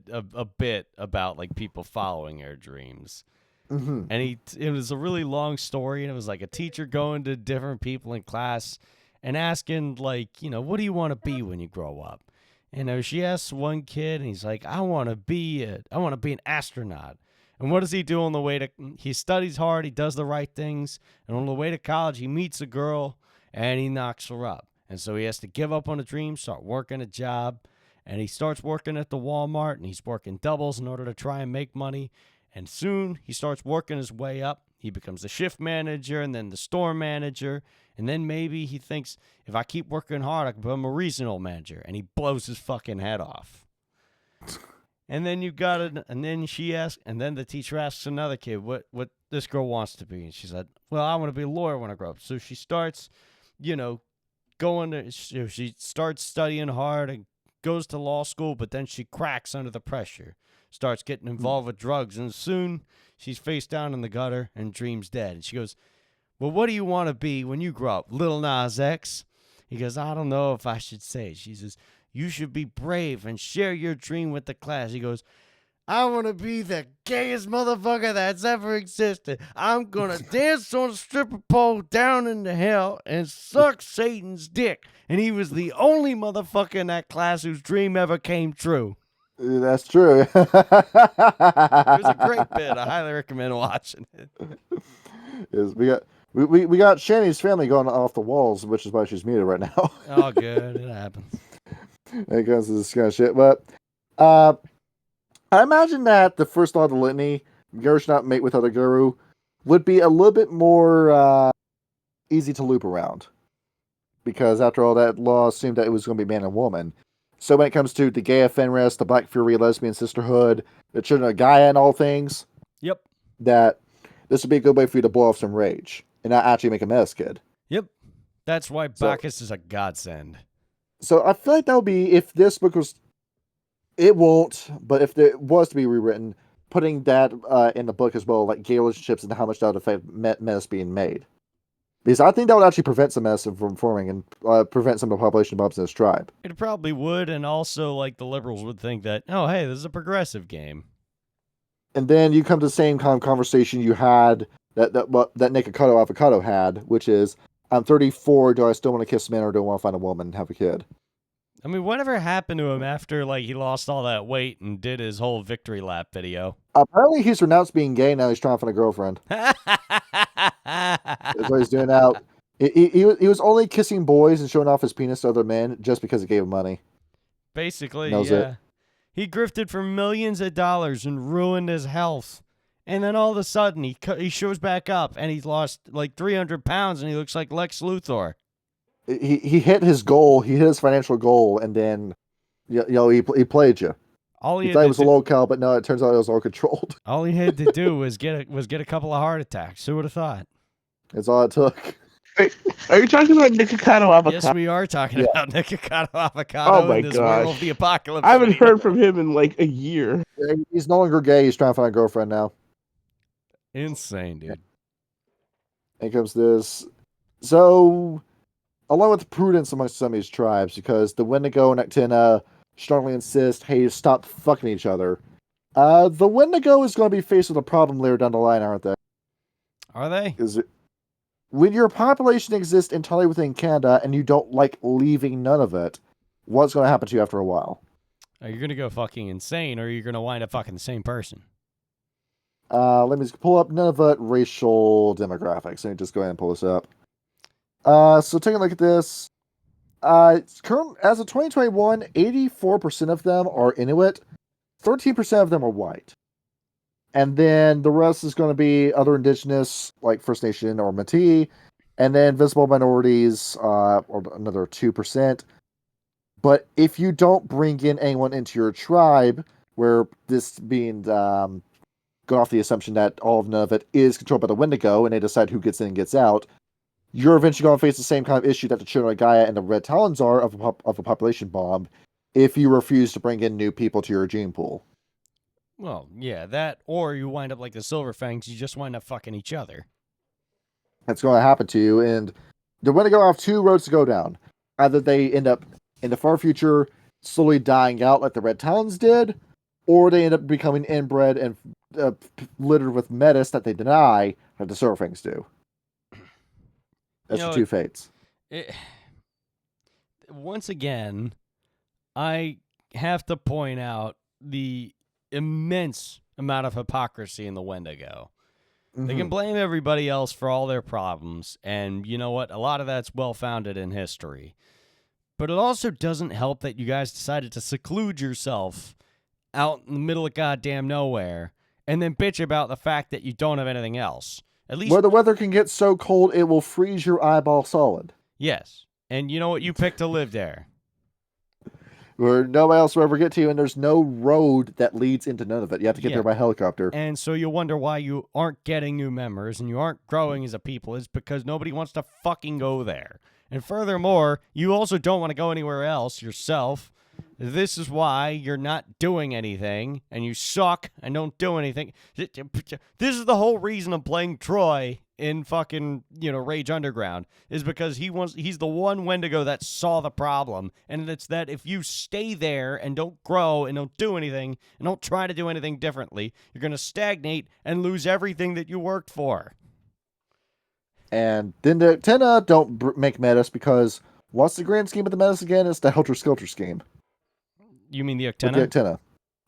bit about like people following their dreams. Mm-hmm. And it was a really long story, and it was like a teacher going to different people in class and asking, like, you know, what do you want to be when you grow up? And she asks one kid, and he's like, I want to be an astronaut. And what does he do on the way to? He studies hard, he does the right things, and on the way to college, he meets a girl, and he knocks her up. And so he has to give up on a dream, start working a job, and he starts working at the Walmart, and he's working doubles in order to try and make money. And soon he starts working his way up. He becomes the shift manager and then the store manager. And then maybe he thinks, if I keep working hard, I can become a regional manager. And he blows his fucking head off. And then and then the teacher asks another kid what this girl wants to be. And she said, well, I want to be a lawyer when I grow up. So she starts, she starts studying hard and goes to law school, but then she cracks under the pressure. Starts getting involved with drugs, and soon she's face down in the gutter and dreams dead. And she goes, well, what do you want to be when you grow up? Lil Nas X? He goes, I don't know if I should say it. She says, you should be brave and share your dream with the class. He goes, I want to be the gayest motherfucker that's ever existed. I'm going to dance on a stripper pole down into hell and suck Satan's dick. And he was the only motherfucker in that class whose dream ever came true. That's true. It was a great bit. I highly recommend watching it. Yes, we got Shanny's family going off the walls, which is why she's muted right now. Oh, good. It happens. It comes to this kind of shit. But I imagine that the first law of the litany, Guru should not mate with other Guru, would be a little bit more easy to loop around. Because after all, that law assumed that it was going to be man and woman. So when it comes to the gay Fenris, the Black Fury lesbian sisterhood, the Children of Gaia and all things, Yep. that this would be a good way for you to blow off some rage and not actually make a mess, kid. Yep. That's why Bacchus is a godsend. So I feel like that would be, if this book was, it won't, but if it was to be rewritten, putting that in the book as well, like gay relationships and how much that would affect mess being made. Because I think that would actually prevent some mess from forming and prevent some of the population bumps in this tribe. It probably would, and also, like, the liberals would think that, oh, hey, this is a progressive game. And then you come to the same kind of conversation you had that Nikocado Avocado had, which is, I'm 34, do I still want to kiss men or do I want to find a woman and have a kid? I mean, whatever happened to him after, like, he lost all that weight and did his whole victory lap video? Apparently he's renounced being gay, now he's trying to find a girlfriend. That's what he's doing now. He was only kissing boys and showing off his penis to other men just because it gave him money. Basically, That was yeah. it. He grifted for millions of dollars and ruined his health. And then all of a sudden, he shows back up and he's lost like 300 pounds and he looks like Lex Luthor. He hit his goal. He hit his financial goal, and then he played you. All he He had thought to it was a do, local, but no, it turns out it was all controlled. all he had to do was get a couple of heart attacks. Who would have thought? That's all it took. Wait, are you talking about Nikocado Avocado? Yes, we are talking Yeah. about Nikocado Avocado Oh my and this Werewolf gosh. the Apocalypse. I haven't video. heard from him in like a year. He's no longer gay. He's trying to find a girlfriend now. Insane, dude. And comes this. So, along with prudence amongst some of these tribes, because the Wendigo and Actina strongly insist, hey, stop fucking each other. The Wendigo is going to be faced with a problem later down the line, aren't they? Are they? Because when your population exists entirely within Canada and you don't like leaving none of it, what's going to happen to you after a while? Are you gonna go fucking insane, or are you gonna wind up fucking the same person? Let me just pull up Nunavut racial demographics. Let me just go ahead and pull this up. So taking a look at this. Current, as of 2021, 84% of them are Inuit, 13% of them are white. And then the rest is going to be other indigenous, like First Nation or Métis, and then visible minorities, or another 2%. But if you don't bring in anyone into your tribe, where this being go off the assumption that all of Nunavut is controlled by the Wendigo, and they decide who gets in and gets out, you're eventually going to face the same kind of issue that the Children of Gaia and the Red Talons are of a population bomb if you refuse to bring in new people to your gene pool. Well, yeah, that, or you wind up like the Silver Fangs, you just wind up fucking each other. That's going to happen to you, and the Wendigo have two roads to go down. Either they end up, in the far future, slowly dying out like the Red Talons did, or they end up becoming inbred and littered with metis that they deny that the Silver Fangs do. That's your two fates. Once again, I have to point out the immense amount of hypocrisy in the Wendigo. They can blame everybody else for all their problems, and you know what? A lot of that's well-founded in history. But it also doesn't help that you guys decided to seclude yourself out in the middle of goddamn nowhere and then bitch about the fact that you don't have anything else. At least where the weather can get so cold it will freeze your eyeball solid. Yes. And you know what? You picked to live there. Where nobody else will ever get to you, and there's no road that leads into none of it. You have to get there by helicopter. And so you wonder why you aren't getting new members and you aren't growing as a people. It's because nobody wants to fucking go there. And furthermore, you also don't want to go anywhere else yourself. This is why you're not doing anything, and you suck and don't do anything. This is the whole reason I'm playing Troy in fucking, Rage Underground, is because he's the one Wendigo that saw the problem, and it's that if you stay there and don't grow and don't do anything and don't try to do anything differently, you're going to stagnate and lose everything that you worked for. And then the Actina don't make Metis because what's the grand scheme of the Metis again? It's the Helter Skelter scheme. You mean the Actina? With the Actina.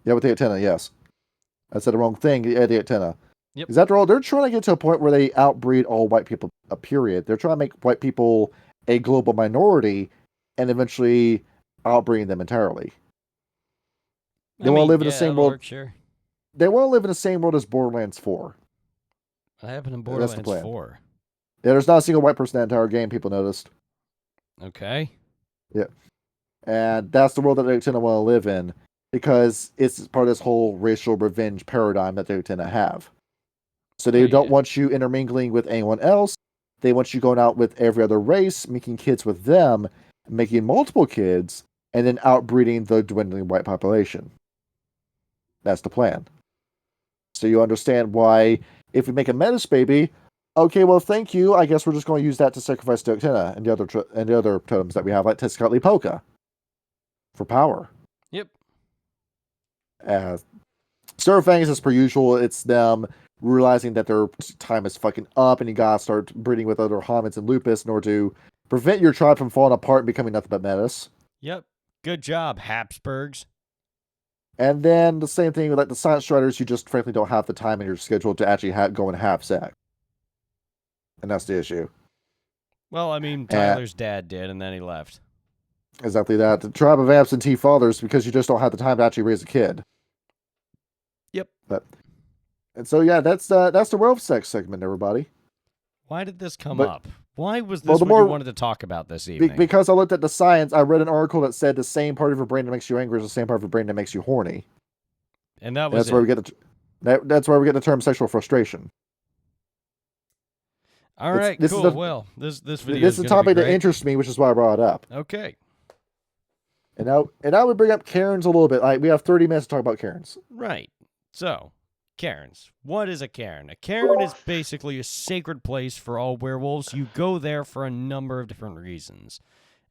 Yeah, with the Actina, yes. I said the wrong thing. Yeah, the Actina. Yep. Because after all, they're trying to get to a point where they outbreed all white people, period. They're trying to make white people a global minority and eventually outbreeding them entirely. They want to live in the same world. Work, sure. They want to live in the same world as Borderlands 4. What happened in Borderlands 4? Yeah, there's not a single white person in that entire game, people noticed. Okay. Yeah. And that's the world that the Actina want to live in because it's part of this whole racial revenge paradigm that the Actina have. So they don't want you intermingling with anyone else. They want you going out with every other race, making kids with them, making multiple kids, and then outbreeding the dwindling white population. That's the plan. So you understand why if we make a Metis baby, okay, well, thank you. I guess we're just going to use that to sacrifice to Actina and the other totems that we have, like Tezcatlipoca, for power. Yep. Surfangs, as per usual, it's them realizing that their time is fucking up, and you gotta start breeding with other hominids and lupus in order to prevent your tribe from falling apart and becoming nothing but Metis. Yep. Good job, Habsburgs. And then the same thing with like the Science Striders, you just frankly don't have the time in your schedule to actually go and have sex. And that's the issue. Well, I mean, And Tyler's dad did, and then he left. exactly that. The tribe of absentee fathers, because you just don't have the time to actually raise a kid. Yep. But and so yeah, that's the werewolf sex segment, everybody. Why did this come But up? Why was well, this the what you more wanted to talk about this evening? because I looked at the science, I read an article that said the same part of your brain that makes you angry is the same part of your brain that makes you horny. And that And was that's where we it. get that's where we get the term sexual frustration. All right, this cool. is the, Well, this video this is is going the to be topic that great. interests me, which is why I brought it up. Okay. And now we bring up cairns a little bit. Like we have 30 minutes to talk about cairns. Right. So, cairns. What is a cairn? A cairn is basically a sacred place for all werewolves. You go there for a number of different reasons.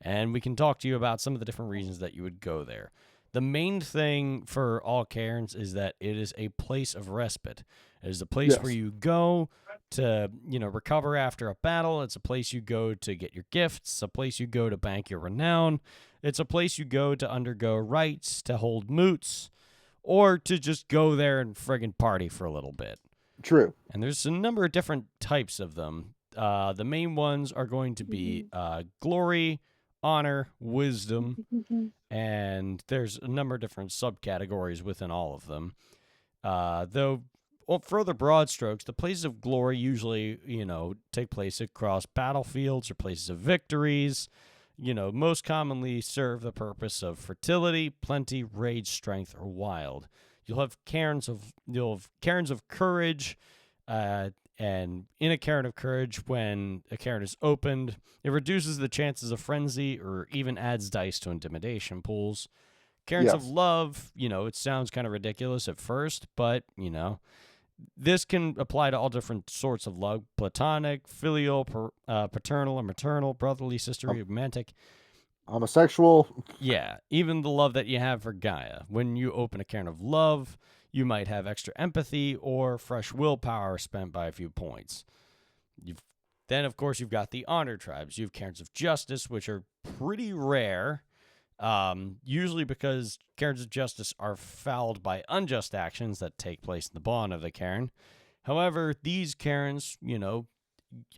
And we can talk to you about some of the different reasons that you would go there. The main thing for all cairns is that it is a place of respite. It is a place where you go to, recover after a battle. It's a place you go to get your gifts. It's a place you go to bank your renown. It's a place you go to undergo rites, to hold moots, or to just go there and friggin' party for a little bit. True. And there's a number of different types of them. The main ones are going to be glory, honor, wisdom, and there's a number of different subcategories within all of them. Though, further broad strokes, the places of glory usually, take place across battlefields or places of victories. Most commonly serve the purpose of fertility, plenty, rage, strength, or wild. You'll have cairns of courage, and in a cairn of courage, when a cairn is opened, it reduces the chances of frenzy or even adds dice to intimidation pools. Cairns of love, it sounds kind of ridiculous at first, but, this can apply to all different sorts of love: platonic, filial, paternal or maternal, brotherly, sisterly, romantic. Homosexual. Yeah, even the love that you have for Gaia. When you open a cairn of love, you might have extra empathy or fresh willpower spent by a few points. Then, of course, you've got the honor tribes. You have cairns of justice, which are pretty rare. Usually because cairns of justice are fouled by unjust actions that take place in the bond of the cairn. However, these cairns, may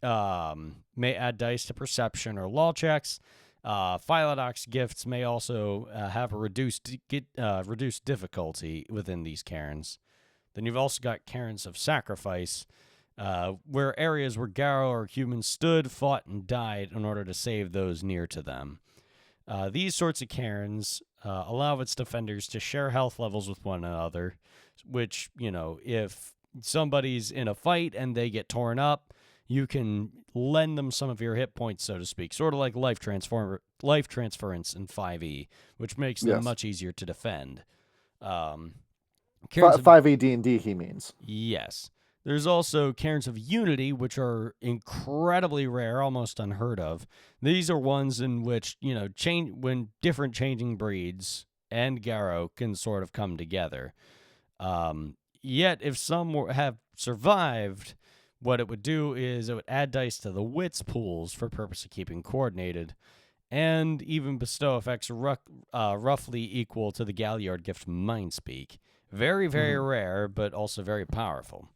add dice to perception or law checks. Philodox gifts may also have a reduced difficulty within these cairns. Then you've also got cairns of sacrifice, where areas where Garrow or humans stood, fought, and died in order to save those near to them. These sorts of cairns allow its defenders to share health levels with one another, which, if somebody's in a fight and they get torn up, you can lend them some of your hit points, so to speak, sort of like life transference in 5e, which makes them much easier to defend. 5e D&D, he means. Yes. There's also cairns of unity, which are incredibly rare, almost unheard of. These are ones in which, when different changing breeds and Garrow can sort of come together. Yet, if some have survived, what it would do is it would add dice to the wits pools for purpose of keeping coordinated, and even bestow effects roughly equal to the Galliard gift Mindspeak. Very, very rare, but also very powerful.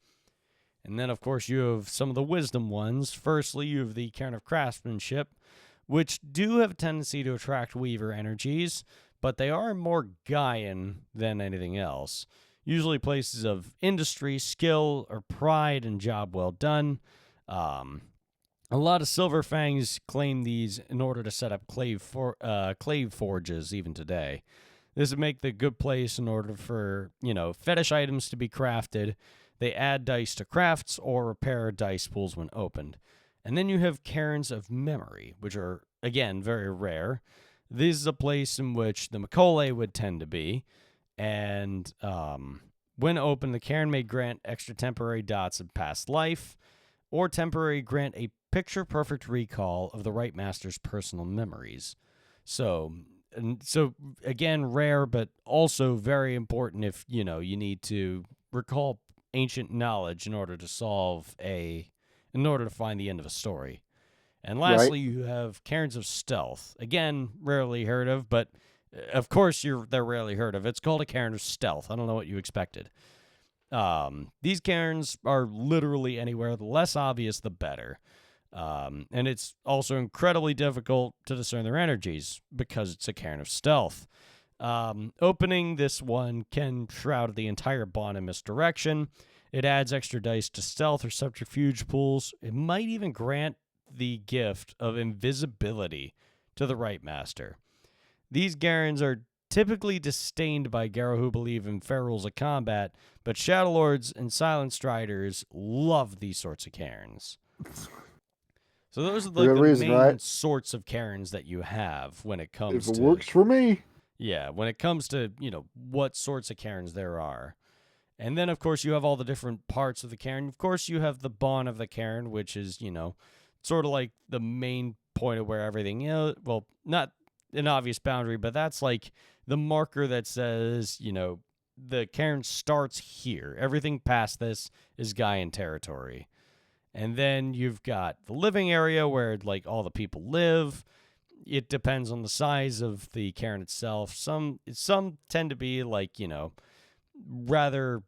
And then, of course, you have some of the wisdom ones. Firstly, you have the Cairn of Craftsmanship, which do have a tendency to attract Weaver energies, but they are more Gaian than anything else. Usually places of industry, skill, or pride and job well done. A lot of Silver Fangs claim these in order to set up clave forges even today. This would make the good place in order for, fetish items to be crafted. They add dice to crafts or repair dice pools when opened. And then you have cairns of memory, which are, again, very rare. This is a place in which the Macaulay would tend to be. And when open, the cairn may grant extra temporary dots of past life, or temporary grant a picture-perfect recall of the Right Master's personal memories. So again, rare, but also very important if, you need to recall ancient knowledge in order to find the end of a story. And lastly, you have cairns of stealth. Again, rarely heard of, but of course they're rarely heard of. It's called a cairn of stealth. I don't know what you expected. These cairns are literally anywhere. The less obvious, the better. And it's also incredibly difficult to discern their energies because it's a cairn of stealth. Opening this one can shroud the entire bond in misdirection. It adds extra dice to stealth or subterfuge pools. It might even grant the gift of invisibility to the right master. These cairns are typically disdained by Garrow who believe in fair rules of combat, but Shadowlords and Silent Striders love these sorts of cairns. So those are like good the reason, main right? sorts of cairns that you have when it comes If it to works for me. yeah, when it comes to, what sorts of cairns there are. And then of course you have all the different parts of the cairn. Of course you have the bond of the cairn, which is, sort of like the main point of where everything is. Well, not an obvious boundary, but that's like the marker that says, the cairn starts here. Everything past this is Gaian territory. And then you've got the living area where like all the people live. It depends on the size of the cairn itself. Some tend to be like, rather,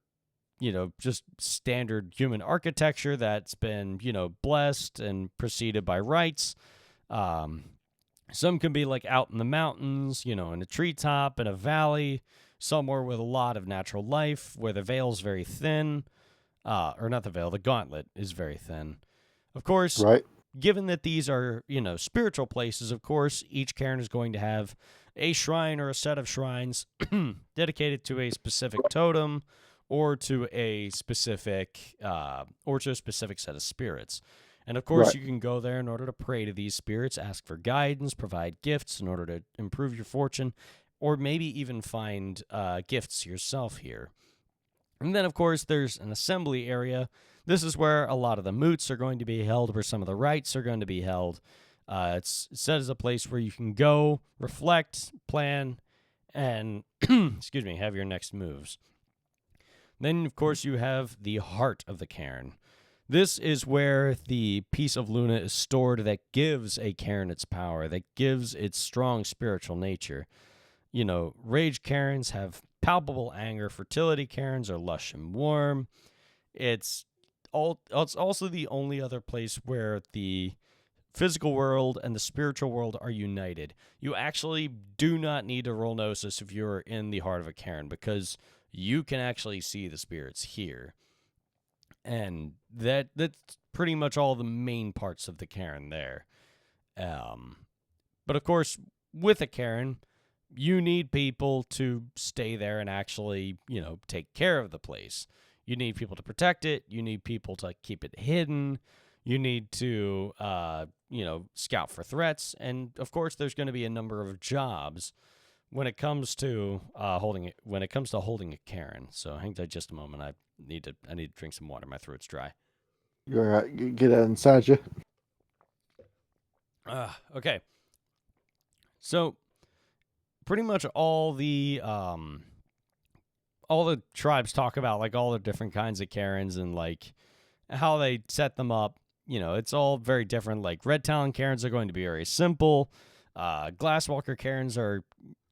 just standard human architecture that's been, blessed and preceded by rites. Some can be like out in the mountains, in a treetop, in a valley, somewhere with a lot of natural life, where the veil's very thin. Or not the veil, the gauntlet is very thin. Of course, Right. given that these are, spiritual places, of course, each cairn is going to have a shrine or a set of shrines dedicated to a specific totem or to a specific set of spirits. And of course, Right. you can go there in order to pray to these spirits, ask for guidance, provide gifts in order to improve your fortune, or maybe even find gifts yourself here. And then, of course, there's an assembly area. This is where a lot of the moots are going to be held, where some of the rites are going to be held. It's set as a place where you can go, reflect, plan, and, have your next moves. Then, of course, you have the heart of the cairn. This is where the piece of Luna is stored that gives a cairn its power, that gives its strong spiritual nature. Rage cairns have palpable anger. Fertility cairns are lush and warm. It's also the only other place where the physical world and the spiritual world are united. You actually do not need to roll Gnosis if you're in the heart of a cairn, because you can actually see the spirits here. And that's pretty much all the main parts of the cairn there. But of course, with a cairn, you need people to stay there and actually, take care of the place. You need people to protect it. You need people to keep it hidden. You need to, scout for threats. And of course, there's going to be a number of jobs when it comes to holding it. When it comes to holding a cairn. So hang tight just a moment. I need to drink some water. My throat's dry. Get that inside you. Okay. So pretty much all the tribes talk about like all the different kinds of cairns and like how they set them up. It's all very different. Like red talon cairns are going to be very simple. Glasswalker cairns are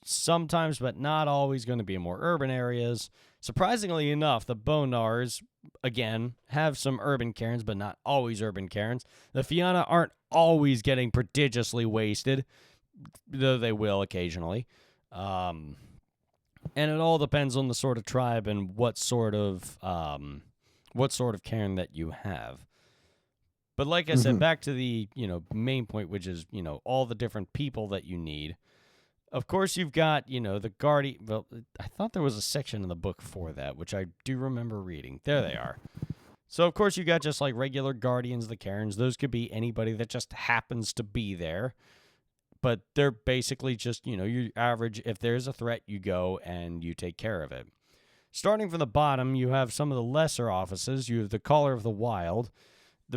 sometimes, but not always, going to be in more urban areas. Surprisingly enough, the Bonars, again, have some urban cairns, but not always urban cairns. The Fianna aren't always getting prodigiously wasted, though they will occasionally. And it all depends on the sort of tribe and what sort of cairn that you have. But like I said, back to the main point, which is all the different people that you need. Of course, you've got the guardian. Well, I thought there was a section in the book for that, which I do remember reading. There they are. So of course you got just like regular guardians of the cairns. Those could be anybody that just happens to be there. But they're basically just, your average, if there's a threat, you go and you take care of it. Starting from the bottom, you have some of the lesser offices. You have the Caller of the Wild.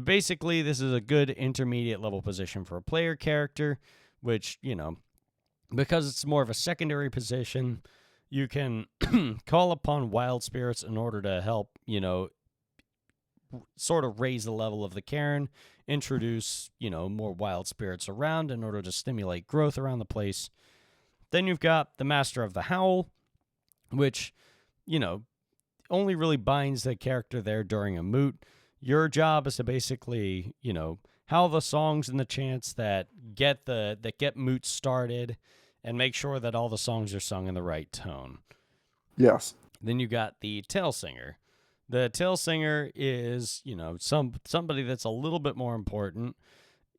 Basically, this is a good intermediate level position for a player character, which, because it's more of a secondary position, you can call upon wild spirits in order to help, sort of raise the level of the cairn, introduce, more wild spirits around in order to stimulate growth around the place. Then you've got the Master of the Howl, which, only really binds the character there during a moot. Your job is to basically, how the songs and the chants that get moots started, and make sure that all the songs are sung in the right tone. Yes. Then you got the tail singer. The tail singer is, somebody that's a little bit more important,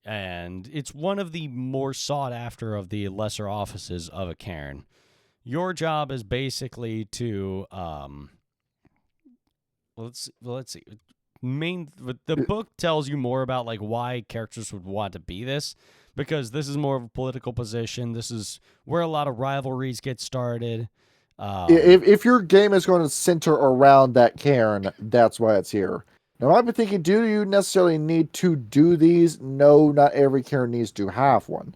and it's one of the more sought after of the lesser offices of a cairn. Your job is basically to let's see. The book tells you more about like why characters would want to be this, because this is more of a political position. This is where a lot of rivalries get started. If your game is going to center around that cairn, that's why it's here. Now, I've been thinking, do you necessarily need to do these? No, not every cairn needs to have one.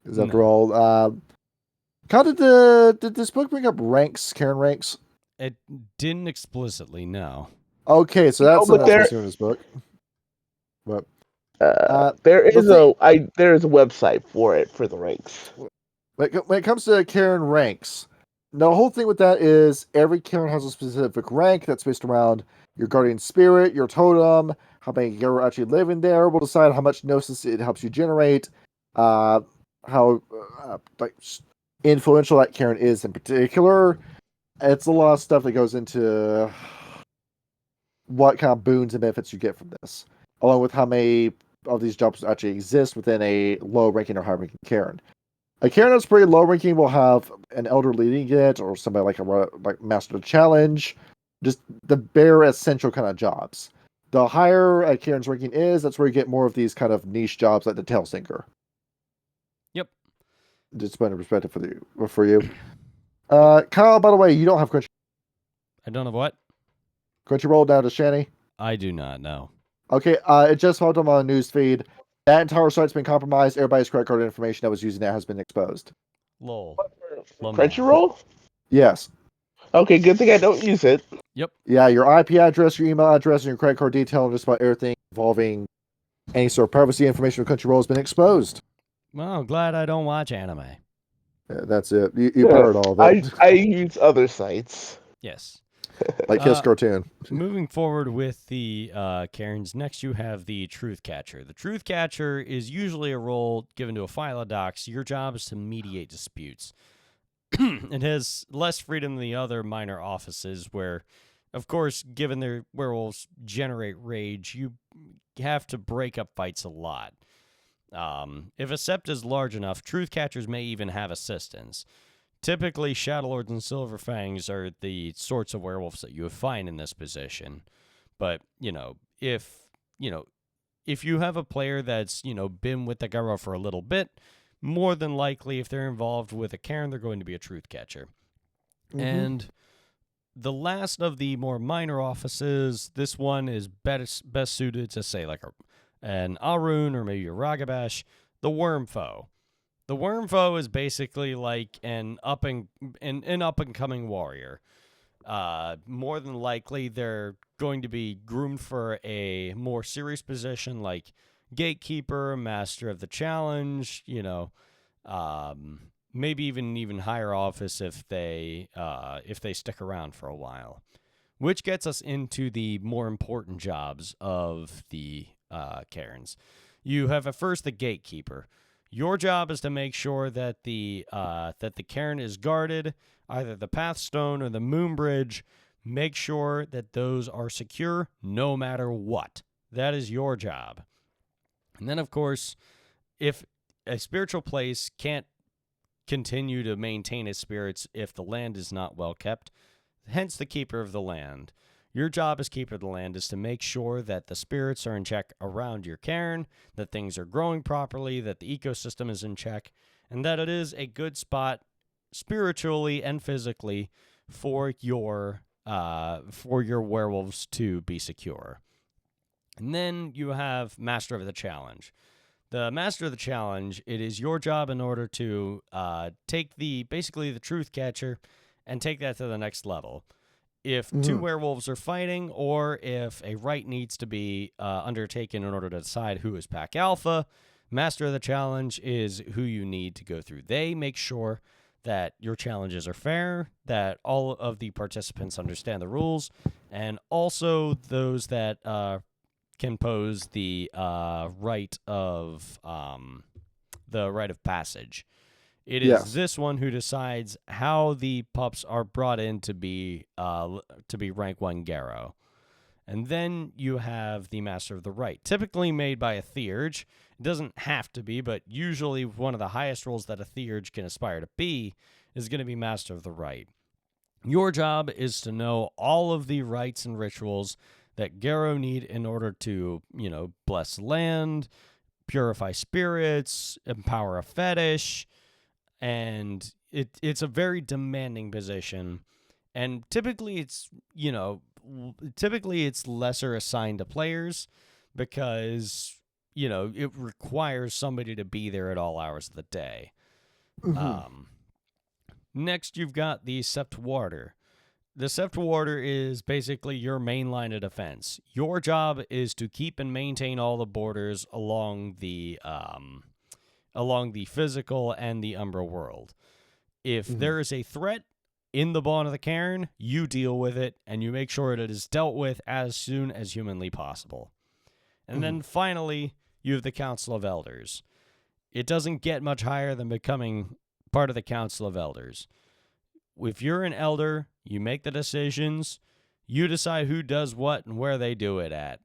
Because after all, how did this book bring up ranks, cairn ranks? It didn't explicitly, no. Okay, so that's but something else missing in this book. But there is a website for it for the ranks. When it comes to cairn ranks, the whole thing with that is every cairn has a specific rank that's based around your guardian spirit, your totem, how many you're actually living there. Will decide how much gnosis it helps you generate, how influential that cairn is in particular. It's a lot of stuff that goes into what kind of boons and benefits you get from this, along with how many of these jobs actually exist within a low ranking or high ranking cairn. A cairn that's pretty low ranking will have an elder leading it, or somebody like master the challenge, just the bare essential kind of jobs. The higher a cairn's ranking is, that's where you get more of these kind of niche jobs like the tail sinker. Yep. Just put in perspective for you. Kyle, by the way, you don't have Crunchyroll. I don't have what? Crunchyroll down to Shanny. I do not know. Okay, it just popped up on the news feed. That entire site's been compromised. Everybody's credit card information that was using that has been exposed. Lol. Crunchyroll? Yes. Okay, good thing I don't use it. Yep. Yeah, your IP address, your email address, and your credit card detail, and just about everything involving any sort of privacy information with Crunchyroll has been exposed. Well, I'm glad I don't watch anime. Yeah, that's it. You heard all of it. I use other sites. Yes. Like Kiss Cartoon. Moving forward with the cairns, next you have the Truth Catcher. The Truth Catcher is usually a role given to a Philodox. Your job is to mediate disputes. It has less freedom than the other minor offices where, of course, given their werewolves generate rage, you have to break up fights a lot. If a sept is large enough, Truth Catchers may even have assistants. Typically, Shadowlords and Silverfangs are the sorts of werewolves that you would find in this position. But, if you have a player that's, been with the Gyro for a little bit, more than likely, if they're involved with a Cairn, they're going to be a Truth Catcher. Mm-hmm. And the last of the more minor offices, this one is best suited to, say, like an Arun or maybe a Ragabash, the Wormfoe. The Wormfoe is basically like an up-and-coming warrior. More than likely, they're going to be groomed for a more serious position like Gatekeeper, Master of the Challenge, maybe even higher office if they stick around for a while. Which gets us into the more important jobs of the cairns. You have at first the Gatekeeper. Your job is to make sure that the cairn is guarded, either the Pathstone or the Moonbridge. Make sure that those are secure no matter what. That is your job. And then, of course, if a spiritual place can't continue to maintain its spirits if the land is not well kept, hence the Keeper of the Land. Your job as Keeper of the Land is to make sure that the spirits are in check around your cairn, that things are growing properly, that the ecosystem is in check, and that it is a good spot spiritually and physically for your werewolves to be secure. And then you have Master of the Challenge. The Master of the Challenge, it is your job in order to take basically the Truth Catcher and take that to the next level. If two werewolves are fighting, or if a rite needs to be undertaken in order to decide who is Pack Alpha, Master of the Challenge is who you need to go through. They make sure that your challenges are fair, that all of the participants understand the rules, and also those that can pose the rite of passage. It is Yes. this one who decides how the pups are brought in to be rank 1 Garrow. And then you have the Master of the Rite, typically made by a Theurge. It doesn't have to be, but usually one of the highest roles that a Theurge can aspire to be is going to be Master of the Rite. Your job is to know all of the rites and rituals that Garrow need in order to, bless land, purify spirits, empower a fetish, and it's a very demanding position. And typically it's lesser assigned to players because, it requires somebody to be there at all hours of the day. Mm-hmm. Next, you've got the Sept Warder. The Sept Warder is basically your main line of defense. Your job is to keep and maintain all the borders along the physical and the Umbra world. If there is a threat in the Bond of the Caern, you deal with it, and you make sure it is dealt with as soon as humanly possible. And then finally, you have the Council of Elders. It doesn't get much higher than becoming part of the Council of Elders. If you're an elder, you make the decisions, you decide who does what and where they do it at.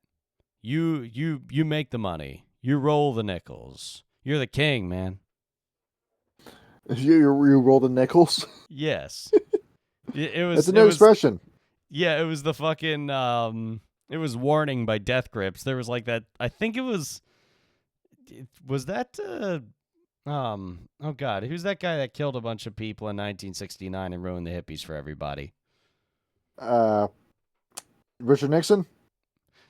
You make the money. You roll the nickels. You're the king, man. You roll the nickels? Yes. It was. That's a new expression. Yeah, it was the fucking. It was Warning by Death Grips. There was like that. I think it was. Was that? Oh God, who's that guy that killed a bunch of people in 1969 and ruined the hippies for everybody? Richard Nixon?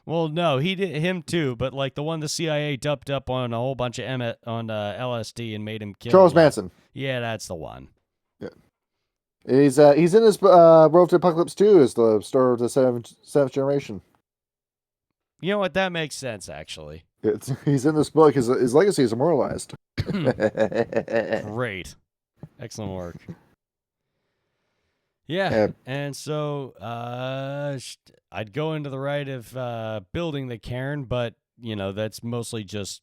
Well, no, he did him too, but like the one the CIA dumped up on a whole bunch of LSD and made him kill. Charles Manson. Yeah, that's the one. Yeah. He's in this Road to Apocalypse 2 as the star of the seventh generation. You know what? That makes sense, actually. He's in this book. His legacy is immortalized. Great. Excellent work. Yeah, and so I'd go into the right of building the cairn, but, that's mostly just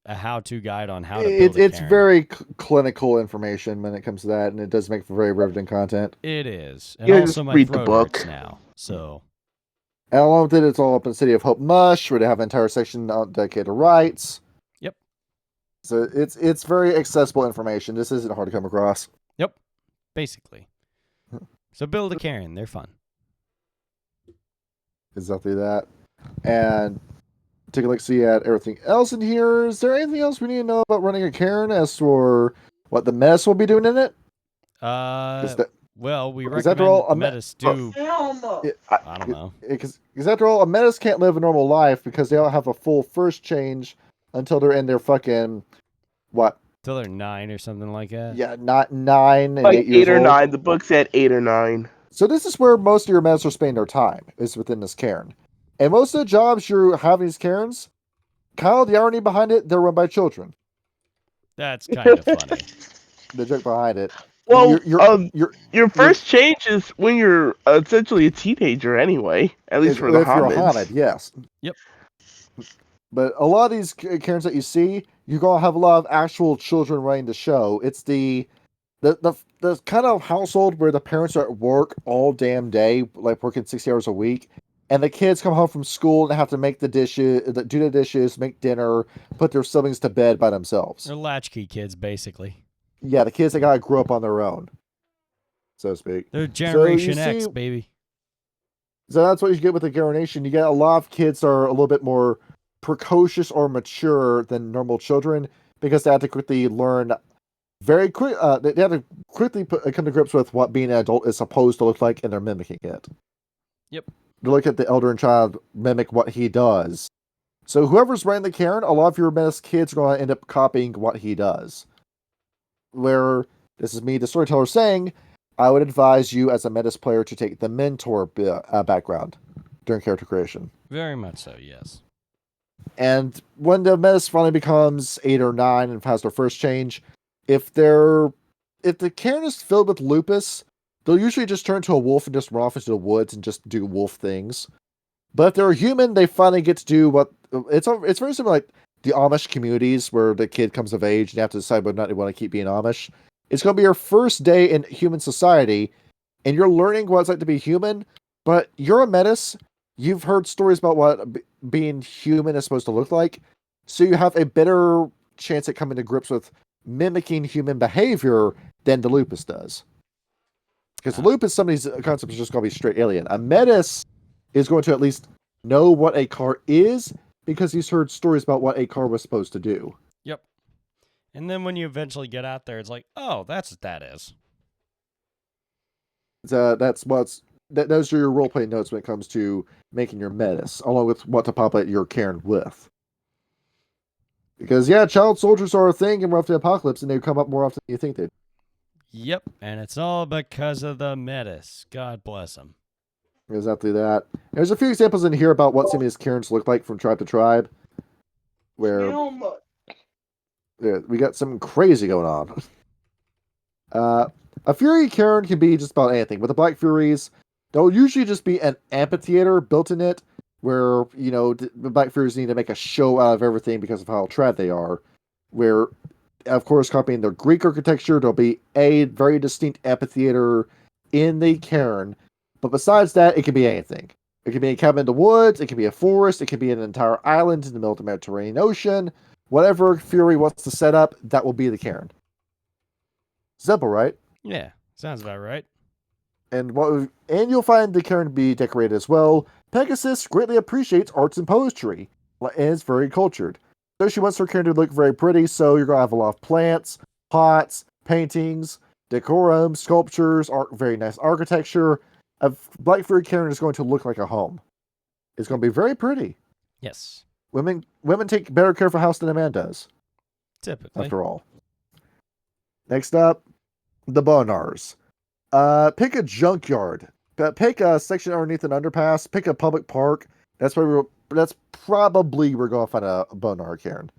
a how-to guide on how to build a It's cairn. very clinical information when it comes to that, and it does make for very riveting content. It is. And Yeah, also just my read the throat book. hurts now, so... And along with it, it's all up in the City of Hope Mush, where they have an entire section dedicated to rights. Yep. So it's very accessible information. This isn't hard to come across. Yep, basically. So build a cairn. They're fun. Exactly that. And take a look, see at everything else in here. Is there anything else we need to know about running a cairn as for what the Metis will be doing in it? Well, we Because recommend after all, that Metis do... I don't know. Because after all, a Metis can't live a normal life because they don't have a full first change until they're in their fucking, what? Till they're 9 or something like that? Yeah, not 9 and Like 8 years 8 or old. 9. The book said 8 or 9. So this is where most of your Metis are spending their time, is within this cairn. And most of the jobs you're having these cairns, Kyle, the irony behind it, they're run by children. That's kind of funny. The joke behind it. Well, your first change is when you're essentially a teenager anyway, at least for the if you're a Hobbits. Hobbit, yes. Yep. But a lot of these cairns that you see, you're going to have a lot of actual children running the show. It's the kind of household where the parents are at work all damn day, like working 60 hours a week, and the kids come home from school and have to make the dishes, do the dishes, make dinner, put their siblings to bed by themselves. They're latchkey kids, basically. Yeah, the kids that gotta grow up on their own, so to speak. They're Generation X, see, baby. So that's what you get with the Garrow Nation. You get a lot of kids that are a little bit more precocious or mature than normal children because they have to quickly learn very quick. They have to quickly come to grips with what being an adult is supposed to look like, and they're mimicking it. Yep. They look at the elder and child mimic what he does. So whoever's running the Cairn, a lot of your Metis kids are going to end up copying what he does. Where, this is me, the storyteller, saying, I would advise you as a Metis player to take the mentor background during character creation. Very much so, yes. And when the Metis finally becomes 8 or 9 and has their first change, if the Cairn is filled with lupus, they'll usually just turn into a wolf and just run off into the woods and just do wolf things. But if they're a human, they finally get to do what it's very similar like the Amish communities where the kid comes of age and you have to decide whether or not they want to keep being Amish. It's going to be your first day in human society, and you're learning what it's like to be human. But you're a Metis. You've heard stories about what being human is supposed to look like, so you have a better chance at coming to grips with mimicking human behavior than the Lupus does. Because the Lupus, some of these concepts are just going to be straight alien. A Metis is going to at least know what a car is because he's heard stories about what a car was supposed to do. Yep. And then when you eventually get out there, it's like, oh, that's what that is. Those are your role-playing notes when it comes to making your Metis, along with what to populate your Caern with. Because, yeah, child soldiers are a thing in Rough the Apocalypse, and they come up more often than you think they do. Yep, and it's all because of the Metis. God bless them. Exactly that. There's a few examples in here about what some of these cairns look like from tribe to tribe, where we got something crazy going on. A Fury cairn can be just about anything. With the Black Furies, there'll usually just be an amphitheater built in it, where, you know, the Black Furies need to make a show out of everything because of how trad they are, where, of course, copying the Greek architecture, there'll be a very distinct amphitheater in the cairn. But besides that, it can be anything. It can be a cabin in the woods, it can be a forest, it can be an entire island in the middle of the Mediterranean Ocean. Whatever Fury wants to set up, that will be the cairn. Simple, right? Yeah, sounds about right. And you'll find the cairn to be decorated as well. Pegasus greatly appreciates arts and poetry, and is very cultured. So she wants her cairn to look very pretty, so you're going to have a lot of plants, pots, paintings, decorum, sculptures, very nice architecture. A Black Fury cairn is going to look like a home. It's going to be very pretty. Yes. Women take better care of a house than a man does. Typically. After all. Next up, the Bonars. Pick a junkyard. Pick a section underneath an underpass. Pick a public park. That's probably we're going to find a Bonar cairn.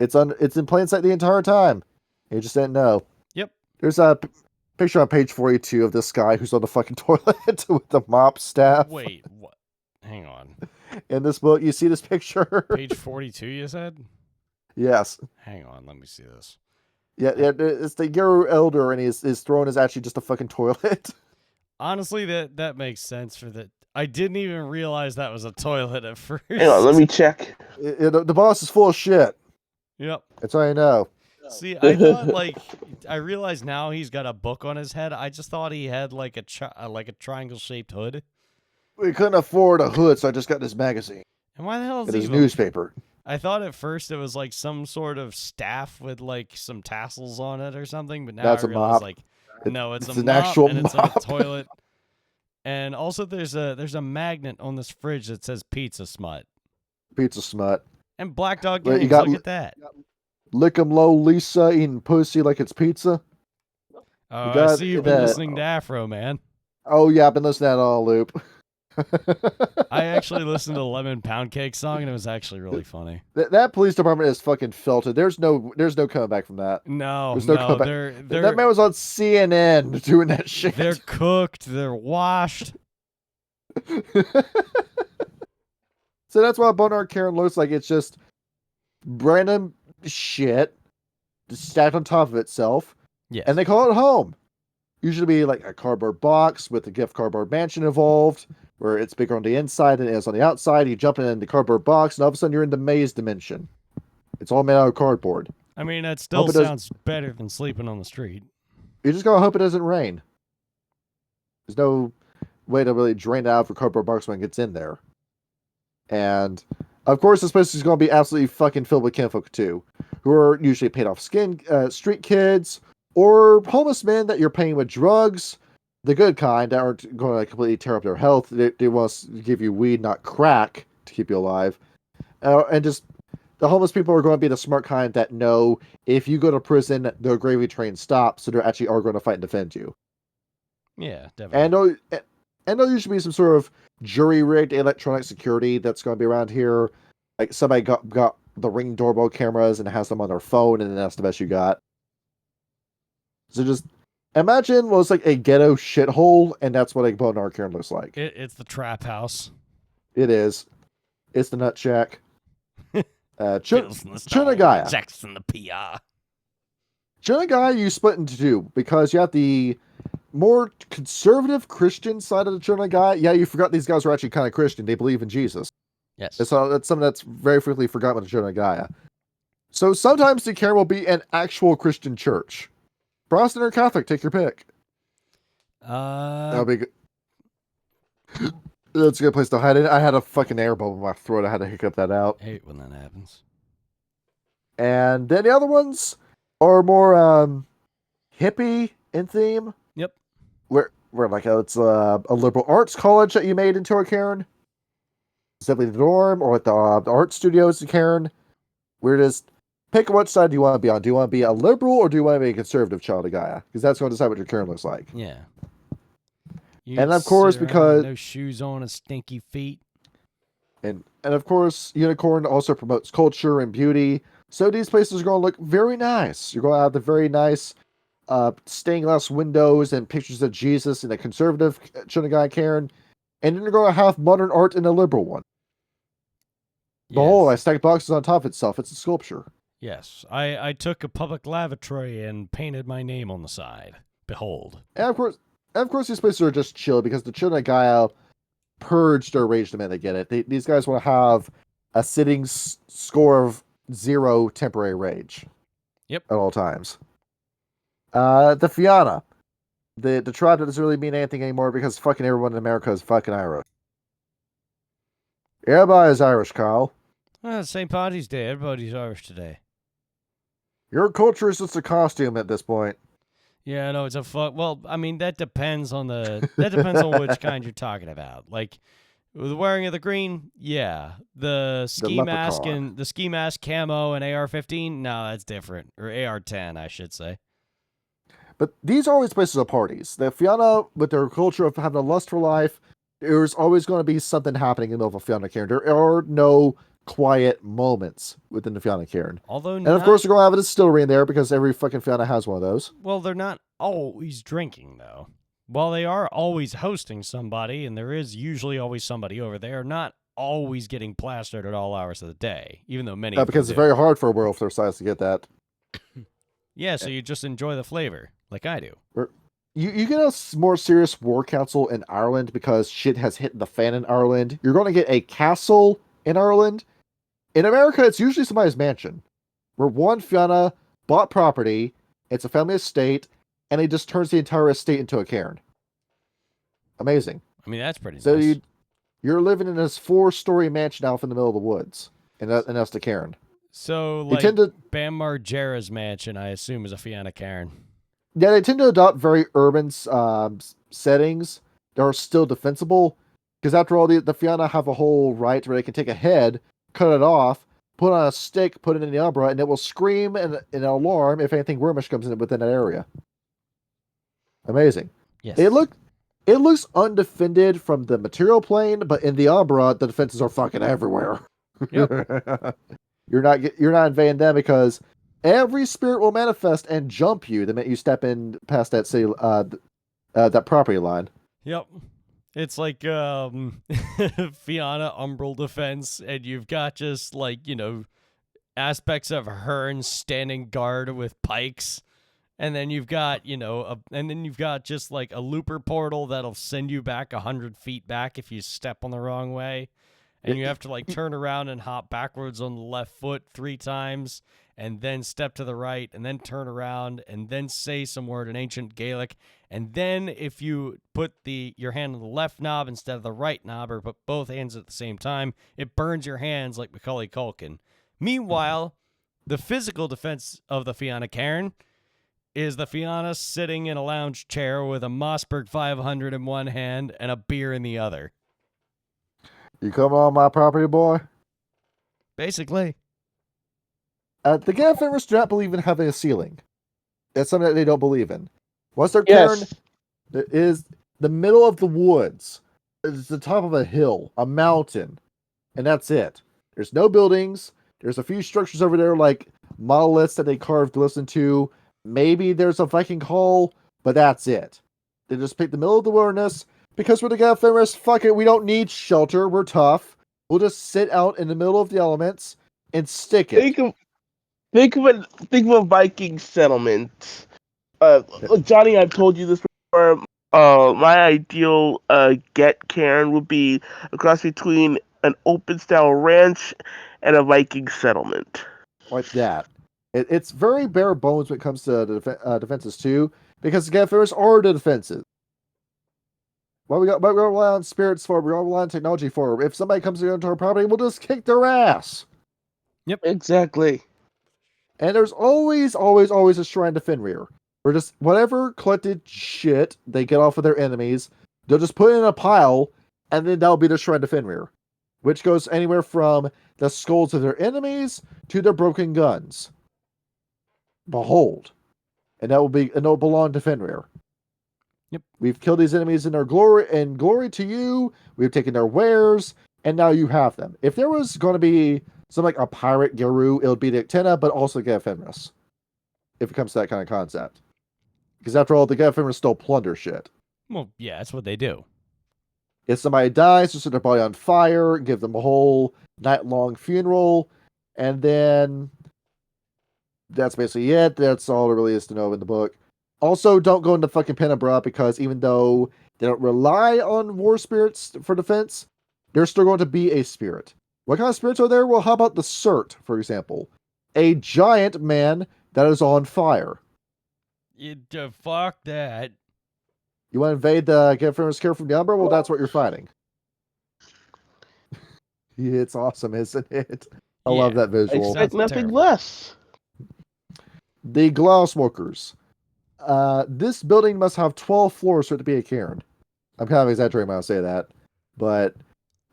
It's in plain sight the entire time. You just didn't know. Yep. There's a picture on page 42 of this guy who's on the fucking toilet with the mop staff. Wait, what? Hang on. In this book, you see this picture? Page 42, you said? Yes. Hang on, let me see this. Yeah, it's the Guru Elder, and his throne is actually just a fucking toilet. Honestly, that makes sense for the... I didn't even realize that was a toilet at first. Hang on, let me check. The boss is full of shit. Yep. That's all I know. See, I thought, I realize now he's got a book on his head. I just thought he had, like a triangle-shaped hood. We couldn't afford a hood, so I just got this magazine. And why the hell is it he... His newspaper. I thought at first it was, like, some sort of staff with, like, some tassels on it or something, but now That's I realize, mop. No, it's an mop, actual and it's mop. a toilet. And also there's a magnet on this fridge that says pizza smut. Pizza smut. And Black Dog Well, Games, look at that. Lick 'em low, Lisa, eating pussy like it's pizza. Oh, I see you've been listening to Afro, man. Oh, yeah, I've been listening to that all loop. I actually listened to the Lemon Pound Cake song, and it was actually really funny. That police department is fucking felted. There's no coming back from that. No, There's no they're that man was on CNN doing that shit. They're cooked. They're washed. So that's what Bonar Cairn looks like. It's just random shit stacked on top of itself. Yes. And they call it home. Usually be like a cardboard box with a gift cardboard mansion involved, where it's bigger on the inside than it is on the outside. You jump in the cardboard box, and all of a sudden you're in the maze dimension. It's all made out of cardboard. I mean, that still sounds better than sleeping on the street. You just gotta hope it doesn't rain. There's no way to really drain it out of a cardboard box when it gets in there. And, of course, this place is going to be absolutely fucking filled with kinfolk, too, who are usually paid off street kids, or homeless men that you're paying with drugs, the good kind, that aren't going to completely tear up their health. They want to give you weed, not crack, to keep you alive. And just, the homeless people are going to be the smart kind that know if you go to prison, the gravy train stops, so they actually are going to fight and defend you. Yeah, definitely. And there'll usually be some sort of jury-rigged electronic security that's going to be around here. Like, somebody got the Ring doorbell cameras and has them on their phone, and then that's the best you got. So just imagine what it's like a ghetto shithole, and that's what a Bonar Cairn looks like. It's the trap house. It is. It's the Nut Shack. Fills in the stone, Chunagaya. Jackson the PR. Chunagaya you split into two because you have the more conservative Christian side of the Chunagaya. Yeah, you forgot these guys were actually kind of Christian. They believe in Jesus. Yes. So that's something that's very frequently forgotten with the Chunagaya. So sometimes the Caern will be an actual Christian church. Protestant or Catholic, take your pick. That'll be good. That's a good place to hide it. I had a fucking air bubble in my throat. I had to hiccup that out. I hate when that happens. And then the other ones are more hippie in theme. Yep. Where like it's a liberal arts college that you made into a Caern. Simply the dorm or at the art studios in Caern. Where just pick which side do you want to be on. Do you want to be a liberal or do you want to be a conservative child of Gaia? Because that's going to decide what your Caern looks like. Yeah. And of course, because no shoes on and stinky feet. And of course, Unicorn also promotes culture and beauty. So these places are going to look very nice. You're going to have the very nice stained glass windows and pictures of Jesus in the conservative Chunagaya Caern. And then you're going to have modern art in the liberal one. The whole, I stacked boxes on top of itself. It's a sculpture. Yes. I took a public lavatory and painted my name on the side. Behold. And of course, these places are just chill because the Chunagaya purged their rage the minute they get it. These guys want to have a sitting score of 0 temporary rage. Yep. At all times. The Fianna. The tribe that doesn't really mean anything anymore because fucking everyone in America is fucking Irish. Everybody is Irish, Kyle. St. Paddy's Day. Everybody's Irish today. Your culture is just a costume at this point. Yeah, no, it's a fuck. Well, I mean, that depends on which kind you're talking about. Like, the wearing of the green, yeah. The ski mask and the ski mask camo and AR-15, no, that's different. Or AR-10, I should say. But these are always places of parties. The Fianna, with their culture of having a lust for life, there's always going to be something happening in the middle of a Fianna Caern. There are no quiet moments within the Fianna Caern. And of course, they're going to have a distillery in there because every fucking Fianna has one of those. Well, they're not always drinking, though. While they are always hosting somebody, and there is usually always somebody over there, not always getting plastered at all hours of the day, even though many because it's very hard for a werewolf their size to get that. Yeah, so you just enjoy the flavor, like I do. You get a more serious war council in Ireland because shit has hit the fan in Ireland. You're going to get a castle in Ireland. In America, it's usually somebody's mansion, where one Fianna bought property, it's a family estate, and he just turns the entire estate into a cairn. Amazing. I mean, that's pretty so nice. You're living in this 4-story mansion out in the middle of the woods, and that's the cairn. So, like, Bam Margera's mansion, I assume, is a Fianna Caern. Yeah, they tend to adopt very urban settings that are still defensible, because after all, the Fianna have a whole right where they can take a head, cut it off, put on a stick, put it in the umbra, and it will scream an alarm if anything wormish comes in within that area. Amazing. Yes. It looks undefended from the material plane, but in the umbra, the defenses are fucking everywhere. Yep. You're not invading them because every spirit will manifest and jump you the minute you step in past that city, that property line. Yep. It's like Fianna umbral defense, and you've got just aspects of Hearn standing guard with pikes, and then you've got just like a looper portal that'll send you back 100 feet back if you step on the wrong way, and you have to turn around and hop backwards on the left foot 3 times, and then step to the right, and then turn around, and then say some word in ancient Gaelic. And then if you put your hand on the left knob instead of the right knob, or put both hands at the same time, it burns your hands like Macaulay Culkin. Meanwhile, the physical defense of the Fianna Caern is the Fianna sitting in a lounge chair with a Mossberg 500 in one hand and a beer in the other. You come on my property, boy? Basically. The Gaffers do not believe in having a ceiling. That's something that they don't believe in. Once they're cairn, there is the middle of the woods. It's the top of a hill, a mountain, and that's it. There's no buildings. There's a few structures over there like monoliths that they carved to listen to. Maybe there's a Viking hall, but that's it. They just pick the middle of the wilderness. Because we're the Gallifreyans, fuck it, we don't need shelter, we're tough. We'll just sit out in the middle of the elements and stick it. Think of a Viking settlement. Johnny, I've told you this before. My ideal get Cairn would be a cross between an open style ranch and a Viking settlement. Like that. It's very bare bones when it comes to the defenses too, because the Gallifreyans are the defenses. What we rely on spirits for, we rely on technology for. If somebody comes into our property, we'll just kick their ass. Yep. Exactly. And there's always a shrine to Fenrir. Where just whatever collected shit they get off of their enemies, they'll just put it in a pile, and then that'll be the shrine to Fenrir. Which goes anywhere from the skulls of their enemies to their broken guns. Behold. And that'll belong to Fenrir. Yep. We've killed these enemies in their glory, and glory to you. We've taken their wares, and now you have them. If there was going to be something like a pirate Guru, it would be the Ictena, but also Gallifreyans. If it comes to that kind of concept. Because after all, the Gallifreyans still plunder shit. Well, yeah, that's what they do. If somebody dies, just set their body on fire, give them a whole night-long funeral, and then that's basically it. That's all there really is to know in the book. Also, don't go into fucking Penumbra, because even though they don't rely on war spirits for defense, they're still going to be a spirit. What kind of spirits are there? Well, how about the Cert, for example? A giant man that is on fire. Fuck that. You want to invade the Gallifreyans care from the Umbra? Well, that's what you're fighting. It's awesome, isn't it? I love that I visual. expect nothing terrible. less. The Glasswalkers. This building must have 12 floors for it to be a cairn. I'm kind of exaggerating when I say that. But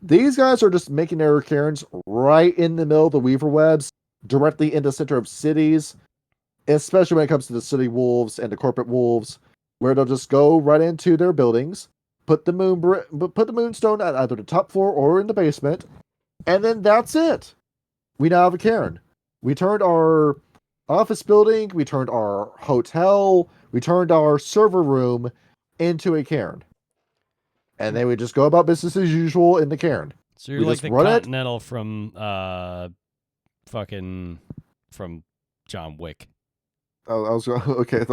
these guys are just making their cairns right in the middle of the Weaver webs, directly in the center of cities, especially when it comes to the city wolves and the corporate wolves, where they'll just go right into their buildings, put the moonstone at either the top floor or in the basement, and then that's it. We now have a cairn. We turned our office building, we turned our hotel, we turned our server room into a cairn. And then we just go about business as usual in the cairn. So you're We like just the run it. Continental from from John Wick. Oh, I was okay.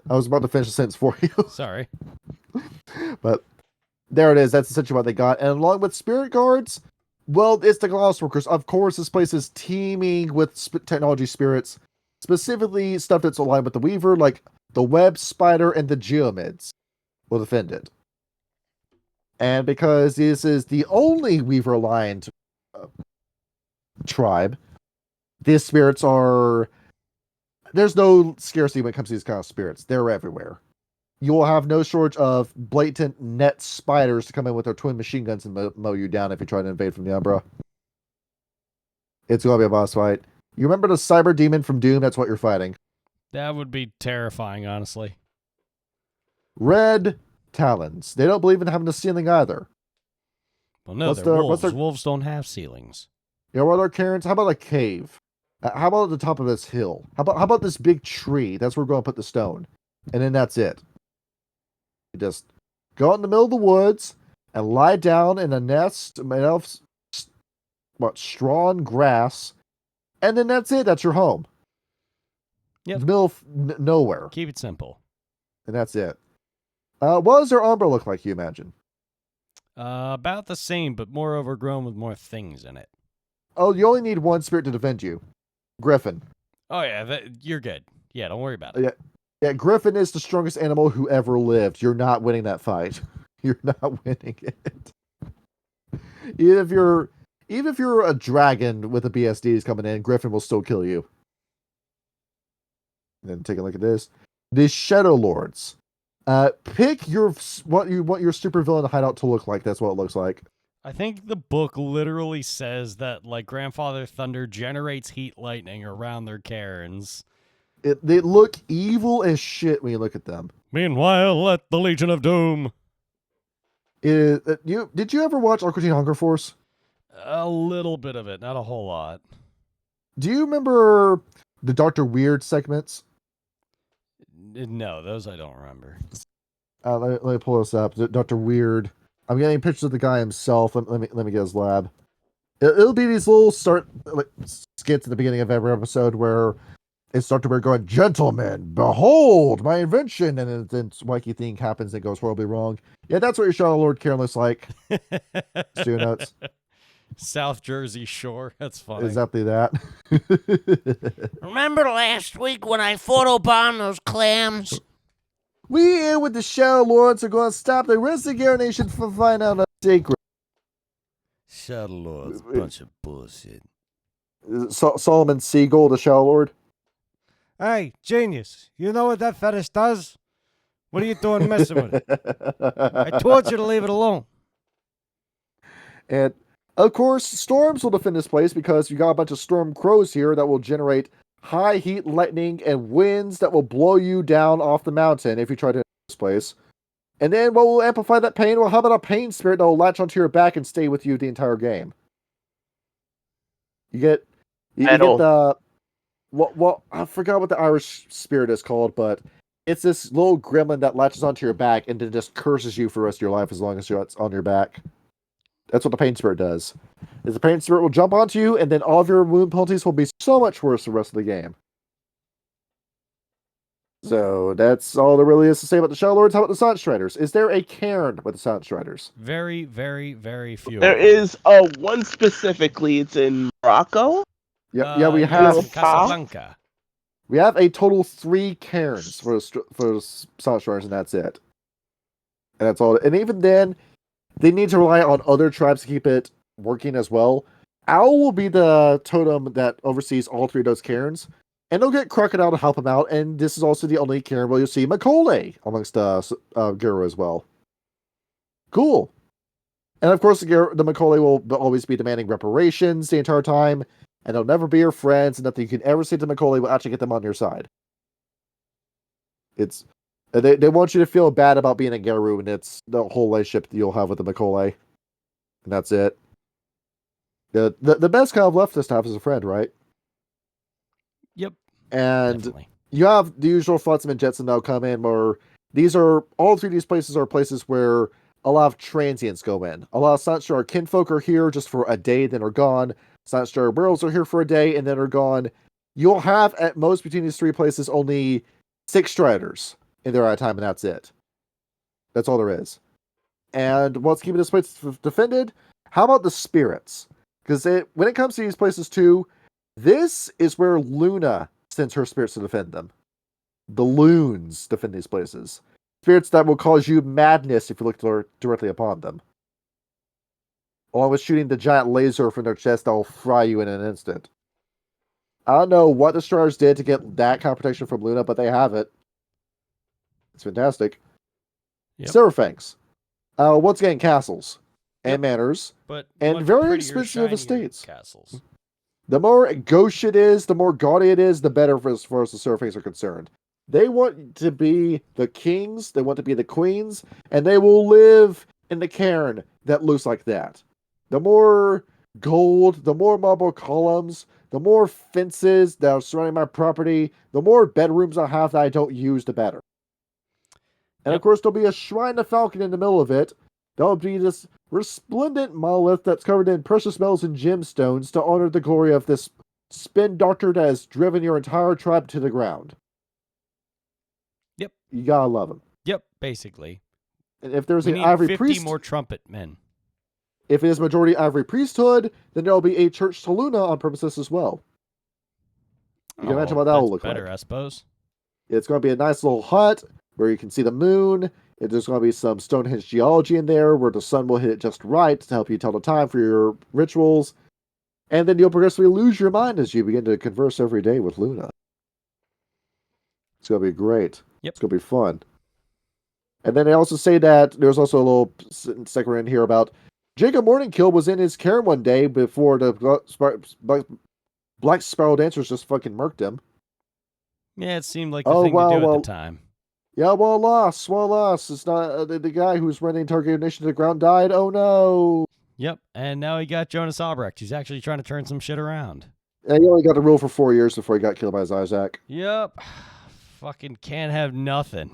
I was about to finish the sentence for you. Sorry. But there it is. That's essentially what they got. And along with spirit guards, well, it's the Glassworkers. Of course, this place is teeming with technology spirits, specifically stuff that's aligned with the Weaver, like the Web Spider and the Geomids will defend it. And because this is the only Weaver-aligned tribe, these spirits are... There's no scarcity when it comes to these kind of spirits. They're everywhere. You will have no shortage of blatant net spiders to come in with their twin machine guns and mow you down if you try to invade from the Umbra. It's going to be a boss fight. You remember the cyber demon from Doom? That's what you're fighting. That would be terrifying, honestly. Red Talons. They don't believe in having a ceiling either. Well, no, What's they're their- wolves. what's their- Wolves don't have ceilings. You know what are Cairns? How about a cave? How about at the top of this hill? How about this big tree? That's where we're going to put the stone. And then that's it. You just go out in the middle of the woods and lie down in a nest made of straw and grass. And then that's it. That's your home. Yep. In the middle of nowhere. Keep it simple. And that's it. What does their Umbra look like, you imagine? About the same, but more overgrown with more things in it. Oh, you only need one spirit to defend you. Griffin. Oh, yeah, you're good. Yeah, don't worry about it. Yeah, Griffin is the strongest animal who ever lived. You're not winning that fight. You're not winning it. Even if you're a dragon with a BSDs coming in, Griffin will still kill you. And then take a look at this. The Shadow Lords. Pick what you want your supervillain hideout to look like. That's what it looks like. I think the book literally says that, like, Grandfather Thunder generates heat lightning around their cairns. They look evil as shit when you look at them. Meanwhile, at the Legion of Doom. Did you ever watch Aqua Teen Hunger Force? A little bit of it, not a whole lot. Do you remember the Dr. Weird segments? No, those I don't remember. Let me pull this up. Dr. Weird. I'm getting pictures of the guy himself. Let me get his lab. It'll be these little skits at the beginning of every episode where it starts to where going, gentlemen, behold my invention, and then wacky thing happens that goes horribly wrong. Yeah, that's what your Shadow Lord Caern looks like. Studio notes. South Jersey Shore. That's funny. Exactly that. Remember last week when I photobombed those clams? We here with the Shadow Lords are going to stop the rest of the Caern Nation from finding out a secret. Shadow Lord's a bunch of bullshit. Solomon Siegel, the Shadow Lord. Hey, genius, you know what that fetish does? What are you doing messing with it? I told you to leave it alone. And, of course, storms will defend this place because you got a bunch of storm crows here that will generate high heat, lightning, and winds that will blow you down off the mountain if you try to enter this place. And then what will amplify that pain? Well, how about a pain spirit that will latch onto your back and stay with you the entire game? You get the... Well, I forgot what the Irish spirit is called, but it's this little gremlin that latches onto your back and then just curses you for the rest of your life as long as it's on your back. That's what the pain spirit does. Is the pain spirit will jump onto you, and then all of your wound penalties will be so much worse the rest of the game. So that's all there really is to say about the Shadow Lords. How about the Silent Striders? Is there a cairn with the Silent Striders? Very, very, very few. There is one specifically. It's in Morocco. Yeah, we yes, have in Casablanca. we have a total 3 cairns for Silent Striders, and that's it. And that's all. And even then, they need to rely on other tribes to keep it working as well. Owl will be the totem that oversees all 3 of those cairns, and they'll get Crocodile to help him out. And this is also the only cairn where you'll see Macaulay amongst Guru as well. Cool. And of course, the Macaulay will always be demanding reparations the entire time, and they'll never be your friends, and nothing you can ever say to Macaulay will actually get them on your side. It's they want you to feel bad about being a Guru, and it's the whole relationship that you'll have with the Macaulay. And that's it. The best kind of left this to have is a friend, right? Yep. And Definitely. you have the usual Flotsam and Jetsam that'll come in, or all 3 of these places are places where a lot of transients go in. A lot of Silent Star kinfolk are here just for a day, then are gone. Silent Star werewolves are here for a day, and then are gone. You'll have, at most, between these 3 places, only 6 Striders in their time, and that's it. That's all there is. And what's keeping this place defended? How about the spirits? Because when it comes to these places, too, this is where Luna sends her spirits to defend them. The loons defend these places. Spirits that will cause you madness if you look directly upon them. Along with shooting the giant laser from their chest that will fry you in an instant. I don't know what the Stars did to get that kind of protection from Luna, but they have it. It's fantastic. Yep. Silverfangs. Once again, castles and manors, But and much very prettier, expensive shinier estates. Castles. The more gauche it is, the more gaudy it is, the better as far as the Silverfangs are concerned. They want to be the kings, they want to be the queens, and they will live in the cairn that looks like that. The more gold, the more marble columns, the more fences that are surrounding my property, the more bedrooms I have that I don't use, the better. And of course, there'll be a shrine of Falcon in the middle of it. There'll be this resplendent monolith that's covered in precious metals and gemstones to honor the glory of this spin doctor that has driven your entire tribe to the ground. Yep. You gotta love him. Yep, basically. And if there's We an need ivory 50 priest, more trumpet men. if it is majority ivory priesthood, then there'll be a church to Luna on premises as well. You can imagine what that will look better, like. I suppose. It's going to be a nice little hut where you can see the moon. There's going to be some Stonehenge geology in there where the sun will hit it just right to help you tell the time for your rituals. And then you'll progressively lose your mind as you begin to converse every day with Luna. It's going to be great. Yep. It's going to be fun. And then they also say that there's also a little segment in here about Jacob Morningkill was in his cairn one day before the Black Spiral Dancers just fucking murked him. Yeah, it seemed like the thing to do at the time. Yeah, well lost. It's not the guy who's running Target Nation to the ground died. Oh no. Yep, and now he got Jonas Albrecht. He's actually trying to turn some shit around. And he only got to rule for 4 years before he got killed by his Isaac. Yep. Fucking can't have nothing.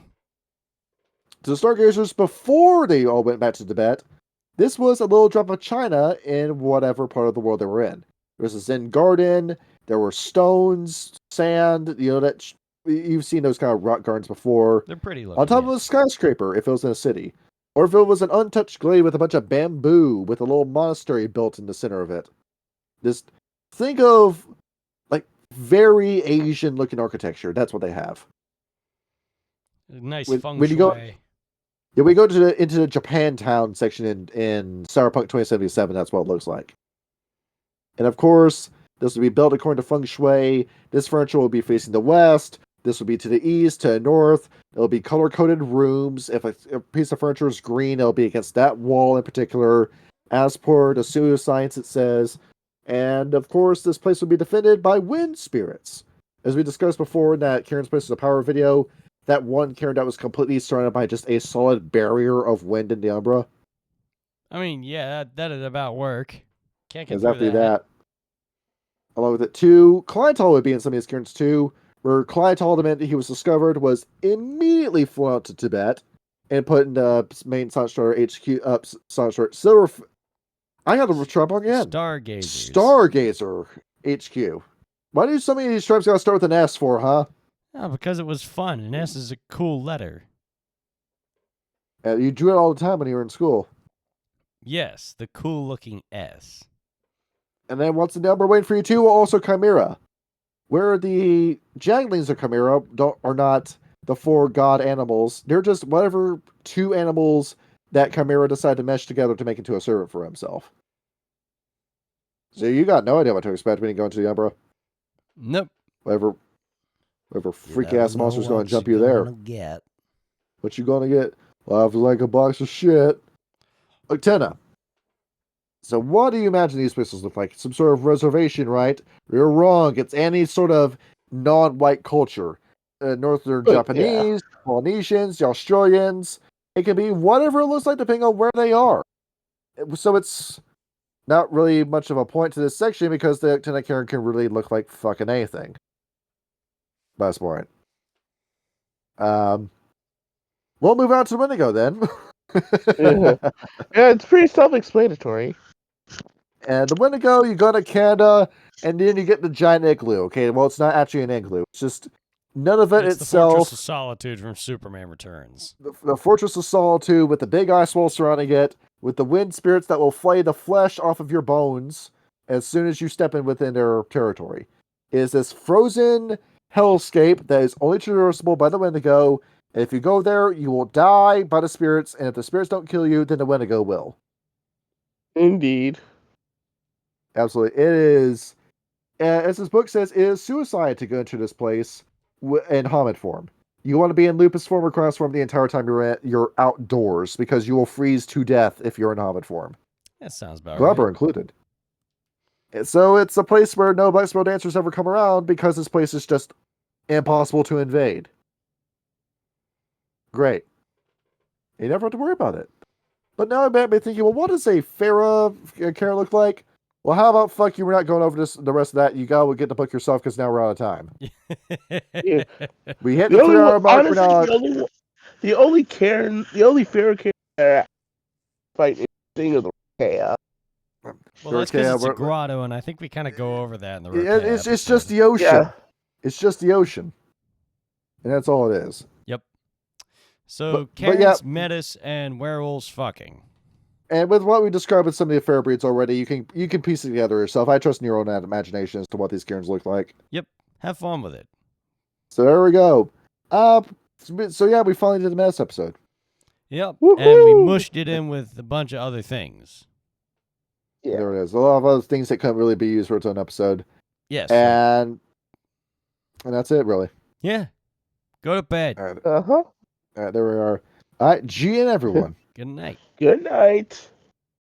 The Stargazers, before they all went back to Tibet, this was a little drop of China in whatever part of the world they were in. There was a Zen garden. There were stones, sand. That you've seen those kind of rock gardens before. They're pretty looking. On top of a skyscraper, if it was in a city, or if it was an untouched glade with a bunch of bamboo with a little monastery built in the center of it. Just think of like very Asian-looking architecture. That's what they have. Nice when feng you shui. go- Yeah, we go into the Japantown section in Cyberpunk 2077. That's what it looks like. And of course, this will be built according to feng shui. This furniture will be facing the west. This will be to the east, to the north. There'll be color-coded rooms. If a piece of furniture is green, it'll be against that wall in particular. As per the pseudoscience, it says. And of course, this place will be defended by wind spirits. As we discussed before in that Caern's Place is a Power video, that one Caern that was completely surrounded by just a solid barrier of wind in the Umbra. I mean, yeah, that'd about work. Can't get Exactly through that. Along with it, too, Clytol would be in some of these Cairns, too, where Clytol, the minute he was discovered, was immediately flown out to Tibet and put in the main Sunstar HQ, Sunstar Silver. I got the trouble again. Stargazers. Stargazer HQ. Why do so many of these tribes gotta start with an S for, huh? Oh, because it was fun. An S is a cool letter. You drew it all the time when you were in school. Yes, the cool-looking S. And then what's the number waiting for you too? Also Chimera. Where the Janglings of Chimera are not the four god animals. They're just whatever two animals that Chimera decided to mesh together to make into a servant for himself. So you got no idea what to expect when you go into the Umbra. Nope. Whatever freak ass monster's going gonna jump you there. Get. What you gonna get? Life like a box of shit. Tenna. So what do you imagine these places look like? Some sort of reservation, right? You're wrong. It's any sort of non-white culture. Northern Japanese, Polynesians, the Australians. It can be whatever it looks like depending on where they are. So it's not really much of a point to this section because the Tenna Caern can really look like fucking anything. By this point. We'll move on to Wendigo then. Yeah, it's pretty self-explanatory. And the Wendigo, you go to Canada, and then you get the giant igloo. Okay, well, it's not actually an igloo. It's just none of it It's the itself. Fortress of Solitude from Superman Returns. The Fortress of Solitude with the big ice wall surrounding it, with the wind spirits that will flay the flesh off of your bones as soon as you step in within their territory. It is this frozen hellscape that is only traversable by the Wendigo. And if you go there, you will die by the spirits, and if the spirits don't kill you, then the Wendigo will. Indeed. Absolutely. It is, as this book says, it is suicide to go into this place in Hamid form. You want to be in Lupus form or Cross form the entire time you're outdoors, because you will freeze to death if you're in Hamid form. That sounds about Grubber right. included. And so it's a place where no black spell dancers ever come around because this place is just impossible to invade. Great. You never have to worry about it. But now I might be thinking, well, what does a Farah Caern look like? Well, how about fuck you? We're not going over the rest of that. You gotta get the book yourself because now we're out of time. Yeah. We hit The the only 3 hour one, mark. honestly, the only Pharaoh Caern that fight is thing of the chaos. Well, that's because it's a grotto, and I think we kind of go over that in the Yeah, recap it's just the ocean. Yeah. It's just the ocean. And that's all it is. Yep. So, But Cairns, yeah. Metis, and werewolves fucking. And with what we described with some of the fair breeds already, you can piece it together yourself. I trust in your own imagination as to what these Cairns look like. Yep. Have fun with it. So there we go. So yeah, we finally did the Metis episode. Yep. Woohoo! And we mushed it in with a bunch of other things. Yeah. There it is. A lot of other things that couldn't really be used for its own episode. Yes. And that's it, really. Yeah. Go to bed. All right. Uh-huh. All right, there we are. All right, G and everyone. Good night. Good night.